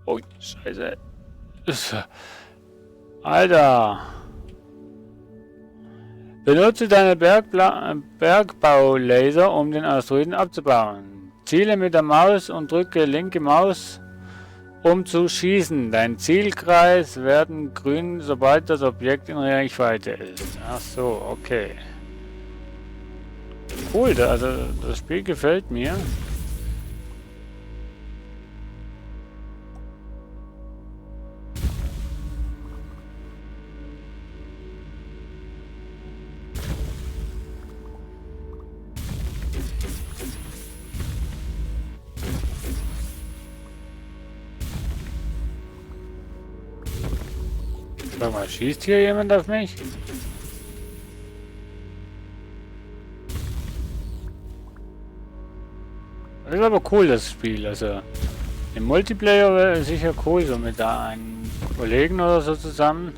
Oh, Scheiße. Alter. Benutze deine Bergbaulaser, um den Asteroiden abzubauen. Ziele mit der Maus und drücke linke Maus, um zu schießen. Dein Zielkreis werden grün, sobald das Objekt in Reichweite ist. Ach so, okay. Cool, also das Spiel gefällt mir. Sag mal, schießt hier jemand auf mich? Das ist aber cool, das Spiel. Also im Multiplayer wäre sicher cool, so mit da einem Kollegen oder so zusammen.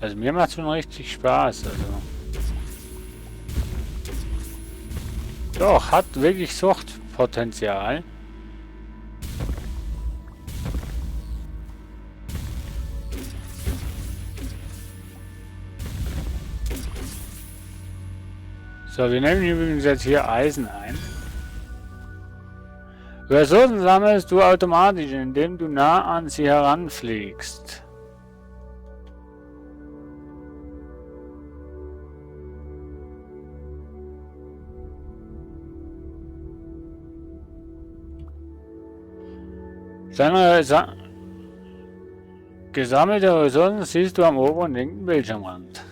Also mir macht es schon richtig Spaß. Also. Doch, hat wirklich Suchtpotenzial. So, wir nehmen übrigens jetzt hier Eisen ein. Ressourcen sammelst du automatisch, indem du nah an sie heranfliegst. Gesammelte Ressourcen siehst du am oberen linken Bildschirmrand.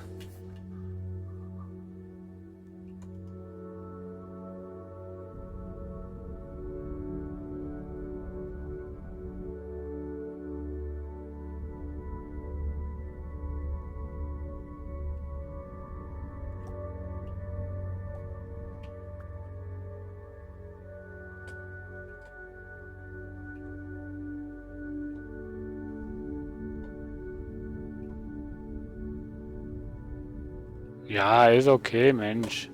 Ja, ist okay, Mensch.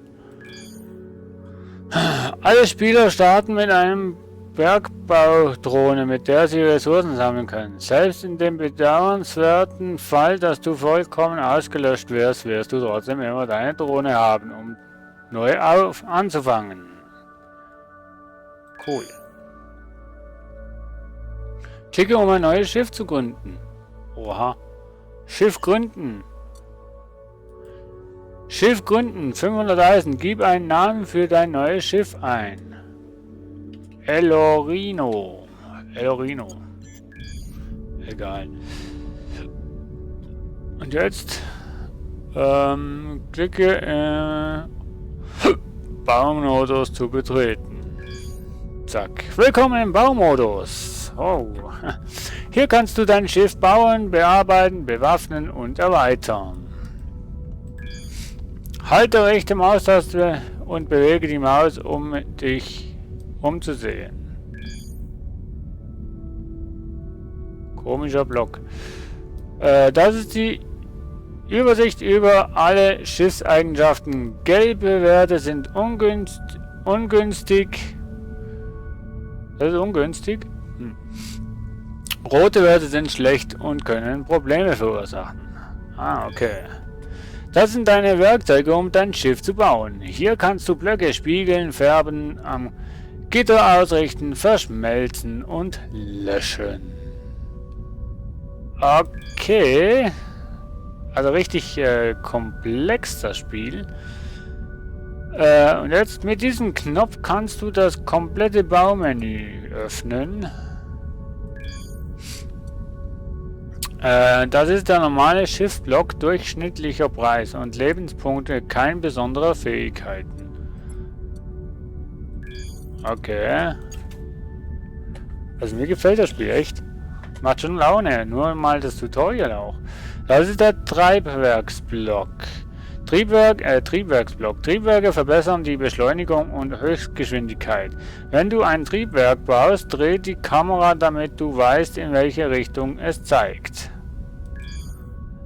Alle Spieler starten mit einem Bergbaudrohne, mit der sie Ressourcen sammeln können. Selbst in dem bedauernswerten Fall, dass du vollkommen ausgelöscht wirst, wirst du trotzdem immer deine Drohne haben, um neu anzufangen. Cool. Klicke, um ein neues Schiff zu gründen. Oha. Schiff gründen. Schiff gründen. 500 Eisen. Gib einen Namen für dein neues Schiff ein. Elorino. Elorino. Egal. Und jetzt klicke Baumodus zu betreten. Zack. Willkommen im Baumodus. Oh. Hier kannst du dein Schiff bauen, bearbeiten, bewaffnen und erweitern. Halte rechte Maustaste und bewege die Maus, um dich umzusehen. Komischer Block. Das ist die Übersicht über alle Schiffseigenschaften. Gelbe Werte sind ungünstig. Das ist ungünstig. Rote Werte sind schlecht und können Probleme verursachen. Ah, okay. Das sind deine Werkzeuge, um dein Schiff zu bauen. Hier kannst du Blöcke spiegeln, färben, am Gitter ausrichten, verschmelzen und löschen. Okay. Also richtig komplex das Spiel. Und jetzt mit diesem Knopf kannst du das komplette Baumenü öffnen. Das ist der normale Schiffblock, durchschnittlicher Preis und Lebenspunkte, kein besonderer Fähigkeiten. Okay. Also mir gefällt das Spiel echt. Macht schon Laune, nur mal das Tutorial auch. Das ist der Triebwerksblock. Triebwerksblock. Triebwerke verbessern die Beschleunigung und Höchstgeschwindigkeit. Wenn du ein Triebwerk baust, dreht die Kamera, damit du weißt, in welche Richtung es zeigt.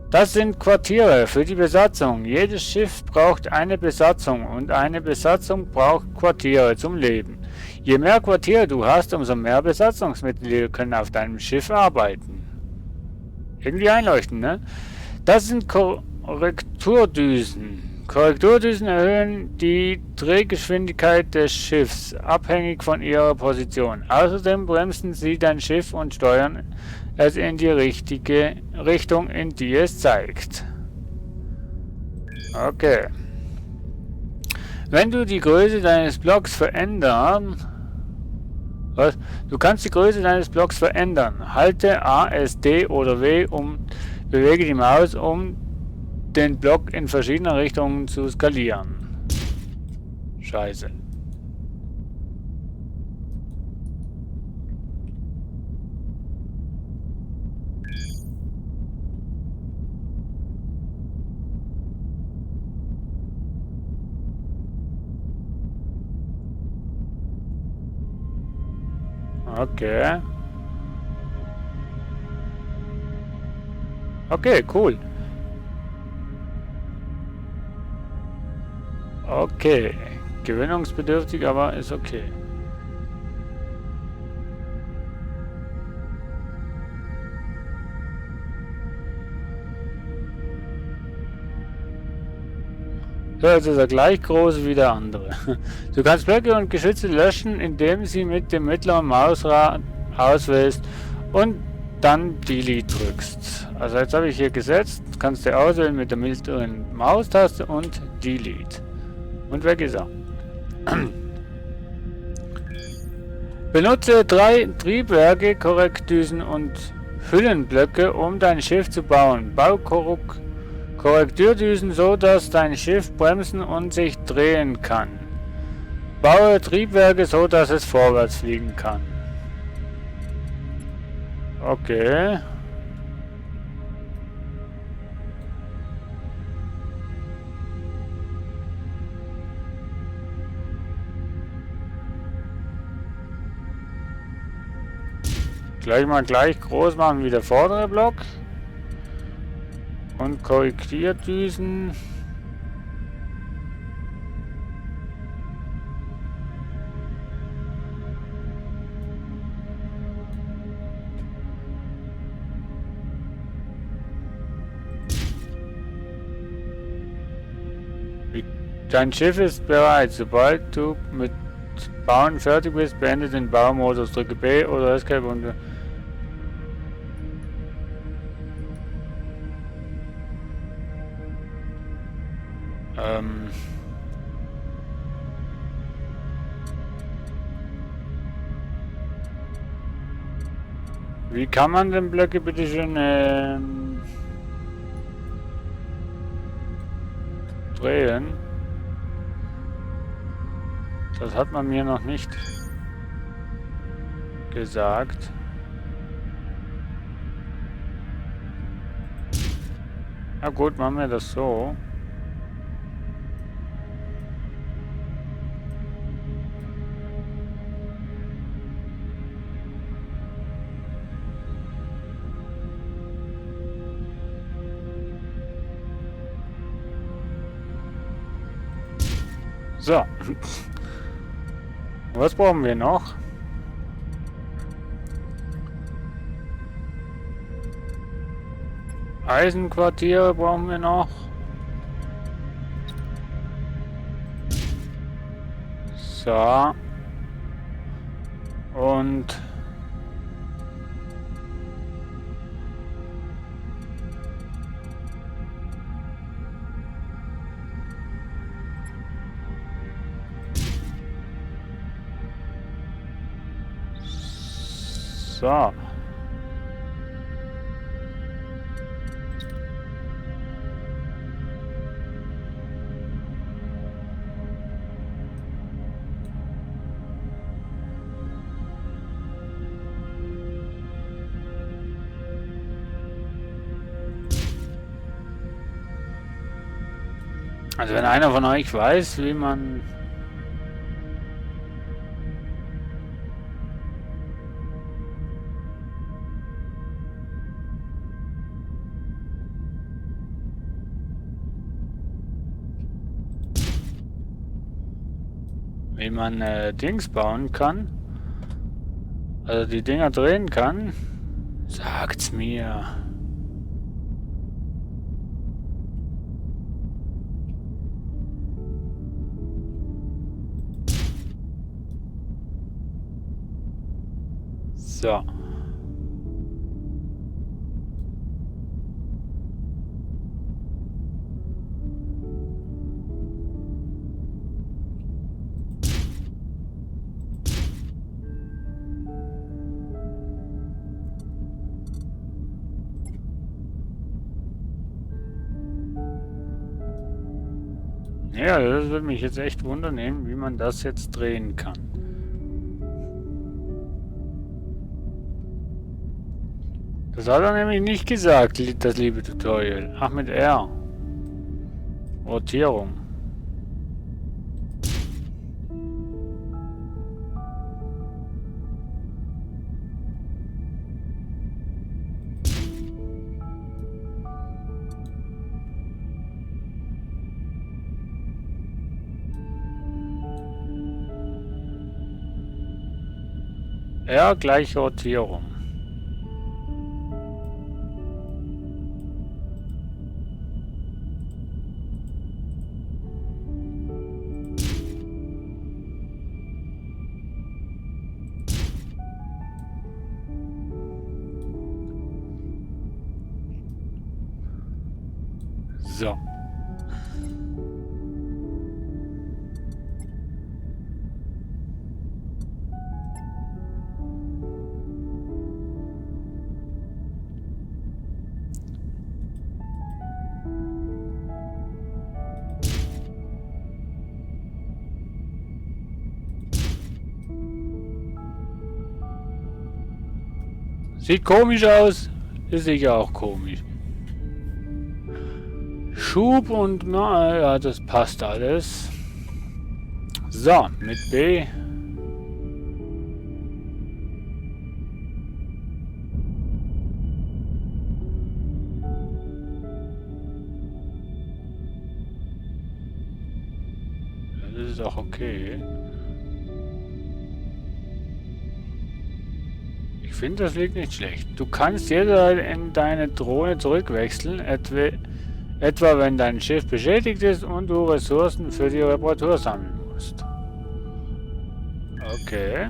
Das sind Quartiere für die Besatzung. Jedes Schiff braucht eine Besatzung und eine Besatzung braucht Quartiere zum Leben. Je mehr Quartiere du hast, umso mehr Besatzungsmitglieder können auf deinem Schiff arbeiten. Irgendwie einleuchten, ne? Das sind Korrekturdüsen. Korrekturdüsen erhöhen die Drehgeschwindigkeit des Schiffs, abhängig von ihrer Position. Außerdem bremsen sie dein Schiff und steuern es in die richtige Richtung, in die es zeigt. Okay. Wenn du die Größe deines Blocks verändern... Was? Du kannst die Größe deines Blocks verändern. Halte A, S, D oder W, bewege die Maus, um den Block in verschiedene Richtungen zu skalieren. Scheiße. Okay. Okay, cool. Okay. Gewöhnungsbedürftig, aber ist okay. So, jetzt ist er gleich groß wie der andere. Du kannst Blöcke und Geschütze löschen, indem sie mit dem mittleren Mausrad auswählst und dann Delete drückst. Also jetzt habe ich hier gesetzt, kannst du auswählen mit der mittleren Maustaste und Delete. Und weg ist er. Benutze 3 Triebwerke, Korrektdüsen und Hüllenblöcke, um dein Schiff zu bauen. Bau Korrekturdüsen so, dass dein Schiff bremsen und sich drehen kann. Baue Triebwerke so, dass es vorwärts fliegen kann. Okay. Gleich groß machen wie der vordere Block. Und Korrekturdüsen. Dein Schiff ist bereit. Sobald du mit Bauen fertig bist, beende den Baumodus. Drücke B oder Escape und... Wie kann man den Blöcke bitte schön drehen? Das hat man mir noch nicht gesagt. Na gut, machen wir das so. So. Was brauchen wir noch? Eisenquartiere brauchen wir noch. So. Und... So. Also wenn einer von euch weiß, wie man Dings bauen kann, also die Dinger drehen kann, sagt's mir. So. Ja, das würde mich jetzt echt wundern, wie man das jetzt drehen kann. Das hat er nämlich nicht gesagt, das liebe Tutorial. Ach, mit R. Rotierung. R gleich Rotierung. So. Sieht komisch aus, ist sicher auch komisch. Schub und na ja, das passt alles. So, mit B. Das ist auch okay. Ich finde, das liegt nicht schlecht. Du kannst jederzeit in deine Drohne zurückwechseln, Etwa wenn dein Schiff beschädigt ist und du Ressourcen für die Reparatur sammeln musst. Okay.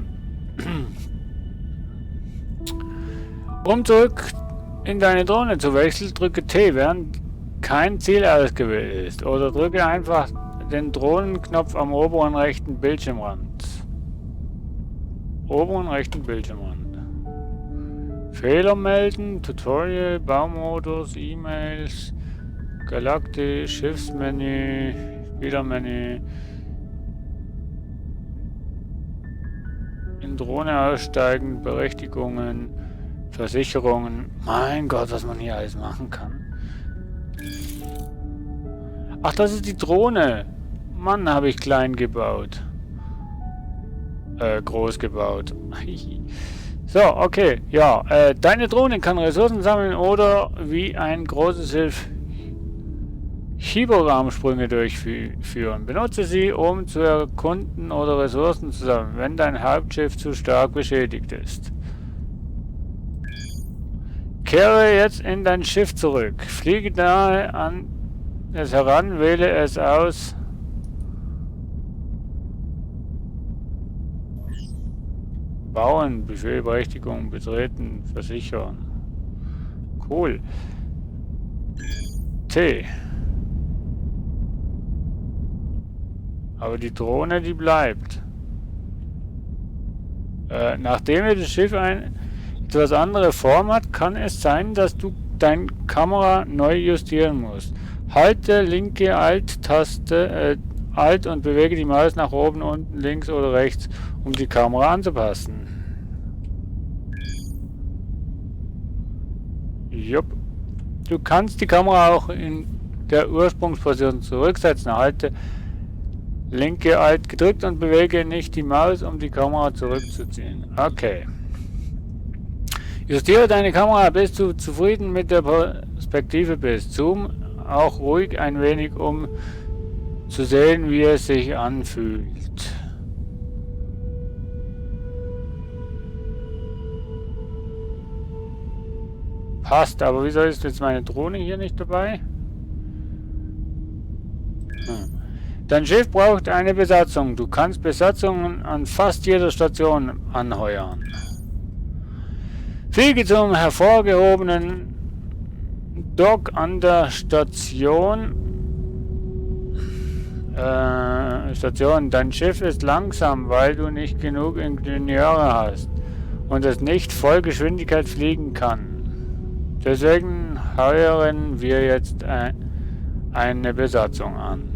Um zurück in deine Drohne zu wechseln, drücke T, während kein Ziel ausgewählt ist. Oder drücke einfach den Drohnenknopf am oberen rechten Bildschirmrand. Oberen rechten Bildschirmrand. Fehler melden, Tutorial, Baumodus, E-Mails, Galaktik, Schiffsmenü, Spielermenü. In Drohne aussteigen, Berechtigungen, Versicherungen. Mein Gott, was man hier alles machen kann. Ach, das ist die Drohne. Mann, habe ich klein gebaut. Groß gebaut. So, okay. Ja, deine Drohne kann Ressourcen sammeln oder wie ein großes Schiff Hyperraumsprünge durchführen. Benutze sie, um zu erkunden oder Ressourcen zu sammeln, wenn dein Hauptschiff zu stark beschädigt ist. Kehre jetzt in dein Schiff zurück. Fliege nahe an es heran, wähle es aus. Bauen, Befehl, Berechtigung, betreten, versichern. Cool. T. Aber die Drohne, die bleibt. Nachdem das Schiff eine etwas andere Form hat, kann es sein, dass du deine Kamera neu justieren musst. Halte linke Alt-Taste, Alt und bewege die Maus nach oben, unten, links oder rechts, um die Kamera anzupassen. Jupp. Du kannst die Kamera auch in der Ursprungsposition zurücksetzen. Halte linke Alt gedrückt und bewege nicht die Maus, um die Kamera zurückzuziehen. Okay. Justiere deine Kamera, bis du zufrieden mit der Perspektive bist. Zoom auch ruhig ein wenig, um zu sehen, wie es sich anfühlt. Passt, aber wieso ist jetzt meine Drohne hier nicht dabei? Dein Schiff braucht eine Besatzung. Du kannst Besatzungen an fast jeder Station anheuern. Fliege zum hervorgehobenen Dock an der Station. Dein Schiff ist langsam, weil du nicht genug Ingenieure hast und es nicht voll Geschwindigkeit fliegen kann. Deswegen heuern wir jetzt eine Besatzung an.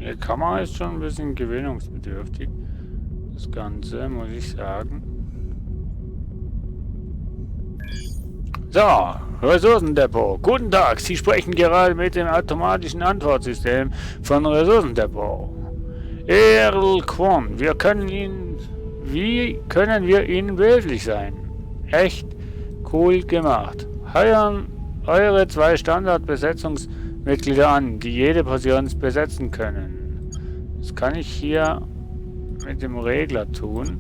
Die Kamera ist schon ein bisschen gewöhnungsbedürftig. Das Ganze, muss ich sagen. So, Ressourcendepot. Guten Tag, Sie sprechen gerade mit dem automatischen Antwortsystem von Ressourcendepot. Erl Kwon, wie können wir Ihnen behilflich sein? Echt cool gemacht. Heuern eure 2 Standardbesetzungsmitglieder an, die jede Position besetzen können. Das kann ich hier mit dem Regler tun.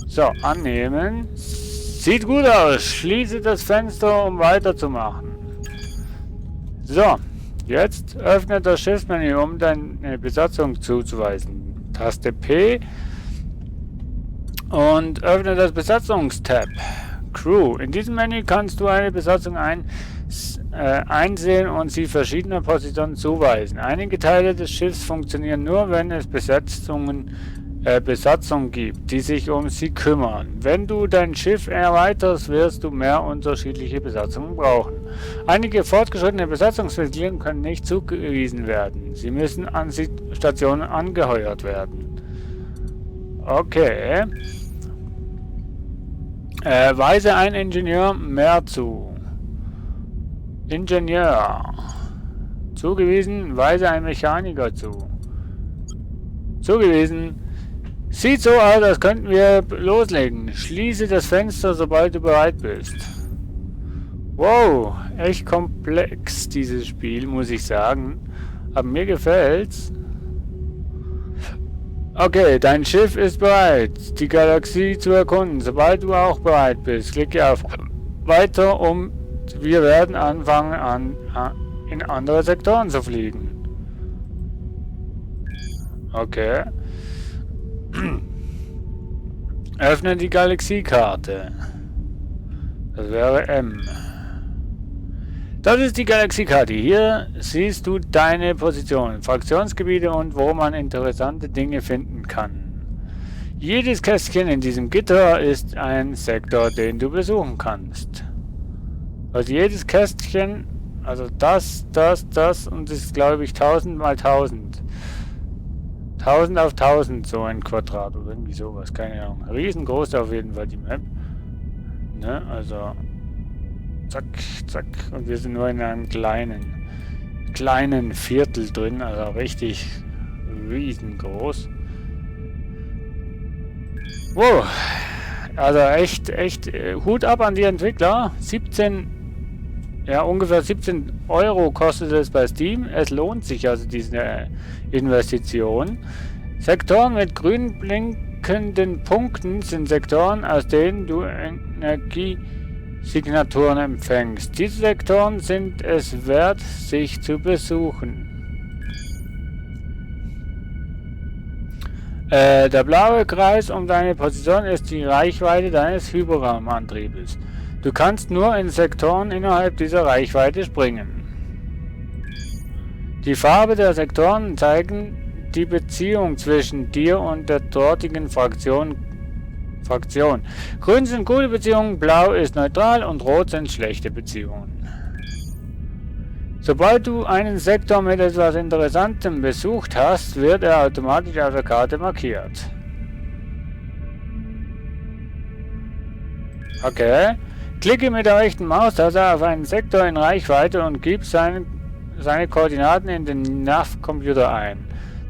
So, annehmen. Sieht gut aus. Schließe das Fenster, um weiterzumachen. So, jetzt öffne das Schiffsmenü, um deine Besatzung zuzuweisen. Taste P und öffne das Besatzungstab. Crew. In diesem Menü kannst du eine Besatzung einsehen und sie verschiedene Positionen zuweisen. Einige Teile des Schiffs funktionieren nur, wenn es Besatzungen gibt, die sich um sie kümmern. Wenn du dein Schiff erweiterst, wirst du mehr unterschiedliche Besatzungen brauchen. Einige fortgeschrittene Besatzungsmitglieder können nicht zugewiesen werden. Sie müssen an Stationen angeheuert werden. Okay. Weise ein Ingenieur mehr zu. Ingenieur. Zugewiesen. Weise ein Mechaniker zu. Zugewiesen. Sieht so aus, als könnten wir loslegen. Schließe das Fenster, sobald du bereit bist. Wow, echt komplex dieses Spiel, muss ich sagen. Aber mir gefällt's. Okay, dein Schiff ist bereit, die Galaxie zu erkunden. Sobald du auch bereit bist, klicke auf Weiter, wir werden anfangen, in andere Sektoren zu fliegen. Okay. Öffne die Galaxiekarte. Das wäre M. Das ist die Galaxiekarte. Hier siehst du deine Position, Fraktionsgebiete und wo man interessante Dinge finden kann. Jedes Kästchen in diesem Gitter ist ein Sektor, den du besuchen kannst. Also jedes Kästchen, also das und das ist, glaube ich, 1000 mal 1000. 1000 auf 1000, so ein Quadrat oder irgendwie sowas, keine Ahnung. Riesengroß auf jeden Fall die Map. Ne, also zack, zack. Und wir sind nur in einem kleinen Viertel drin, also richtig riesengroß. Wow. Also echt Hut ab an die Entwickler. Ungefähr 17 Euro kostet es bei Steam. Es lohnt sich also diese Investition. Sektoren mit grün blinkenden Punkten sind Sektoren, aus denen du Energiesignaturen empfängst. Diese Sektoren sind es wert, sich zu besuchen. Der blaue Kreis um deine Position ist die Reichweite deines Hyperraumantriebes. Du kannst nur in Sektoren innerhalb dieser Reichweite springen. Die Farbe der Sektoren zeigen die Beziehung zwischen dir und der dortigen Fraktion. Grün sind gute Beziehungen, blau ist neutral und rot sind schlechte Beziehungen. Sobald du einen Sektor mit etwas Interessantem besucht hast, wird er automatisch auf der Karte markiert. Okay. Klicke mit der rechten Maustaste auf einen Sektor in Reichweite und gib seine Koordinaten in den NAV-Computer ein.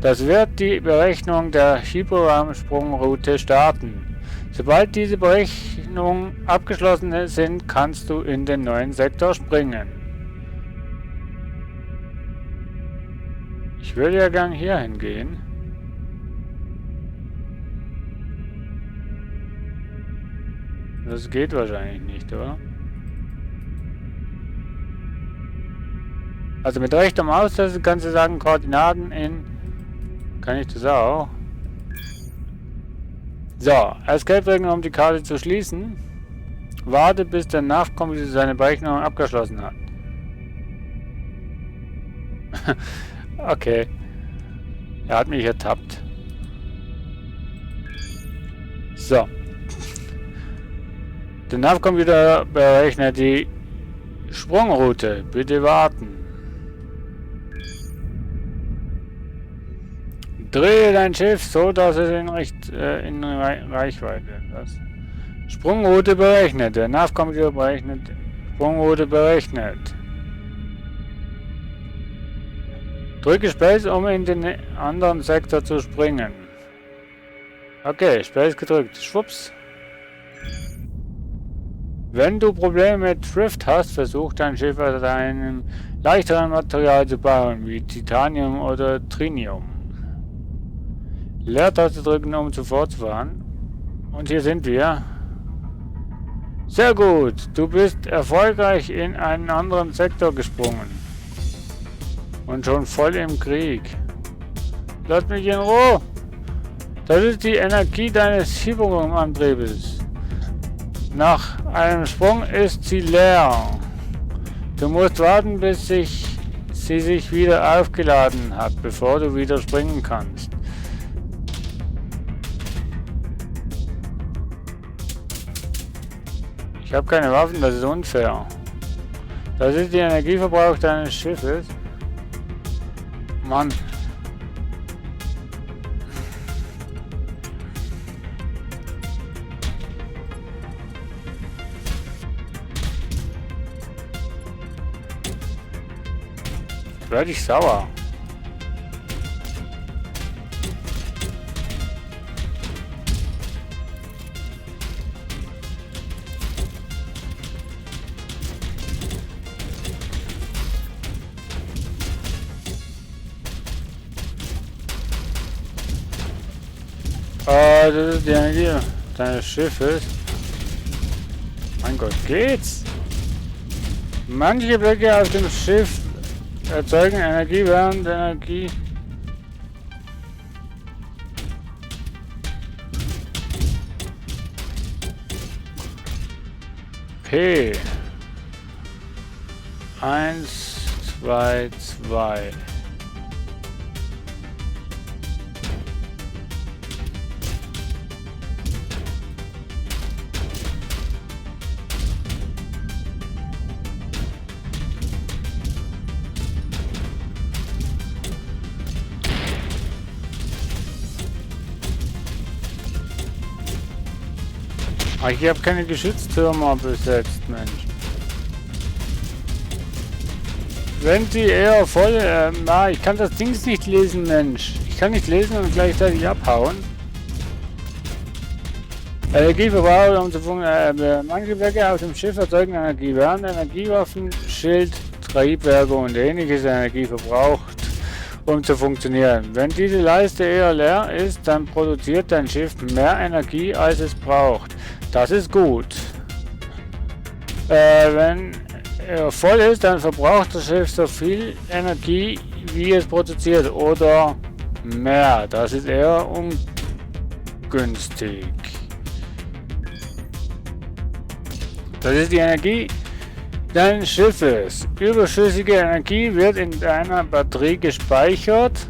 Das wird die Berechnung der Hyperraumsprungroute starten. Sobald diese Berechnungen abgeschlossen sind, kannst du in den neuen Sektor springen. Ich würde ja gern hier hingehen. Das geht wahrscheinlich nicht, oder? Also mit rechter Maustaste kannst du sagen Koordinaten in... Kann ich das auch? So, Escape drücken, um die Karte zu schließen. Warte, bis der NAV-Computer seine Berechnung abgeschlossen hat. Okay. Er hat mich ertappt. So. Der NAV-Computer berechnet die Sprungroute. Bitte warten. Drehe dein Schiff so, dass es in Reichweite ist. Sprungroute berechnet. Der NAV-Computer berechnet. Sprungroute berechnet. Drücke Space, um in den anderen Sektor zu springen. Okay, Space gedrückt. Schwupps. Wenn du Probleme mit Drift hast, versuch dein Schiff aus einem leichteren Material zu bauen, wie Titanium oder Trinium. Leertaste drücken, um fortzufahren. Und hier sind wir. Sehr gut, du bist erfolgreich in einen anderen Sektor gesprungen. Und schon voll im Krieg. Lass mich in Ruhe. Das ist die Energie deines Hyperraumantriebes. Nach einem Sprung ist sie leer. Du musst warten, bis sie sich wieder aufgeladen hat, bevor du wieder springen kannst. Ich habe keine Waffen, das ist unfair. Das ist der Energieverbrauch deines Schiffes. Mann. Werde ich sauer. Das ist die Energie deines Schiffes. Mein Gott, geht's? Manche Blöcke auf dem Schiff erzeugen Energie während Energie. P 1, 2, 2. Ah, ich habe keine Geschütztürme besetzt, Mensch. Wenn sie eher voll... ich kann das Ding nicht lesen, Mensch. Ich kann nicht lesen und gleichzeitig abhauen. Energieverbrauch, um zu funktionieren. Manche Werke auf dem Schiff erzeugen Energie, während Energiewaffen, Schild, Triebwerke und ähnliches Energie verbraucht, um zu funktionieren. Wenn diese Leiste eher leer ist, dann produziert dein Schiff mehr Energie, als es braucht. Das ist gut. Wenn er voll ist, dann verbraucht das Schiff so viel Energie, wie es produziert, oder mehr. Das ist eher ungünstig. Das ist die Energie deines Schiffes. Überschüssige Energie wird in deiner Batterie gespeichert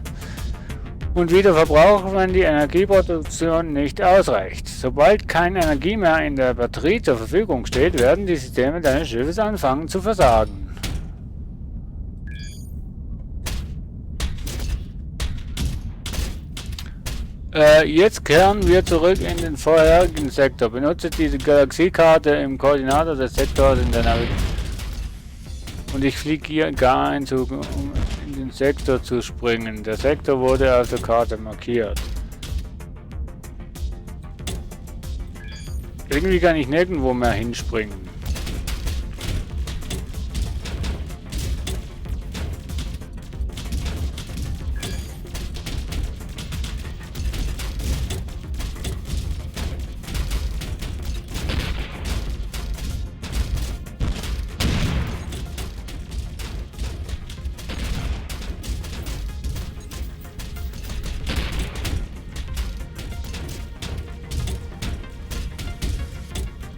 und wieder verbraucht, wenn die Energieproduktion nicht ausreicht. Sobald keine Energie mehr in der Batterie zur Verfügung steht, werden die Systeme deines Schiffes anfangen zu versagen. Jetzt kehren wir zurück in den vorherigen Sektor. Benutze diese Galaxiekarte im Koordinator des Sektors in der Navigation. Und ich fliege hier gar ein, um in den Sektor zu springen. Der Sektor wurde auf der Karte markiert. Irgendwie kann ich nirgendwo mehr hinspringen.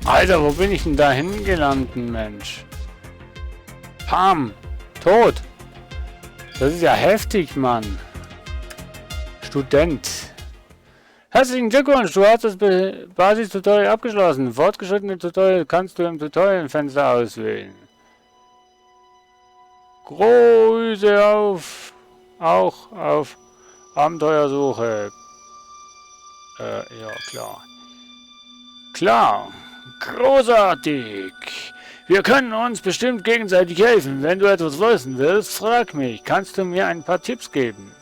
Alter, wo bin ich denn da hingelandet, Mensch? Pam! Tot! Das ist ja heftig, Mann. Student. Herzlichen Glückwunsch, du hast das Basis-Tutorial abgeschlossen. Fortgeschrittene Tutorial kannst du im Tutorial-Fenster auswählen. Grüße auch auf Abenteuersuche. Ja, klar. Klar. Großartig! Wir können uns bestimmt gegenseitig helfen. Wenn du etwas wissen willst, frag mich. Kannst du mir ein paar Tipps geben?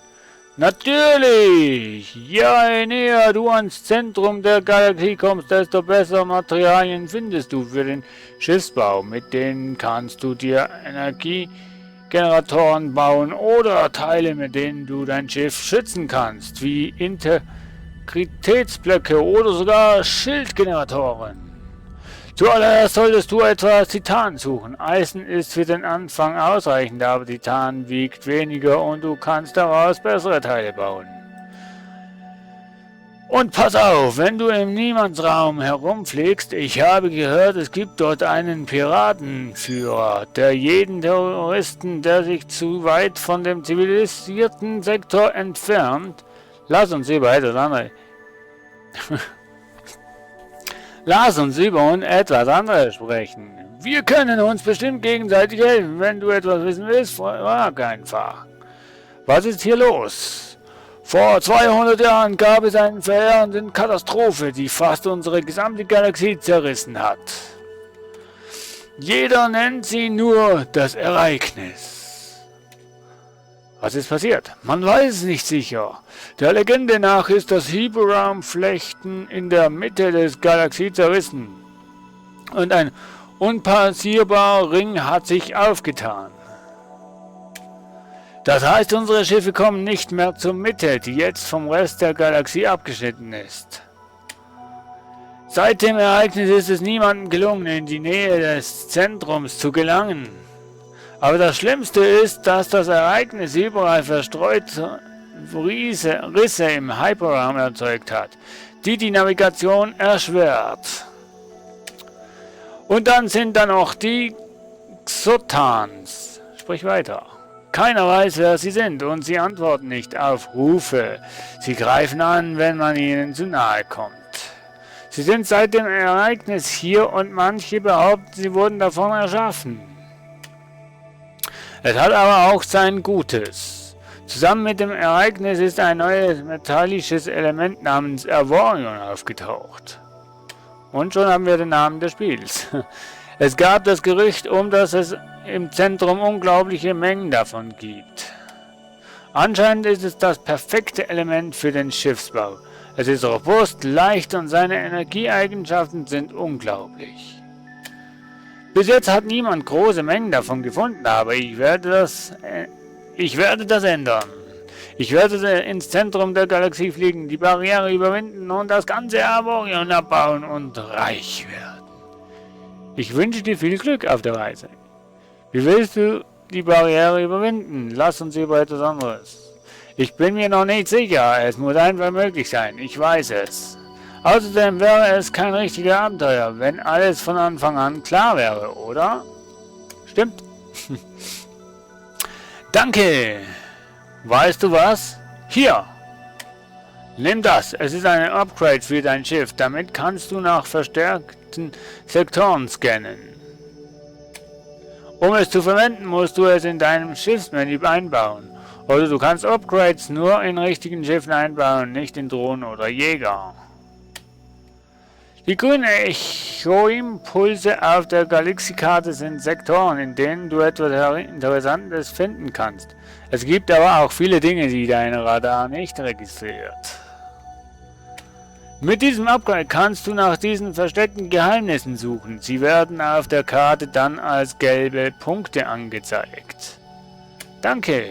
Natürlich! Je näher du ans Zentrum der Galaxie kommst, desto bessere Materialien findest du für den Schiffsbau. Mit denen kannst du dir Energiegeneratoren bauen oder Teile, mit denen du dein Schiff schützen kannst, wie Integritätsblöcke oder sogar Schildgeneratoren. Zuallererst solltest du etwas Titan suchen. Eisen ist für den Anfang ausreichend, aber Titan wiegt weniger und du kannst daraus bessere Teile bauen. Und pass auf, wenn du im Niemandsraum herumfliegst, ich habe gehört, es gibt dort einen Piratenführer, der jeden Terroristen, der sich zu weit von dem zivilisierten Sektor entfernt, lass uns über etwas anderes sprechen. Wir können uns bestimmt gegenseitig helfen. Wenn du etwas wissen willst, frag einfach. Was ist hier los? Vor 200 Jahren gab es eine verheerende Katastrophe, die fast unsere gesamte Galaxie zerrissen hat. Jeder nennt sie nur das Ereignis. Was ist passiert? Man weiß es nicht sicher. Der Legende nach ist das Hyperraum-Flechten in der Mitte des Galaxie zerrissen. Und ein unpassierbarer Ring hat sich aufgetan. Das heißt, unsere Schiffe kommen nicht mehr zur Mitte, die jetzt vom Rest der Galaxie abgeschnitten ist. Seit dem Ereignis ist es niemandem gelungen, in die Nähe des Zentrums zu gelangen. Aber das Schlimmste ist, dass das Ereignis überall verstreut Risse im Hyperraum erzeugt hat, die Navigation erschwert. Und dann sind da noch die Xotans. Sprich weiter. Keiner weiß, wer sie sind und sie antworten nicht auf Rufe. Sie greifen an, wenn man ihnen zu nahe kommt. Sie sind seit dem Ereignis hier und manche behaupten, sie wurden davon erschaffen. Es hat aber auch sein Gutes. Zusammen mit dem Ereignis ist ein neues metallisches Element namens Avorion aufgetaucht. Und schon haben wir den Namen des Spiels. Es gab das Gerücht, dass es im Zentrum unglaubliche Mengen davon gibt. Anscheinend ist es das perfekte Element für den Schiffsbau. Es ist robust, leicht und seine Energieeigenschaften sind unglaublich. Bis jetzt hat niemand große Mengen davon gefunden, aber ich werde das ändern. Ich werde ins Zentrum der Galaxie fliegen, die Barriere überwinden und das ganze Avorion abbauen und reich werden. Ich wünsche dir viel Glück auf der Reise. Wie willst du die Barriere überwinden? Lass uns über etwas anderes. Ich bin mir noch nicht sicher, es muss einfach möglich sein, ich weiß es. Außerdem wäre es kein richtiges Abenteuer, wenn alles von Anfang an klar wäre, oder? Stimmt. Danke. Weißt du was? Hier. Nimm das, es ist ein Upgrade für dein Schiff, damit kannst du nach verstärkten Sektoren scannen. Um es zu verwenden, musst du es in deinem Schiffsmenü einbauen. Oder du kannst Upgrades nur in richtigen Schiffen einbauen, nicht in Drohnen oder Jäger. Die grünen Echo-Impulse auf der Galaxiekarte sind Sektoren, in denen du etwas Interessantes finden kannst. Es gibt aber auch viele Dinge, die dein Radar nicht registriert. Mit diesem Upgrade kannst du nach diesen versteckten Geheimnissen suchen. Sie werden auf der Karte dann als gelbe Punkte angezeigt. Danke.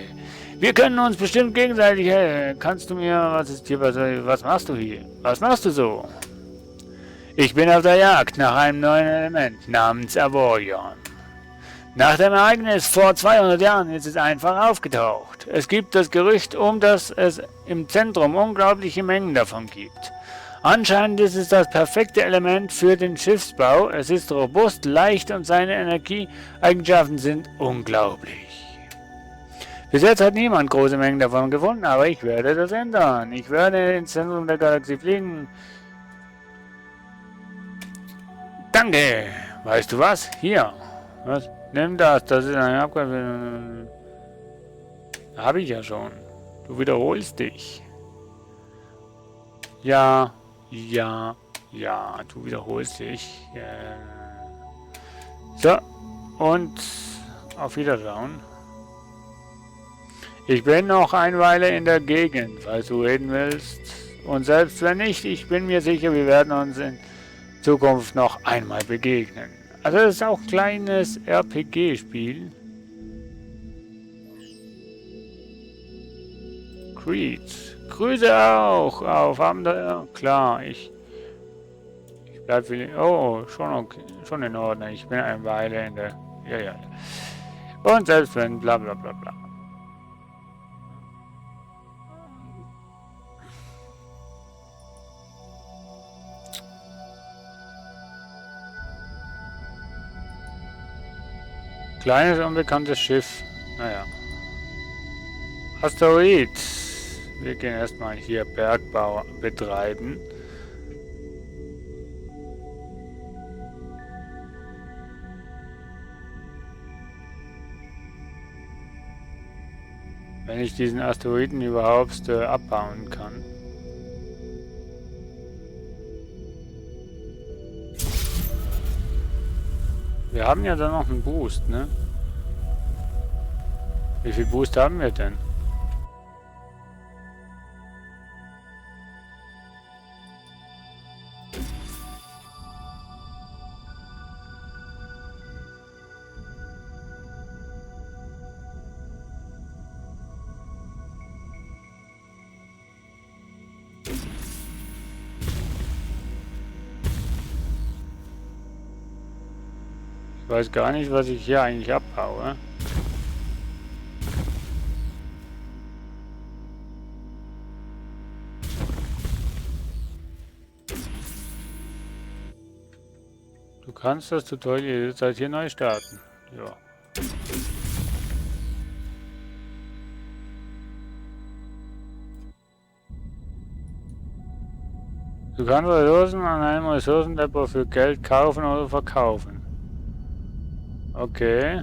Wir können uns bestimmt gegenseitig helfen. Kannst du mir, was machst du hier? Was machst du so? Ich bin auf der Jagd nach einem neuen Element namens Avorion. Nach dem Ereignis vor 200 Jahren ist es einfach aufgetaucht. Es gibt das Gerücht, dass es im Zentrum unglaubliche Mengen davon gibt. Anscheinend ist es das perfekte Element für den Schiffsbau. Es ist robust, leicht und seine Energieeigenschaften sind unglaublich. Bis jetzt hat niemand große Mengen davon gefunden, aber ich werde das ändern. Ich werde ins Zentrum der Galaxie fliegen. Danke. Weißt du was? Hier. Was? Nimm das. Das ist ein Abgabe. Habe ich ja schon. Du wiederholst dich. Ja. Ja. Ja. Du wiederholst dich. So. Und auf Wiedersehen. Ich bin noch eine Weile in der Gegend, falls du reden willst. Und selbst wenn nicht, ich bin mir sicher, wir werden uns in Zukunft noch einmal begegnen. Also das ist auch ein kleines RPG-Spiel. Creed. Grüße auch auf Abenteuer. Klar, ich bleib viel. Oh, schon okay, schon in Ordnung. Ich bin eine Weile in der. Ja. Und selbst wenn bla bla bla bla. Kleines unbekanntes Schiff. Naja. Asteroid. Wir gehen erstmal hier Bergbau betreiben. Wenn ich diesen Asteroiden überhaupt abbauen kann. Wir haben ja dann noch einen Boost, ne? Wie viel Boost haben wir denn? Ich weiß gar nicht, was ich hier eigentlich abbaue. Du kannst das Tutorial jederzeit hier neu starten. Ja. Du kannst Ressourcen an einem Ressourcendepot für Geld kaufen oder verkaufen. Okay.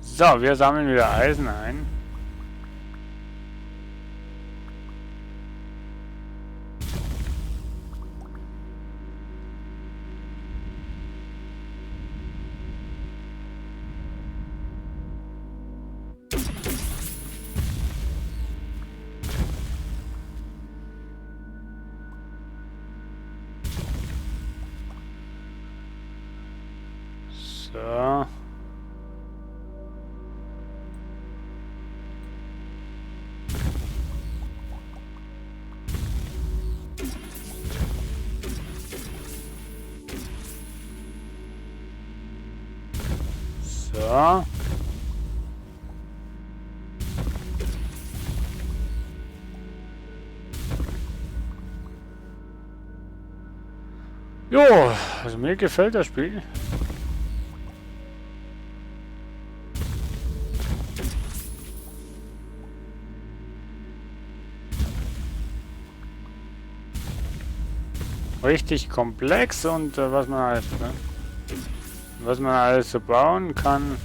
So, wir sammeln wieder Eisen ein. So. So. Jo, also mir gefällt das Spiel. Richtig komplex und was man alles so bauen kann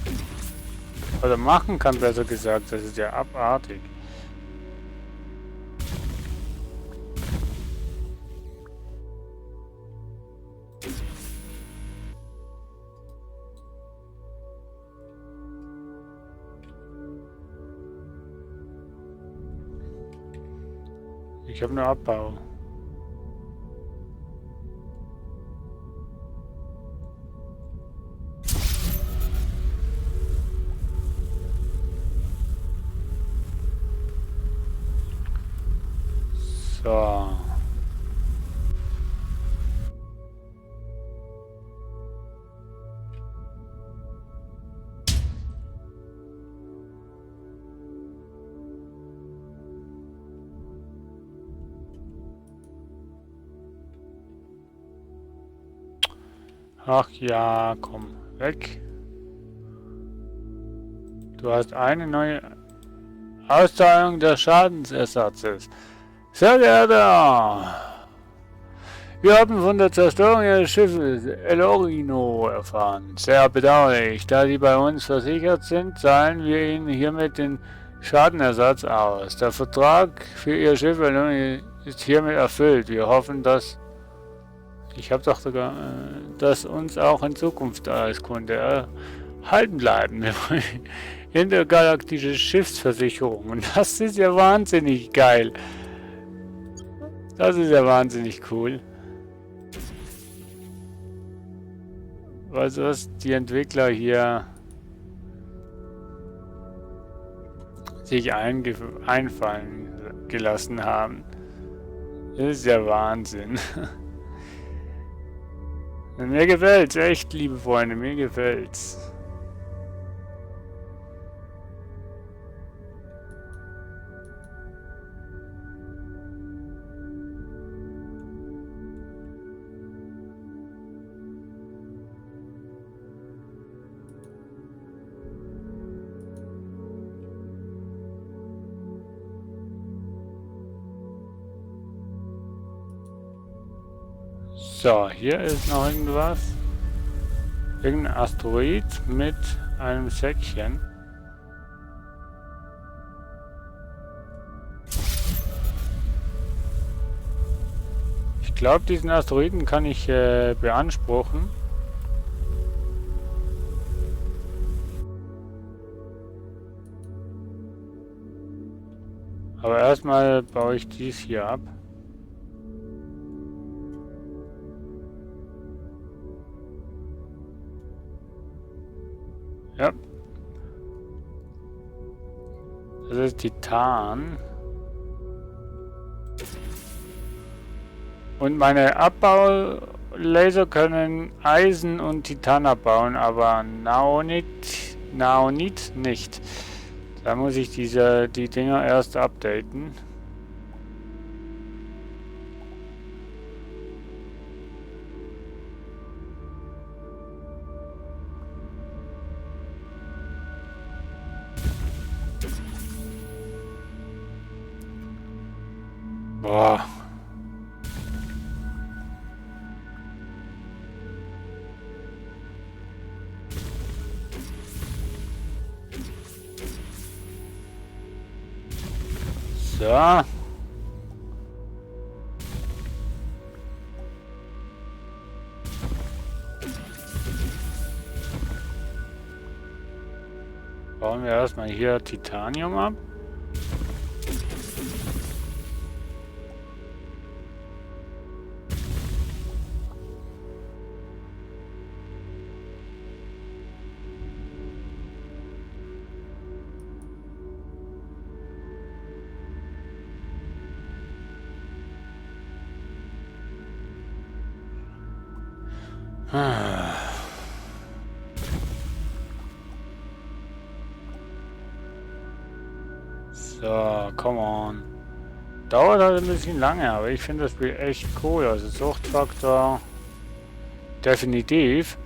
oder machen kann, besser gesagt, das ist ja abartig. Ich habe nur Abbau. So. Ach ja, komm, weg. Du hast eine neue Auszahlung des Schadensersatzes. Sehr geehrter, wir haben von der Zerstörung Ihres Schiffes Elorino erfahren. Sehr bedauerlich. Da Sie bei uns versichert sind, zahlen wir Ihnen hiermit den Schadenersatz aus. Der Vertrag für Ihr Schiff Elorino ist hiermit erfüllt. Wir hoffen, dass dass uns auch in Zukunft als Kunde erhalten bleiben. Intergalaktische Schiffsversicherung. Und das ist ja wahnsinnig geil. Das ist ja wahnsinnig cool. Also was die Entwickler hier sich einfallen gelassen haben. Das ist ja Wahnsinn. Mir gefällt's, echt, liebe Freunde, mir gefällt's. So, hier ist noch irgendwas. Irgendein Asteroid mit einem Säckchen. Ich glaube, diesen Asteroiden kann ich beanspruchen. Aber erstmal baue ich dies hier ab. Ja. Das ist Titan. Und meine Abbaulaser können Eisen und Titan abbauen, aber Naonit nicht. Da muss ich die Dinger erst updaten. Boah. So. Bauen wir erstmal hier Titanium ab. So, come on. Dauert halt ein bisschen lange, aber ich finde das Spiel echt cool. Also Suchtfaktor definitiv.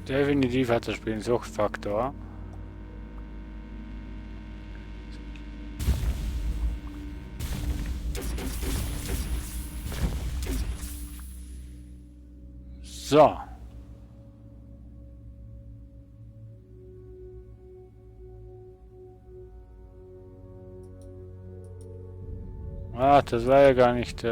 Definitiv hat das Spiel einen Suchtfaktor. So. Ach, das war ja gar nicht...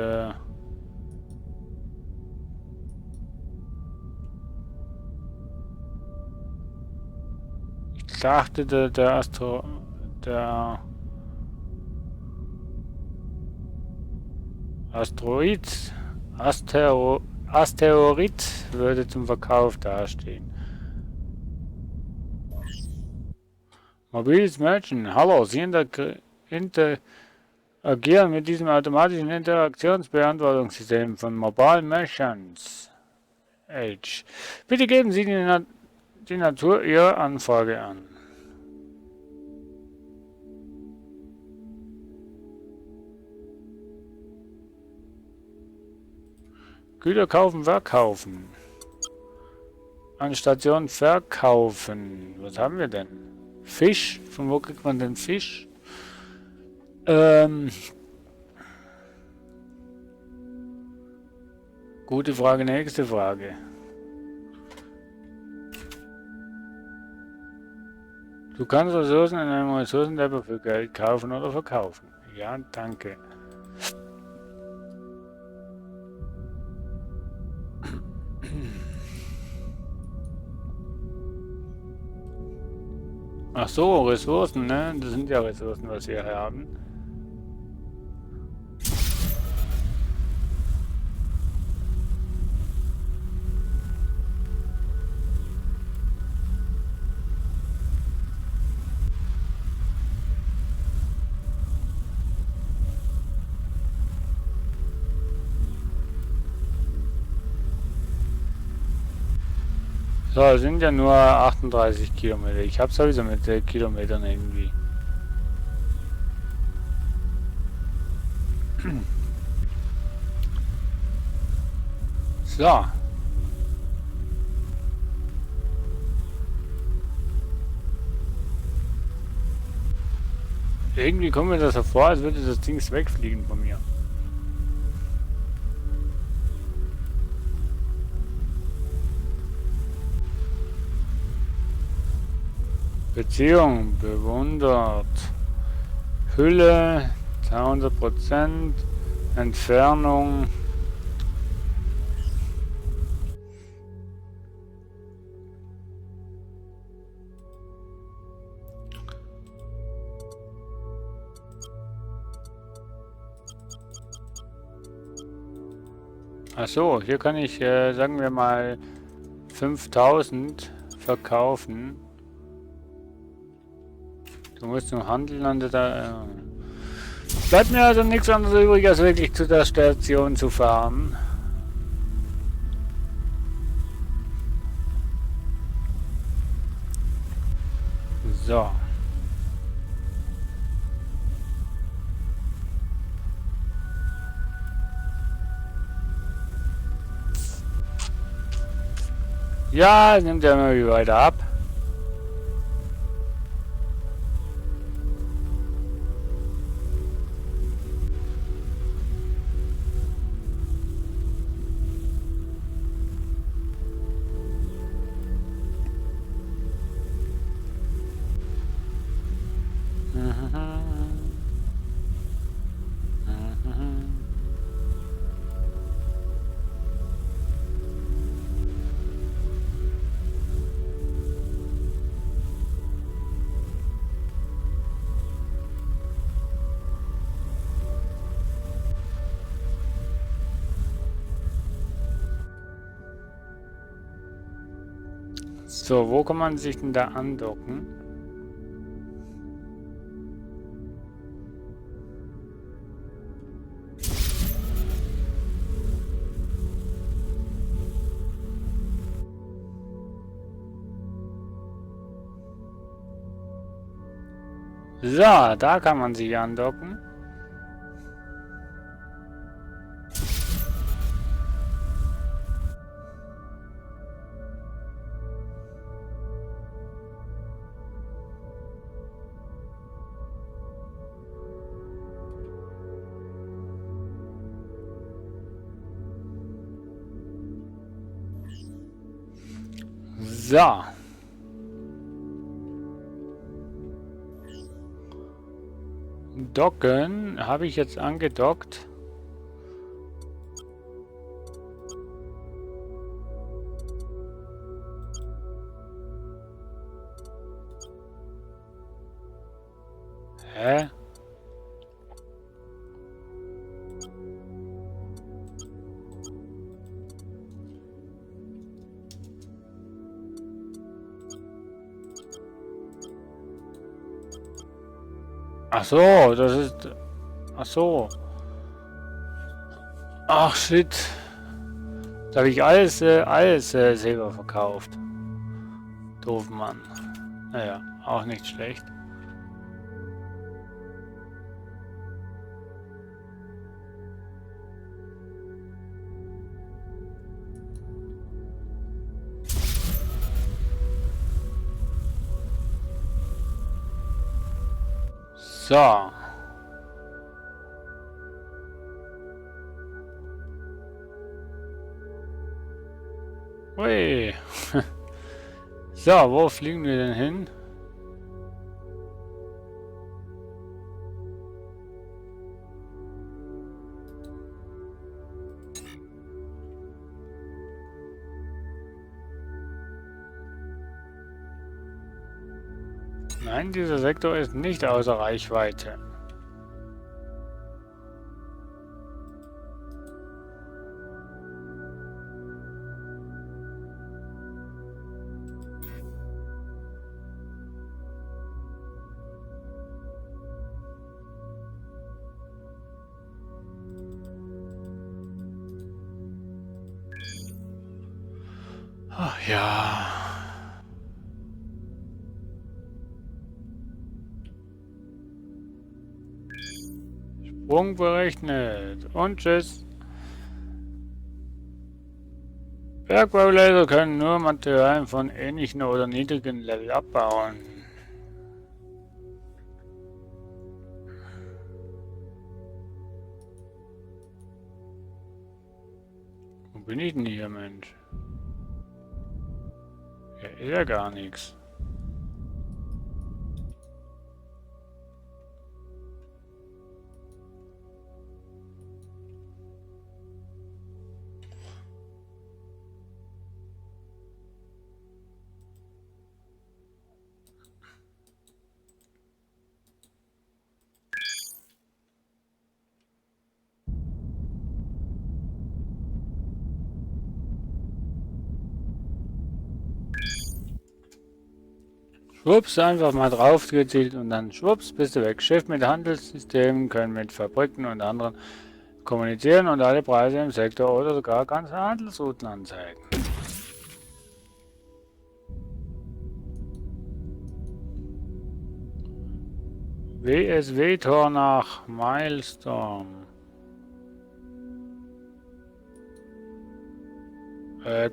Ich dachte, der Asteroid würde zum Verkauf dastehen. Mobiles Merchant. Hallo, Sie interagieren mit diesem automatischen Interaktionsbeantwortungssystem von Mobile Merchants. Age. Bitte geben Sie die Natur Ihrer Anfrage an. Güter kaufen, verkaufen. An Station verkaufen. Was haben wir denn? Fisch. Von wo kriegt man den Fisch? Gute Frage, nächste Frage. Du kannst Ressourcen in einem Ressourcendepot für Geld kaufen oder verkaufen. Ja, danke. Ach so, Ressourcen, ne? Das sind ja Ressourcen, was wir hier haben. So, es sind ja nur 38 Kilometer. Ich habe sowieso mit Kilometern irgendwie. So. Irgendwie kommt mir das so vor, als würde das Ding wegfliegen von mir. Beziehung bewundert. Hülle 200%. Entfernung. Achso, hier kann ich, sagen wir mal, 5000 verkaufen. Du musst nur handeln an der... Bleibt mir also nichts anderes übrig, als wirklich zu der Station zu fahren. So. Ja, nimmt er immer wieder weiter ab. So, wo kann man sich denn da andocken? So, da kann man sich andocken. So. Docken habe ich jetzt angedockt. Hä? Ach so, das ist... Ach so. Ach shit. Da habe ich alles selber verkauft. Doof Mann. Naja, auch nicht schlecht. So. Ui. So, wo fliegen wir denn hin? Nein, dieser Sektor ist nicht außer Reichweite. Ach ja. Sprung berechnet. Und tschüss. Bergbaulaser können nur Materialien von ähnlichen oder niedrigen Level abbauen. bin ich denn hier, Mensch? Ja, ist ja gar nichts. Schwupps, einfach mal drauf gezielt und dann schwupps, bist du weg. Chef mit Handelssystemen können mit Fabriken und anderen kommunizieren und alle Preise im Sektor oder sogar ganze Handelsrouten anzeigen. WSW-Tor nach Milestone.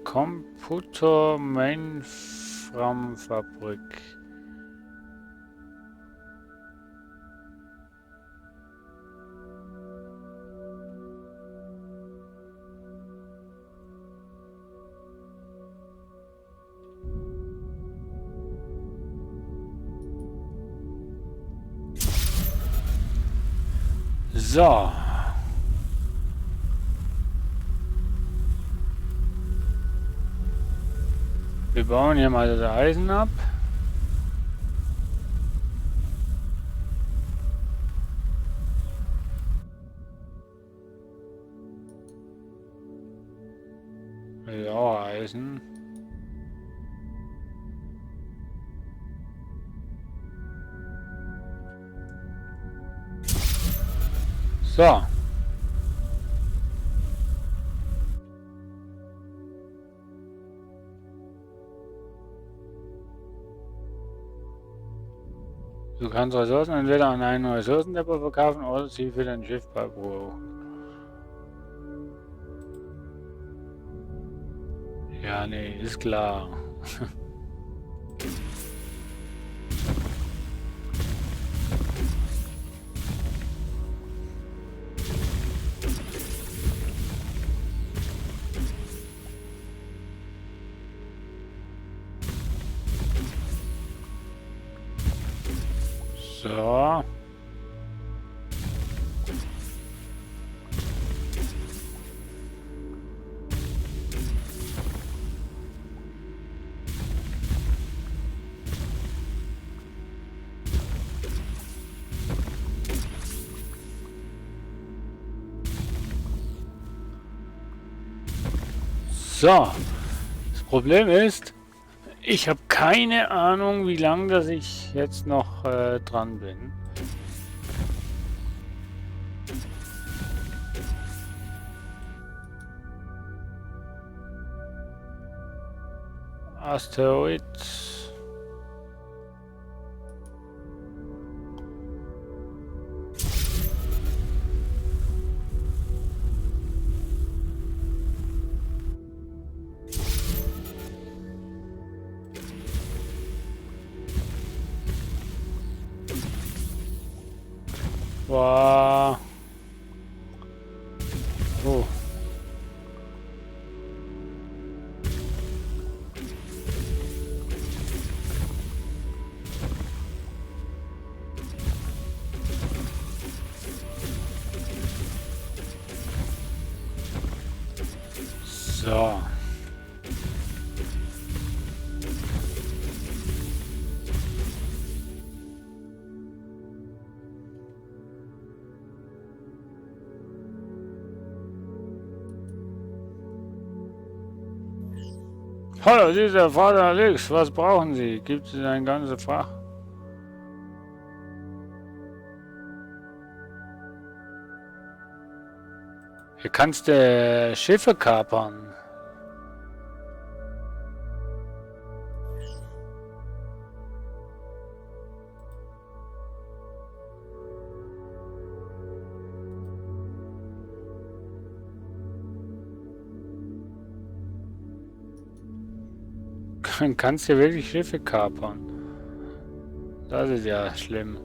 Computer Mainframe Fabrik. So. Wir bauen hier mal das Eisen ab. Ja, Eisen. So. Du kannst Ressourcen entweder an einen Ressourcendepot verkaufen oder sie für dein Schiff brauchen. Ja, nee, ist klar. So. So. Das Problem ist, ich habe keine Ahnung, wie lange dass ich jetzt noch dran bin. Asteroid. Wow. Oh. So. Hallo, Sie ist der Vater Alex. Was brauchen Sie? Gibt es ein ganzes Fach? Hier kannst du Schiffe kapern. Kannst du wirklich Schiffe kapern? Das ist ja schlimm.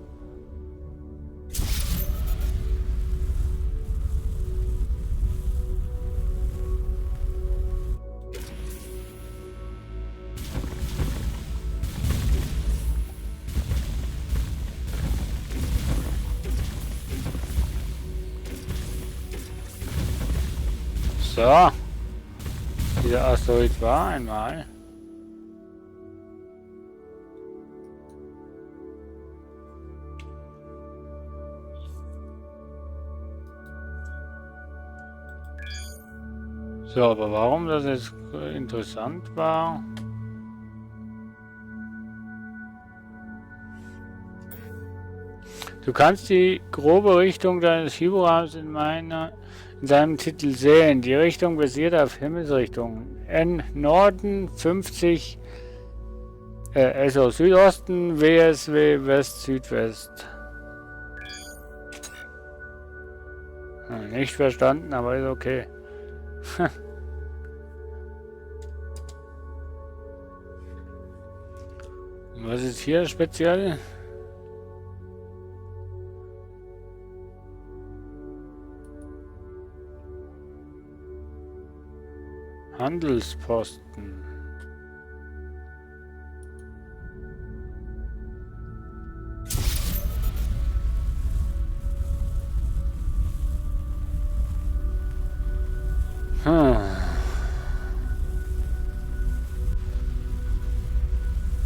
So. Dieser Asteroid war einmal. So, aber warum das jetzt interessant war? Du kannst die grobe Richtung deines Fieberrahmens in seinem Titel sehen. Die Richtung basiert auf Himmelsrichtungen. N Norden 50, also Südosten, WSW West Südwest. Nicht verstanden, aber ist okay. Was ist hier speziell? Handelsposten.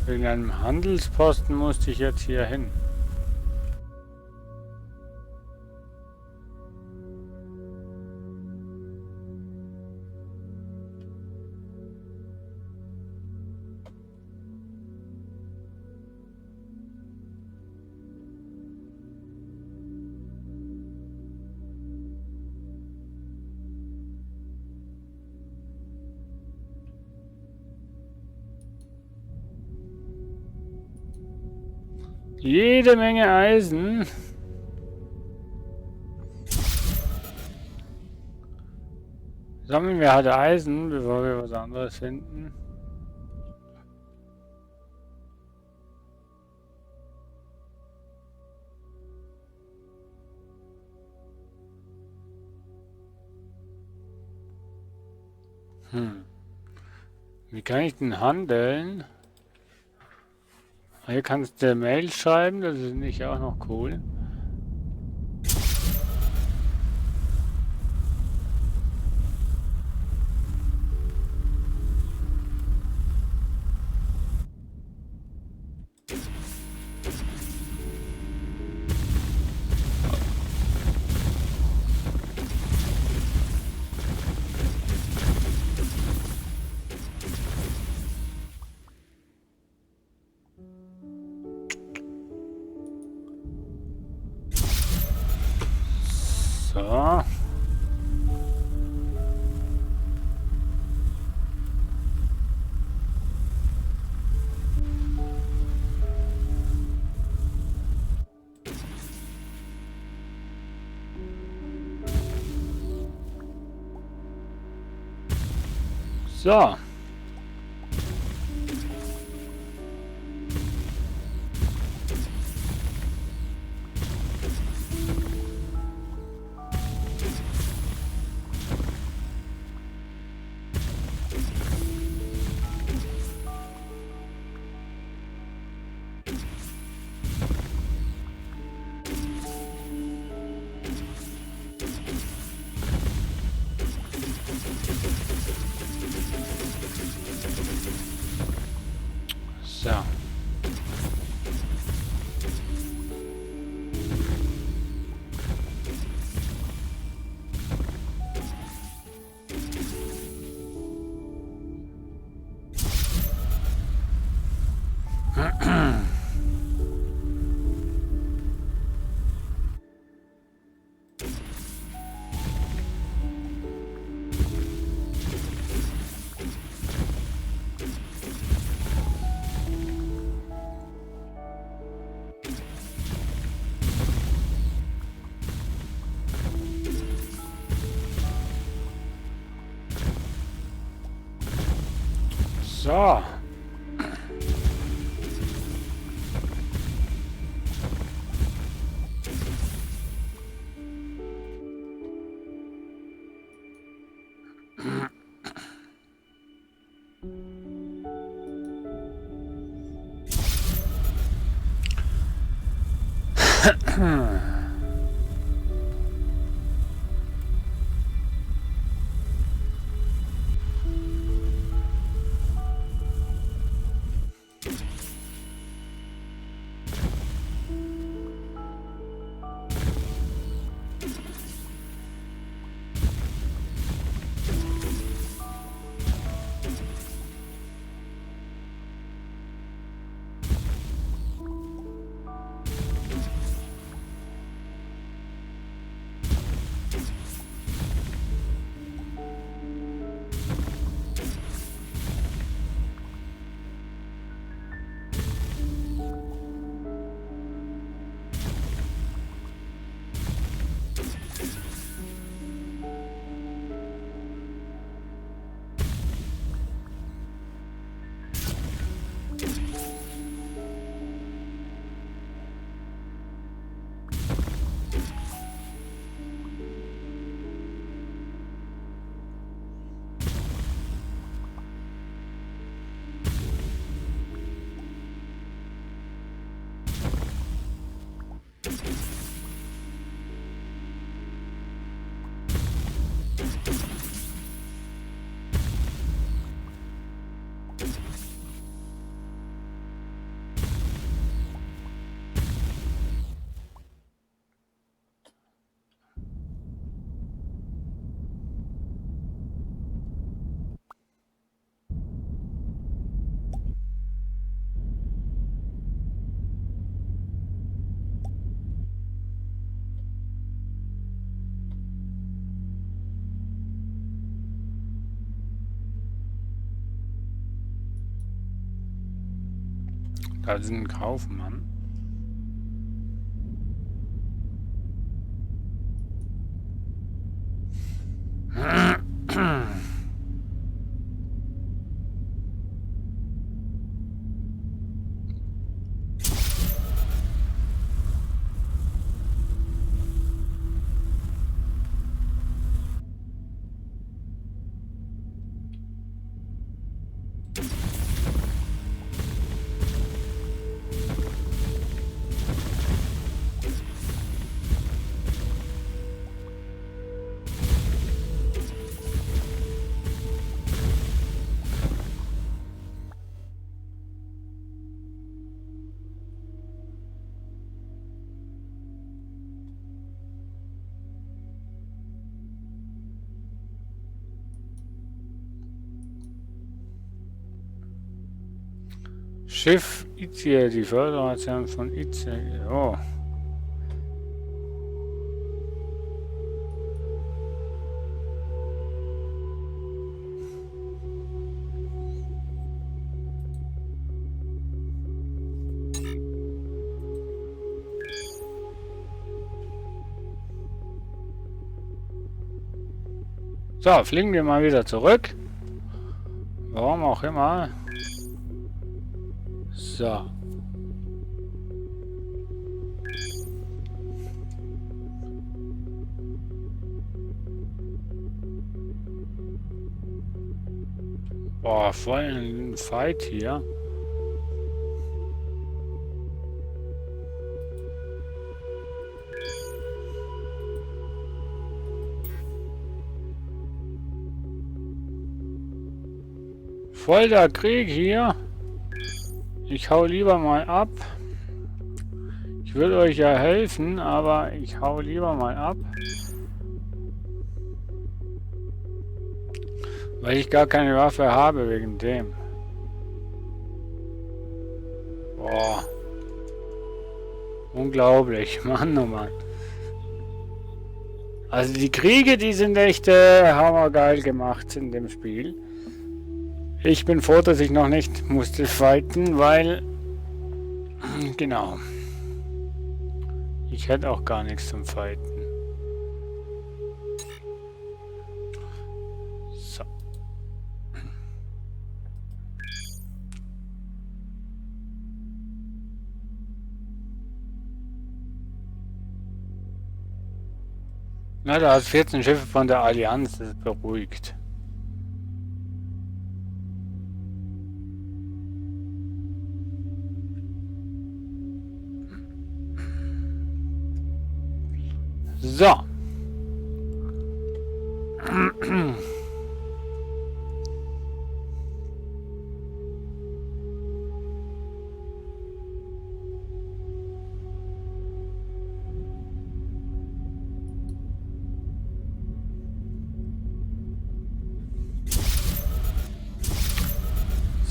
Wegen einem Handelsposten musste ich jetzt hier hin. Jede Menge Eisen. Sammeln wir halt Eisen, bevor wir was anderes finden. Wie kann ich denn handeln? Hier kannst du Mail schreiben, das ist nicht auch noch cool. So. So. So. So. Da ist ein Kaufmann. Schiff Iziel, die Föderation von Iziel. Oh. So, fliegen wir mal wieder zurück. Warum auch immer. So. Boah, voll ein Fight hier. Voll der Krieg hier. Ich hau lieber mal ab. Ich würde euch ja helfen, aber ich hau lieber mal ab. Weil ich gar keine Waffe habe wegen dem. Boah. Unglaublich. Mann, oh Mann. Also die Kriege, die sind echt hammergeil gemacht in dem Spiel. Ich bin froh, dass ich noch nicht musste fighten, weil... Genau. Ich hätte auch gar nichts zum Fighten. So. Na, da hast 14 Schiffe von der Allianz, das ist beruhigt. So.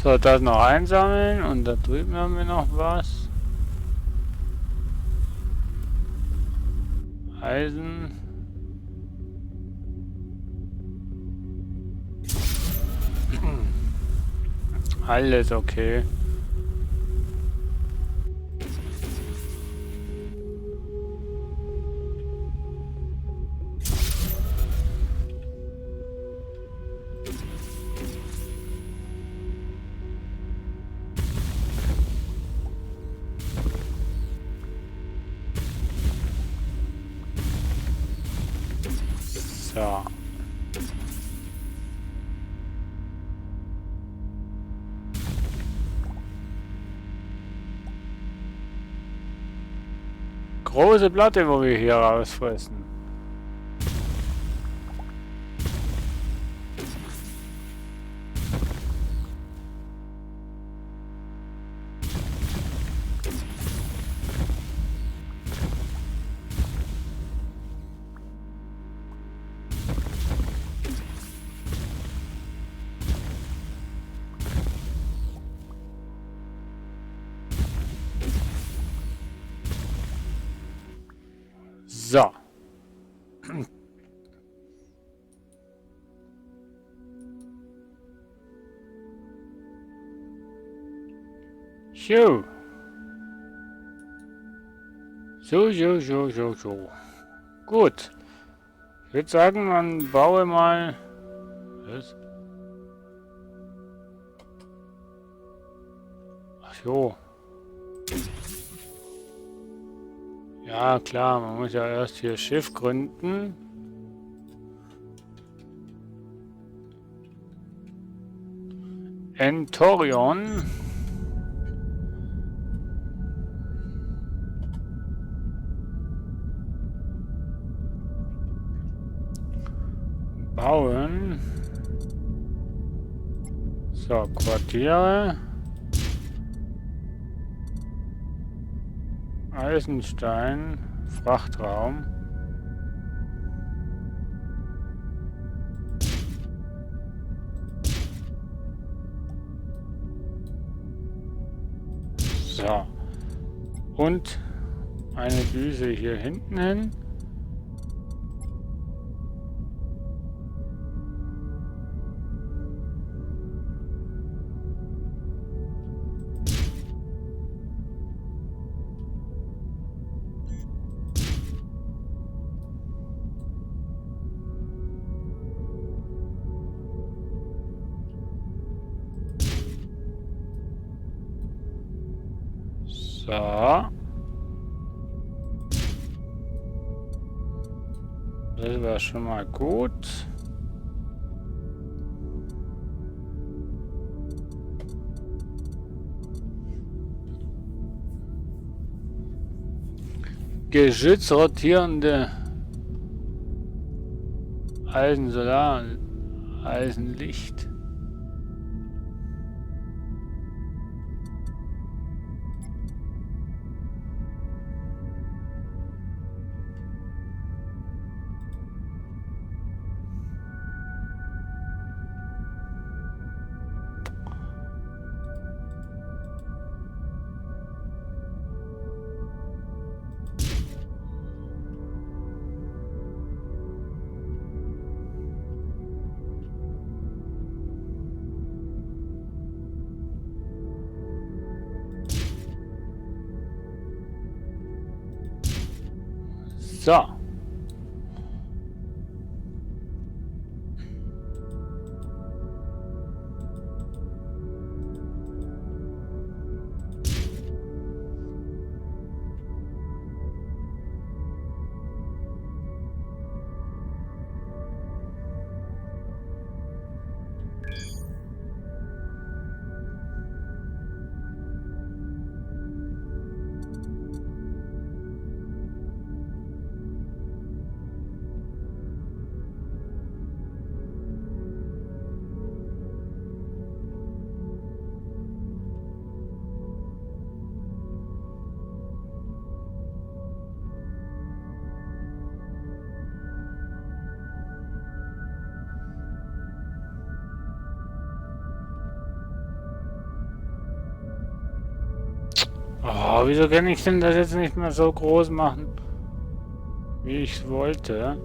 So, das noch einsammeln und da drüben haben wir noch was. Eisen. Alles okay. So. Große Platte, wo wir hier rausfressen. So. Phew. So. Gut. Ich würde sagen, man baue mal... Was? Ach so. Ja, klar, man muss ja erst hier Schiff gründen. Entorion. Bauen. So, Quartiere. Eisenstein. Frachtraum. So. Und eine Düse hier hinten hin. So. Das war schon mal gut. Geschützrotierende Eisensolar, Eisenlicht. So. Oh, wieso kann ich denn das jetzt nicht mehr so groß machen, wie ich es wollte?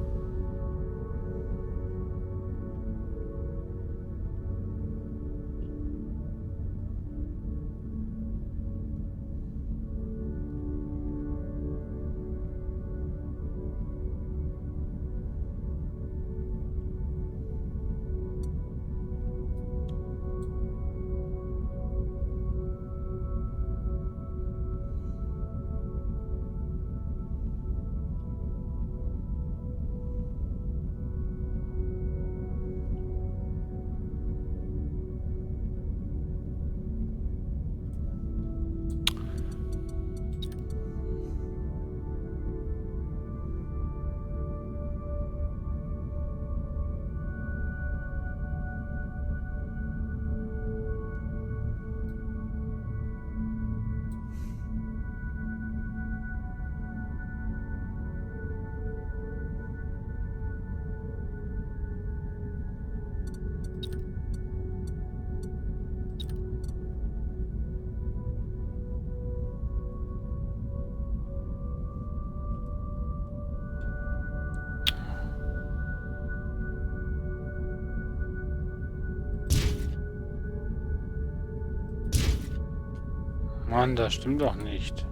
Mann, das stimmt doch nicht.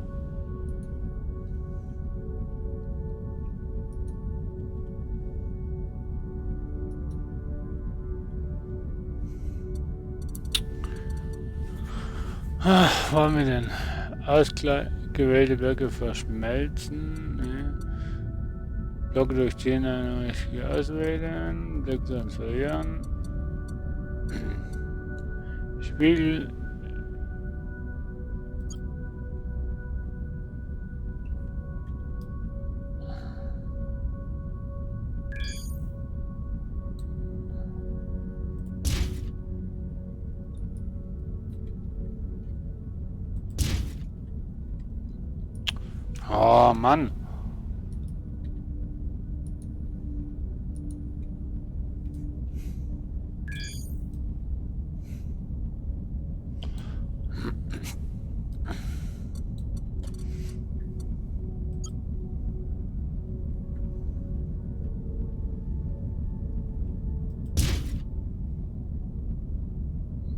Wollen wir denn? Ausgewählte Blöcke verschmelzen. Ne. Blöcke durch den auswählen. Blöcke transferieren. Spiegel. Oh Mann.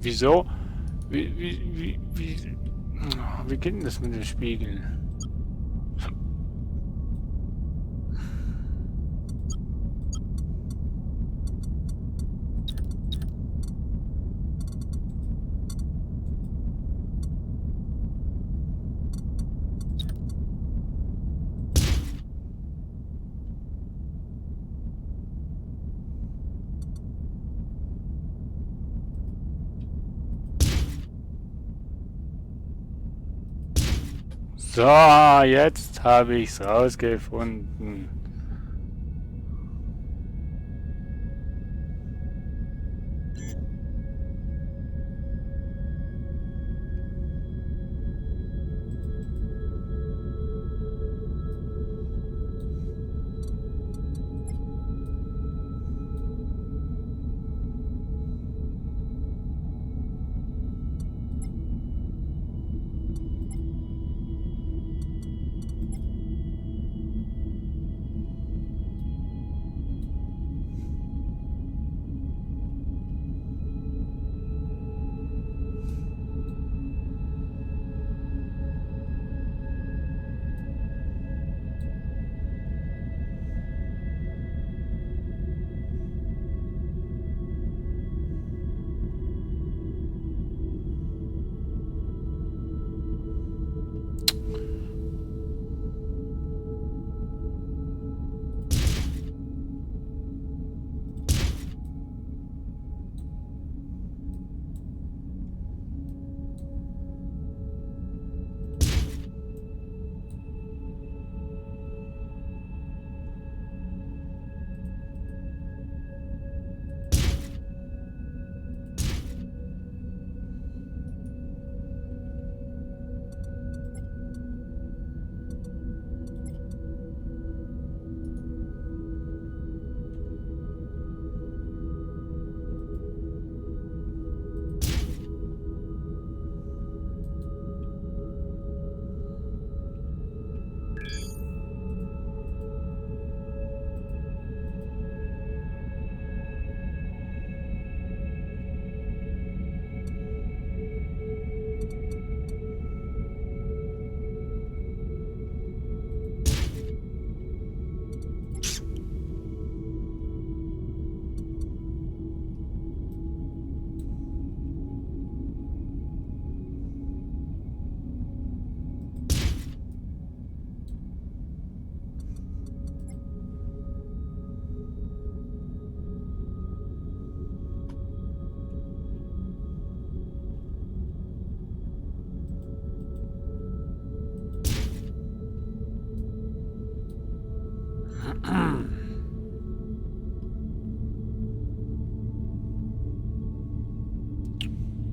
Wieso? Wie geht denn das mit den Spiegeln? So, jetzt habe ich es rausgefunden.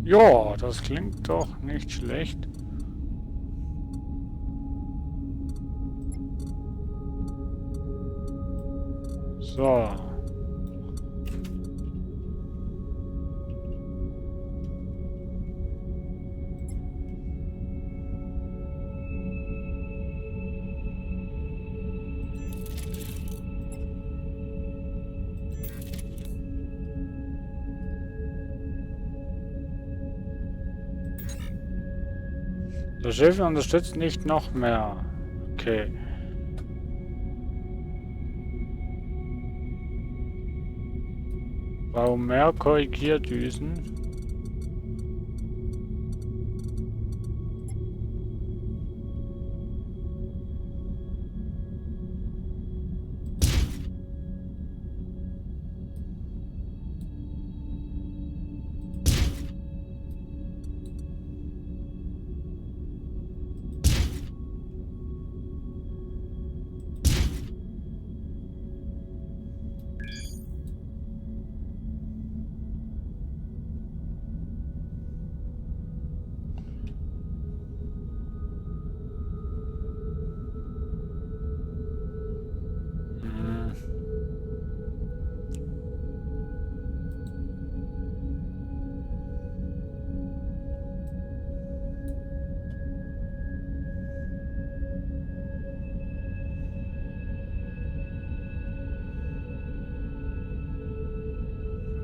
Ja, das klingt doch nicht schlecht. So. Das Schiff unterstützt nicht noch mehr. Okay. Warum mehr Korrigierdüsen?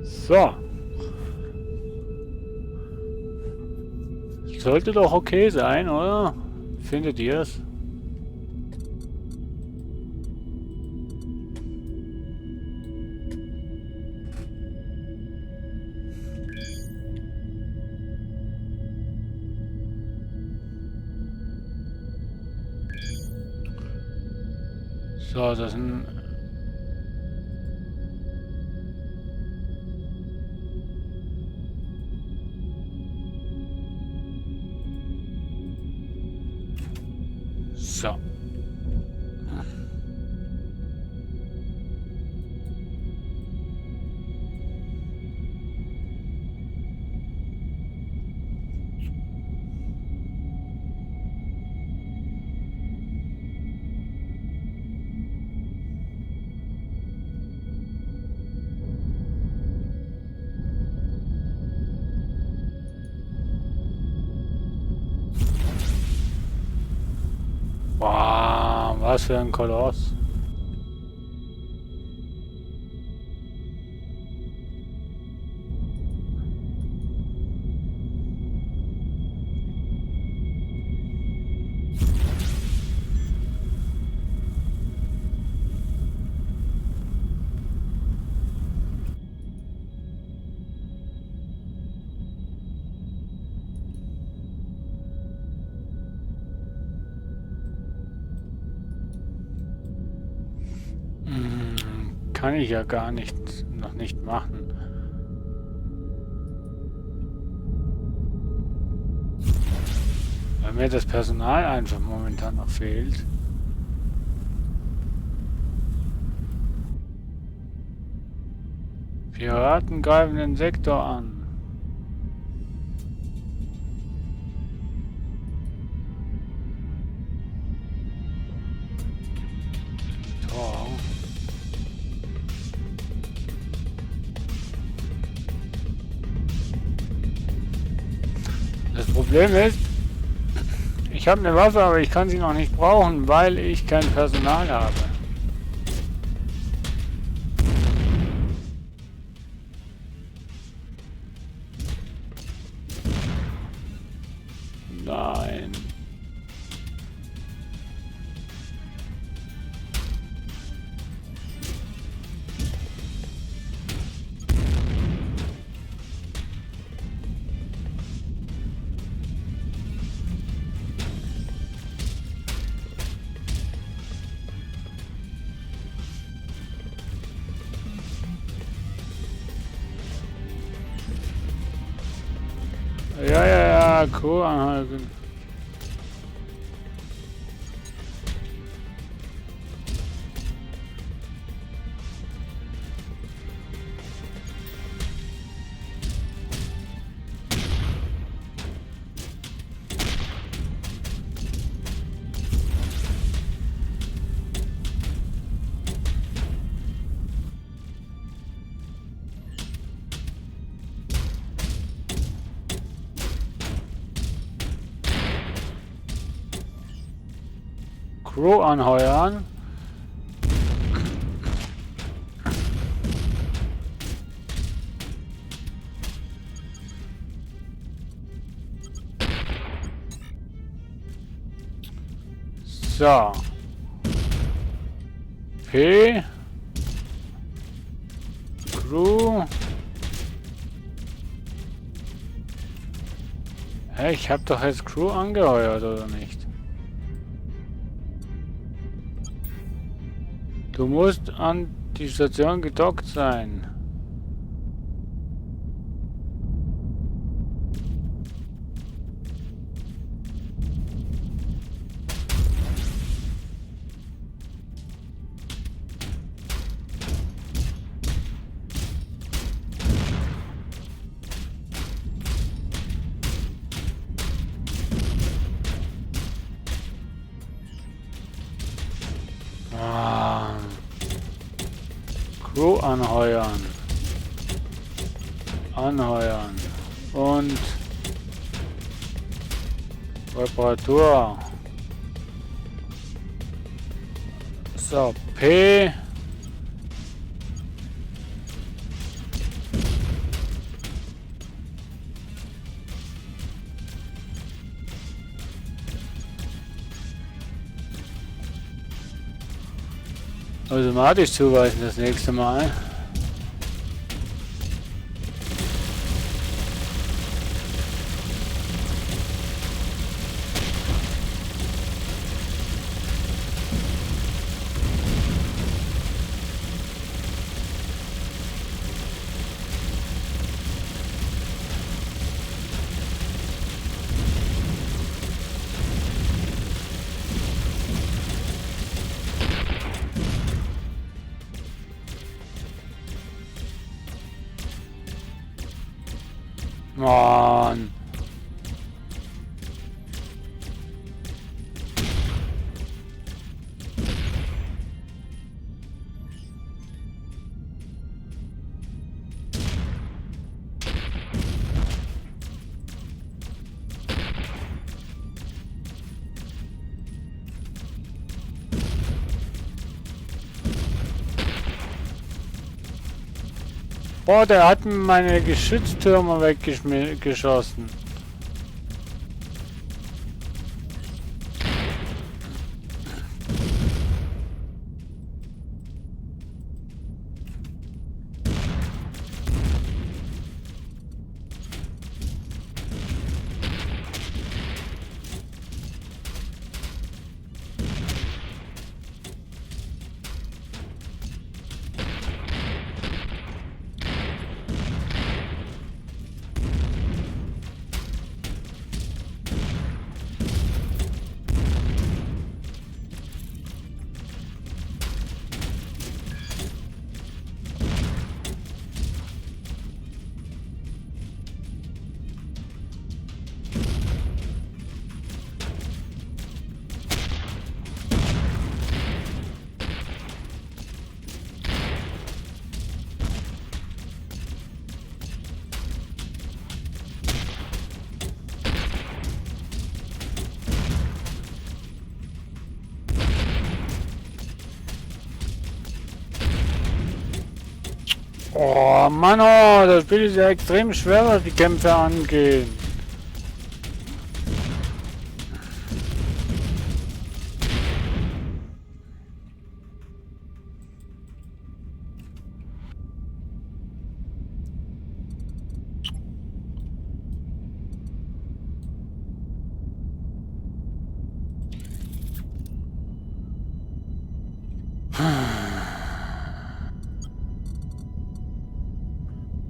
So. Sollte doch okay sein, oder? Findet ihr es? So, das sind... So. Wow, was für ein Koloss. Kann ich ja gar nicht, noch nicht machen. Weil mir das Personal einfach momentan noch fehlt. Piraten greifen den Sektor an. Tor. Das Problem ist, ich habe eine Waffe, aber ich kann sie noch nicht brauchen, weil ich kein Personal habe. Nein. Ja, Crew anhalten. Crew anheuern. So. P. Crew. Hä, ich habe doch jetzt Crew angeheuert, oder nicht? Du musst an die Station gedockt sein. Crew anheuern. Anheuern. Und Reparatur. So, P. automatisch zuweisen das nächste Mal. Mann. Boah, der hat mir meine Geschütztürme weggeschossen. Oh Mann, oh, das Spiel ist ja extrem schwer, was die Kämpfe angehen.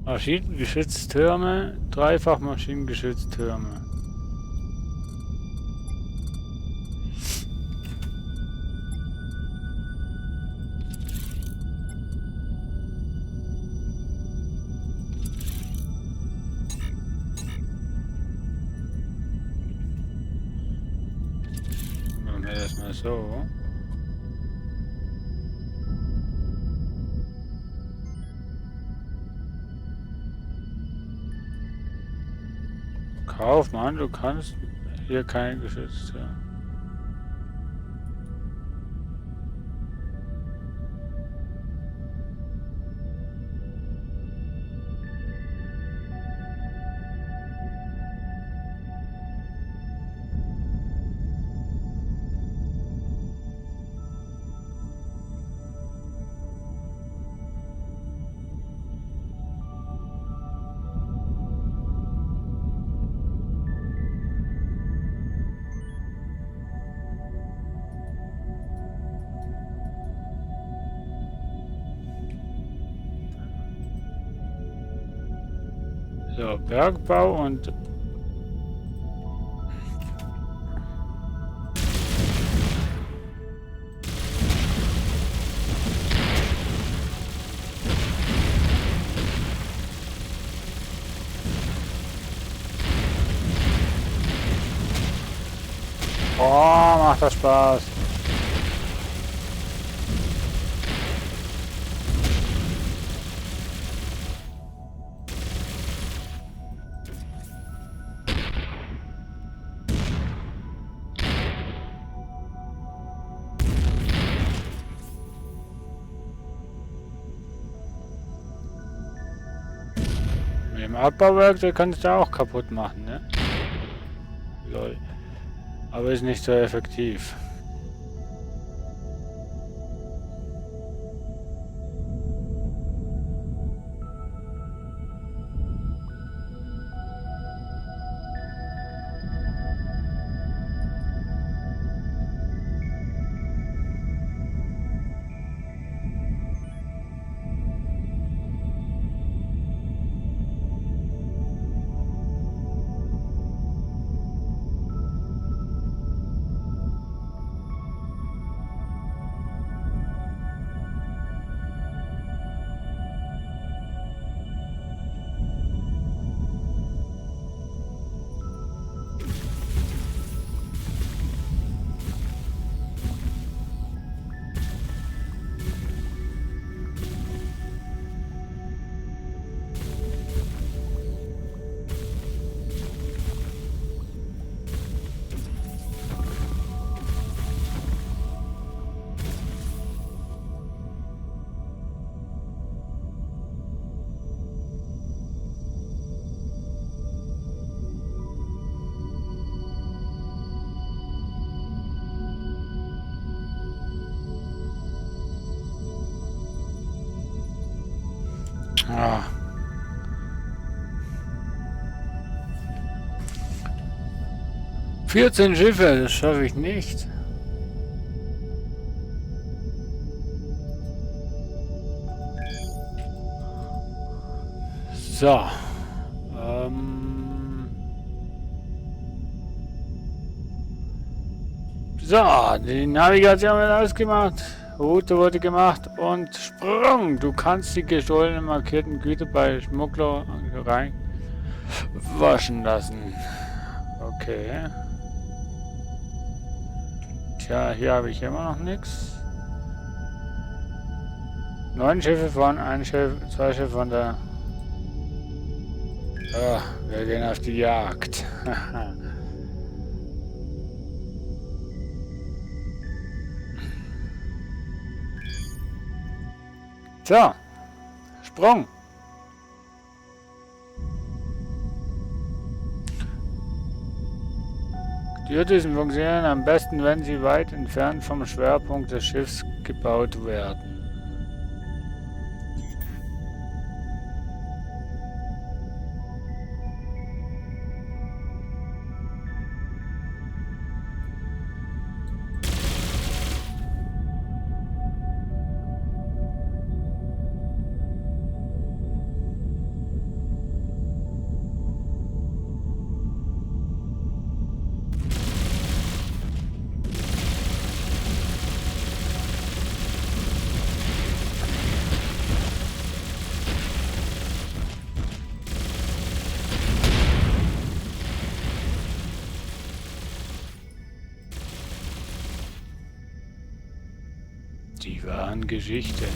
Maschinengeschütztürme, dreifach Maschinengeschütztürme. Machen wir das mal so. Kaufmann, du kannst hier kein Geschütztürme. So, Bergbau und oh, macht das Spaß. Mit dem Abbauwerk, der kannst du auch kaputt machen, ne? Lol. Aber ist nicht so effektiv. Ah. ...14 Schiffe, das schaffe ich nicht. So. So, die Navigation wird ausgemacht. Route wurde gemacht und Sprung. Du kannst die gestohlenen markierten Güter bei Schmuggler rein waschen lassen. Okay. Tja, hier habe ich immer noch nichts. 9 Schiffe von, ein Schiff, 2 Schiffe von der... Oh, wir gehen auf die Jagd. So, Sprung. Türdüsen funktionieren am besten, wenn sie weit entfernt vom Schwerpunkt des Schiffs gebaut werden. Die wahren Geschichten.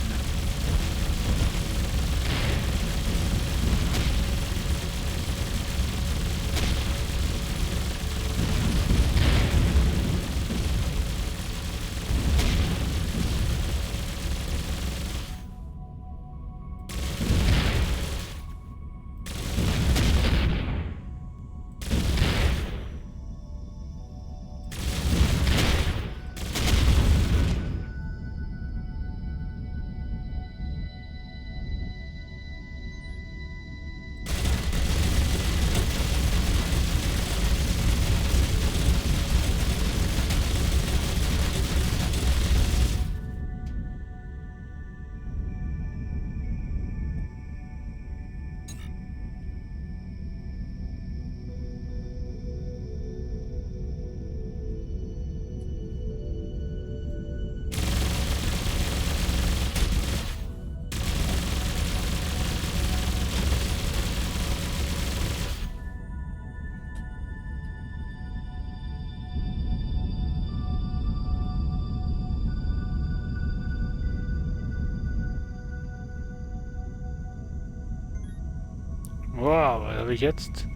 Wow, was habe ich jetzt?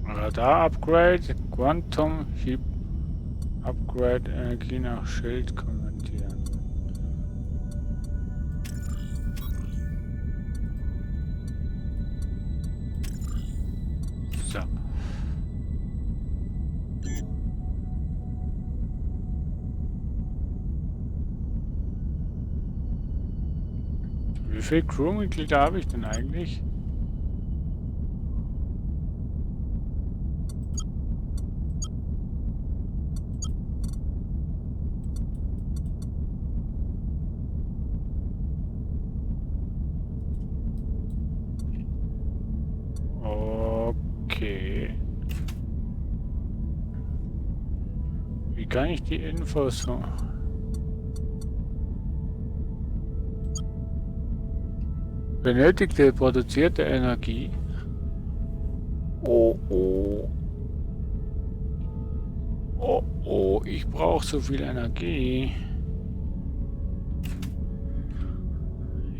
Radar-Upgrade, Quantum Heap Upgrade, Energie nach Schild konvertieren. So. Wie viele Crewmitglieder habe ich denn eigentlich? Okay. Wie kann ich die Infos so... Benötigte produzierte Energie. Oh, oh. Oh, oh, ich brauche so viel Energie.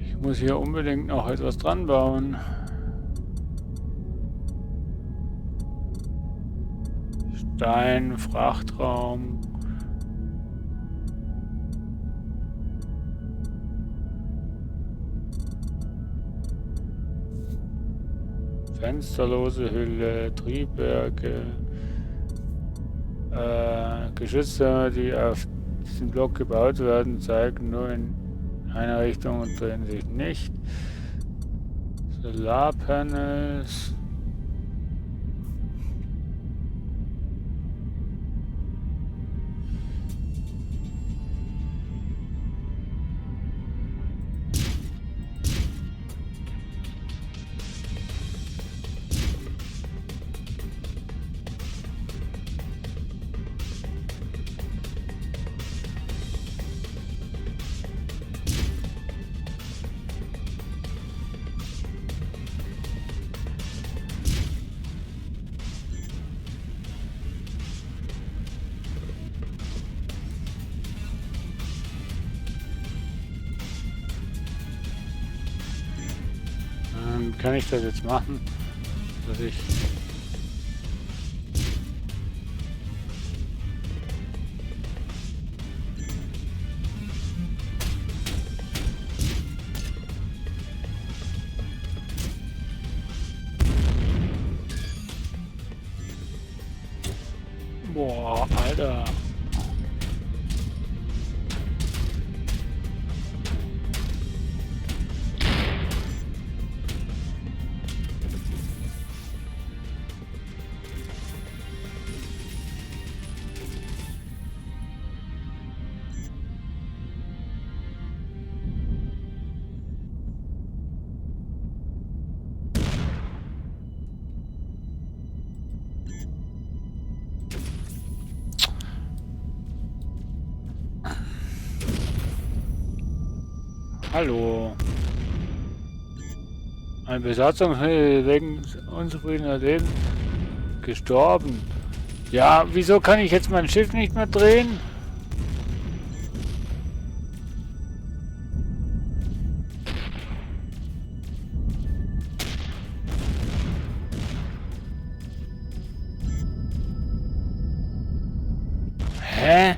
Ich muss hier unbedingt noch etwas dran bauen. Stein, Frachtraum. Fensterlose Hülle, Triebwerke, Geschütze, die auf diesem Block gebaut werden, zeigen nur in eine Richtung und drehen sich nicht. Solarpanels. Kann ich das jetzt machen, dass ich boah, Alter. Hallo. Eine Besatzung ist wegen unzufriedener Leben gestorben. Ja, wieso kann ich jetzt mein Schiff nicht mehr drehen? Hä?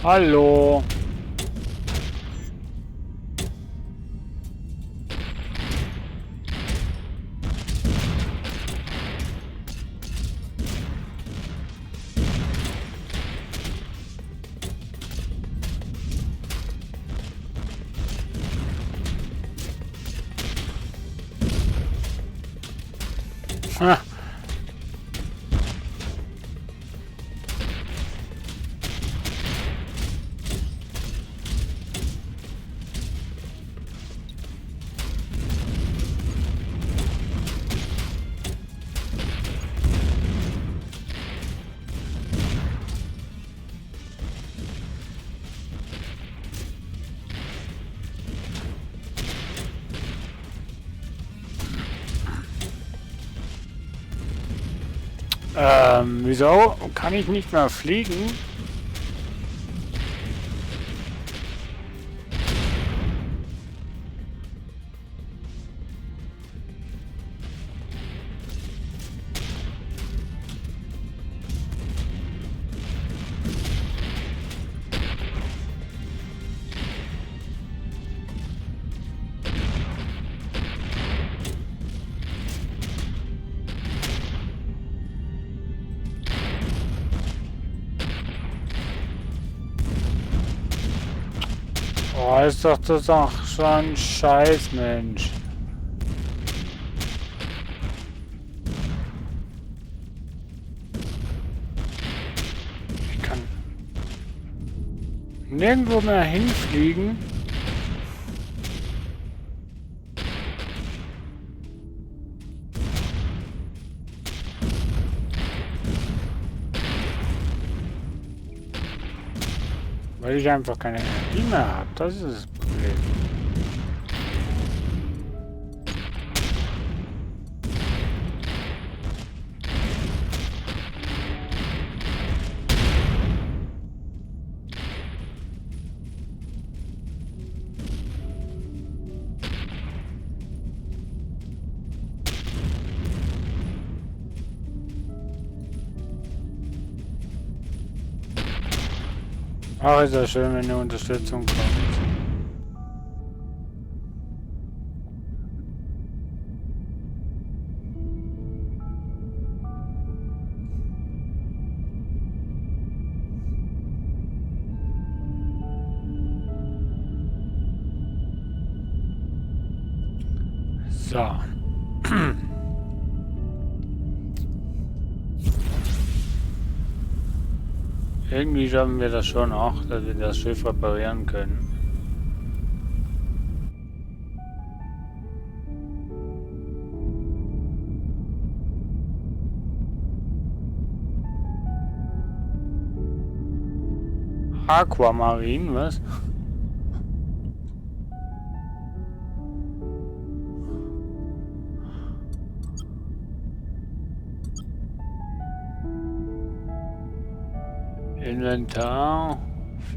Hallo. Ha. Wieso kann ich nicht mehr fliegen? Oh, ist doch das auch schon Scheiß, Mensch. Ich kann nirgendwo mehr hinfliegen. Weil ich einfach keine Energie mehr habe. Das ist das Problem. Ach, ist ja schön, wenn eine Unterstützung kommt. So. Irgendwie schaffen wir das schon auch, dass wir das Schiff reparieren können. Aquamarine, was? Inventar,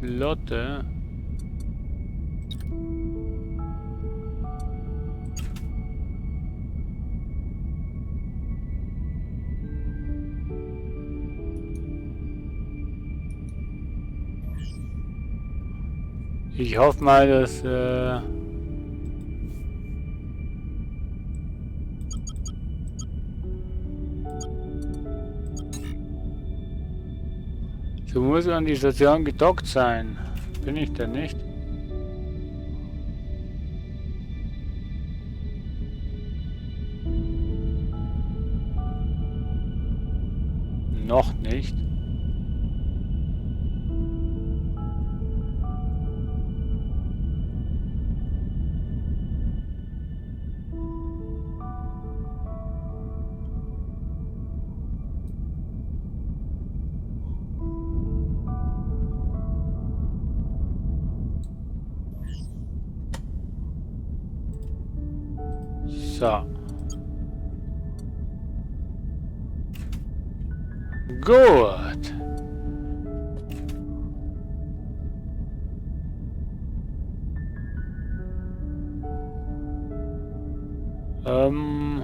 Flotte. Ich hoffe mal, dass so muss an die Station gedockt sein. Bin ich denn nicht? Noch nicht. So. Gut. Ähm.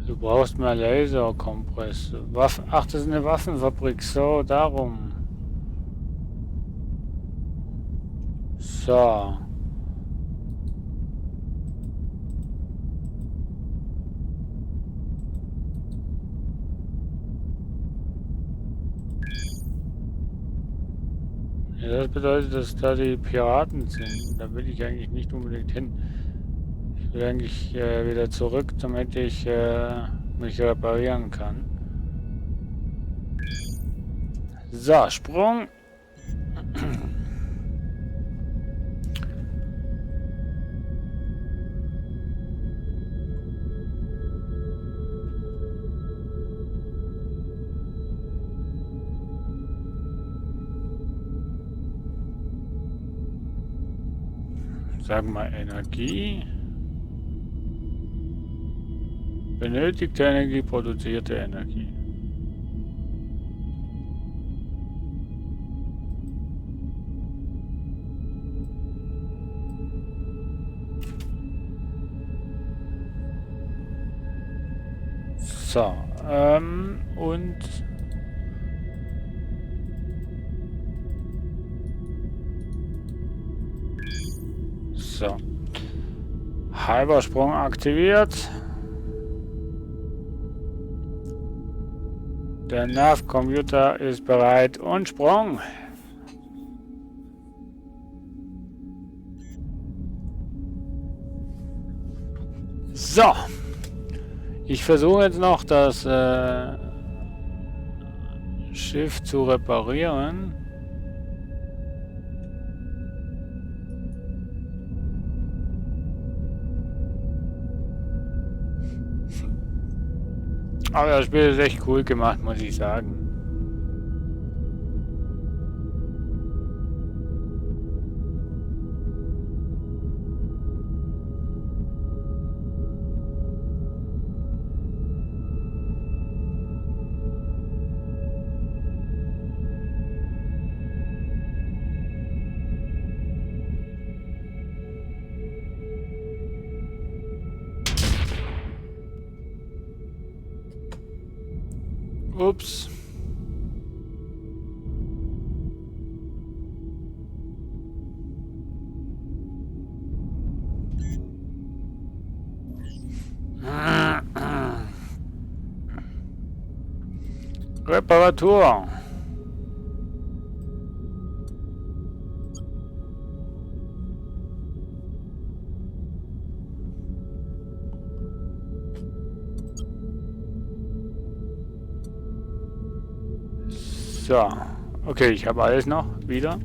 Du brauchst mehr Laserkompress. Ach, das ist eine Waffenfabrik. So, darum. So. Ja, das bedeutet, dass da die Piraten sind. Da will ich eigentlich nicht unbedingt hin. Ich will eigentlich wieder zurück, damit ich mich reparieren kann. So, Sprung. Sagen wir Energie. Benötigte Energie, produzierte Energie. So, und so. Halber Sprung aktiviert. Der Nav-Computer ist bereit und Sprung. So. Ich versuche jetzt noch das Schiff zu reparieren. Aber das Spiel ist echt cool gemacht, muss ich sagen. Ups. Reparatur. So. Okay, ich habe alles noch wieder.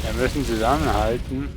Wir müssen zusammenhalten.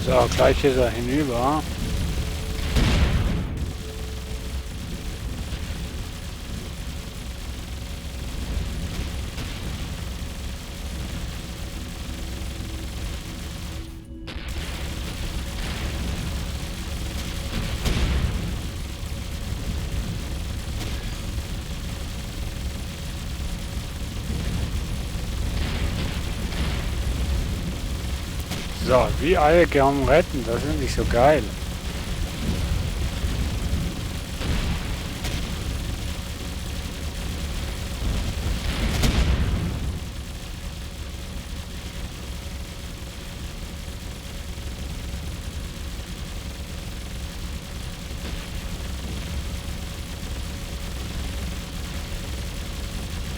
So, gleich ist er hinüber. So, wie alle gern retten, das ist nicht so geil.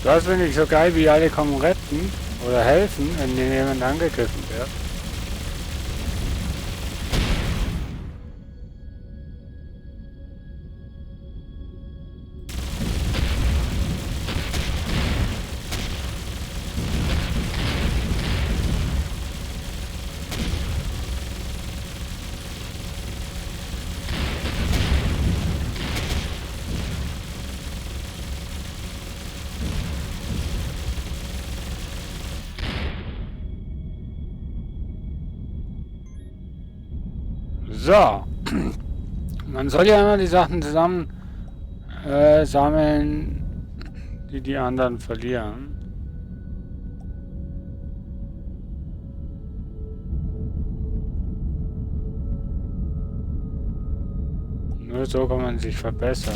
Das finde ich so geil, wie alle kommen retten oder helfen, wenn jemand angegriffen wird. So, man soll ja immer die Sachen zusammen sammeln, die die anderen verlieren. Nur so kann man sich verbessern.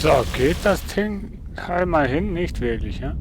So, geht das Ding einmal hin? Nicht wirklich, ja?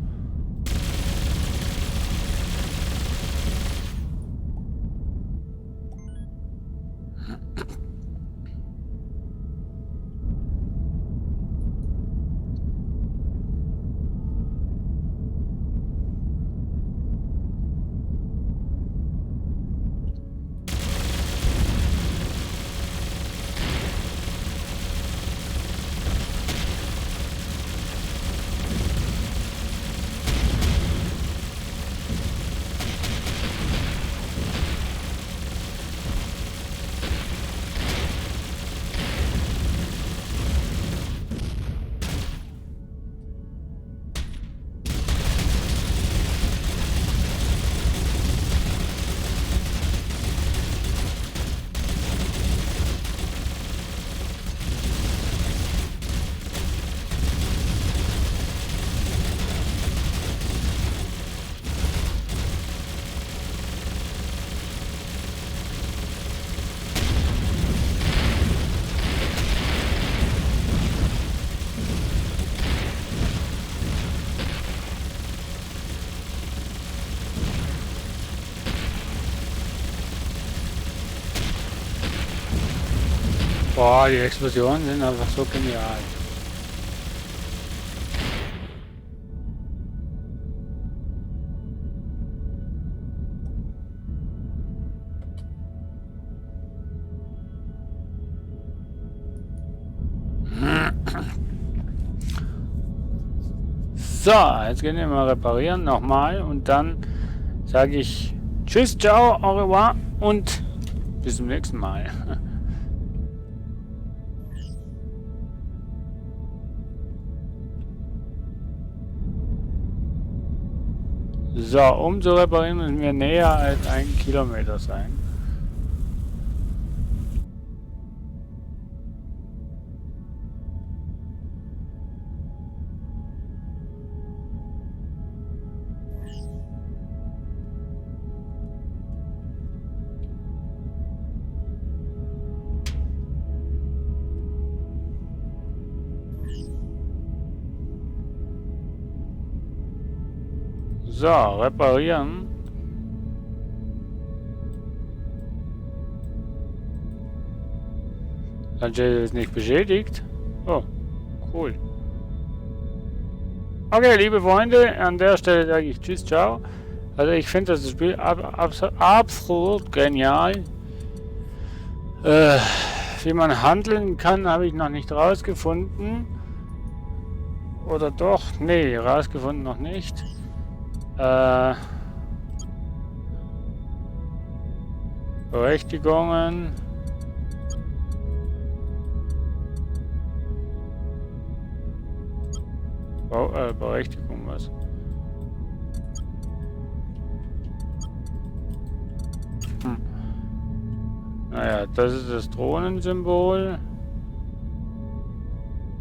Boah, die Explosionen sind einfach so genial. So, jetzt gehen wir mal reparieren nochmal und dann sage ich Tschüss, ciao, au revoir und bis zum nächsten Mal. So, um zu reparieren müssen wir näher als 1 Kilometer sein. So, reparieren. Angel ist nicht beschädigt. Oh, cool. Okay, liebe Freunde, an der Stelle sage ich Tschüss, ciao. Also ich finde das Spiel absolut genial. Wie man handeln kann, habe ich noch nicht rausgefunden. Oder doch? Nee, rausgefunden noch nicht. Berechtigungen. Berechtigung was? Naja, das ist das Drohnensymbol.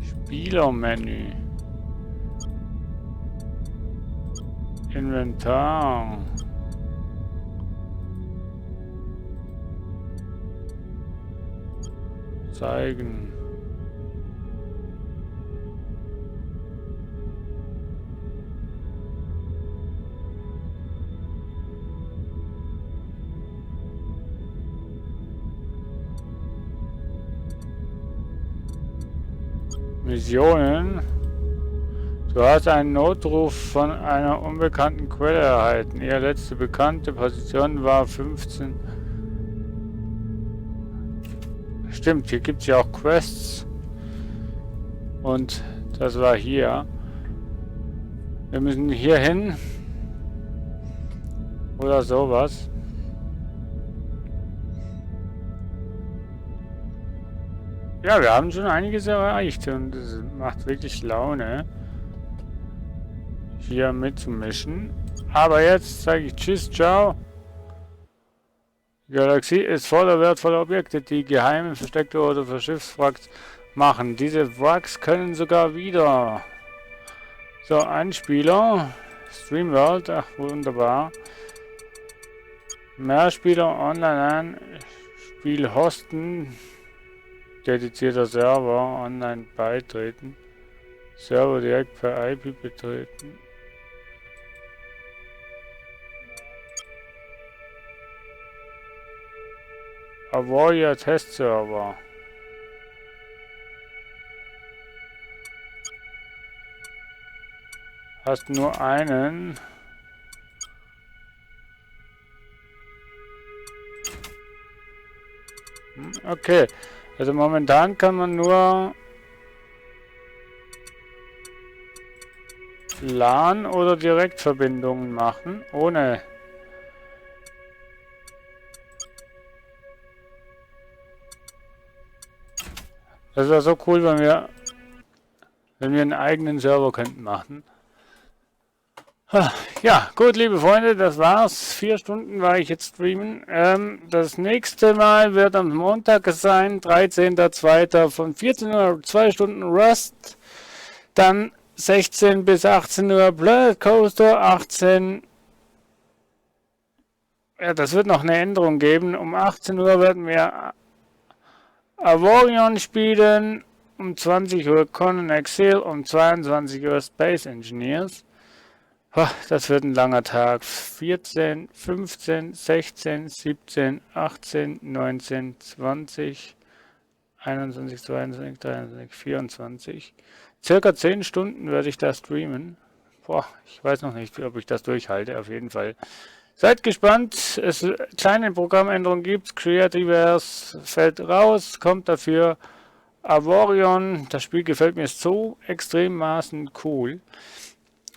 Spielermenü. Inventar. Zeigen. Missionen. Du hast einen Notruf von einer unbekannten Quelle erhalten. Ihre letzte bekannte Position war 15. Stimmt, hier gibt es ja auch Quests. Und das war hier. Wir müssen hier hin. Oder sowas. Ja, wir haben schon einiges erreicht und es macht wirklich Laune, hier mitzumischen. Aber jetzt sage ich Tschüss, ciao. Die Galaxie ist voller wertvoller Objekte, die geheime, versteckte oder für Schiffswracks machen. Diese Wracks können sogar wieder... So, Einspieler. Streamworld, ach wunderbar. Mehrspieler online an. Spiel hosten. Dedizierter Server, online beitreten. Server direkt per IP betreten. Avoria Testserver. Hast nur einen. Okay. Also momentan kann man nur LAN oder Direktverbindungen machen, ohne. Das wäre so cool, wenn wir einen eigenen Server könnten machen. Ja, gut, liebe Freunde, das war's. 4 Stunden war ich jetzt streamen. Das nächste Mal wird am Montag sein, 13.02. von 14 Uhr 2 Stunden Rust. Dann 16 bis 18 Uhr Planet Coaster, 18. Ja, das wird noch eine Änderung geben. Um 18 Uhr werden wir Avorion spielen. Um 20 Uhr Conan Exil, um 22 Uhr Space Engineers. Das wird ein langer Tag. 14, 15, 16, 17, 18, 19, 20, 21, 22, 23, 24. Circa 10 Stunden werde ich da streamen. Ich weiß noch nicht, ob ich das durchhalte. Auf jeden Fall. Seid gespannt. Es kleine Programmänderungen gibt. Creativerse fällt raus, kommt dafür Avorion. Das Spiel gefällt mir so extremmaßen cool,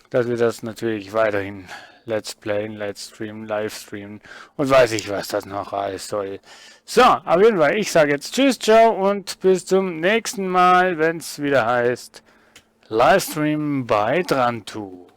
dass wir das natürlich weiterhin Let's Playen, Let's Streamen, Livestreamen und weiß ich, was das noch alles soll. So, auf jeden Fall, ich sage jetzt Tschüss, ciao und bis zum nächsten Mal, wenn es wieder heißt Livestream bei Drantu.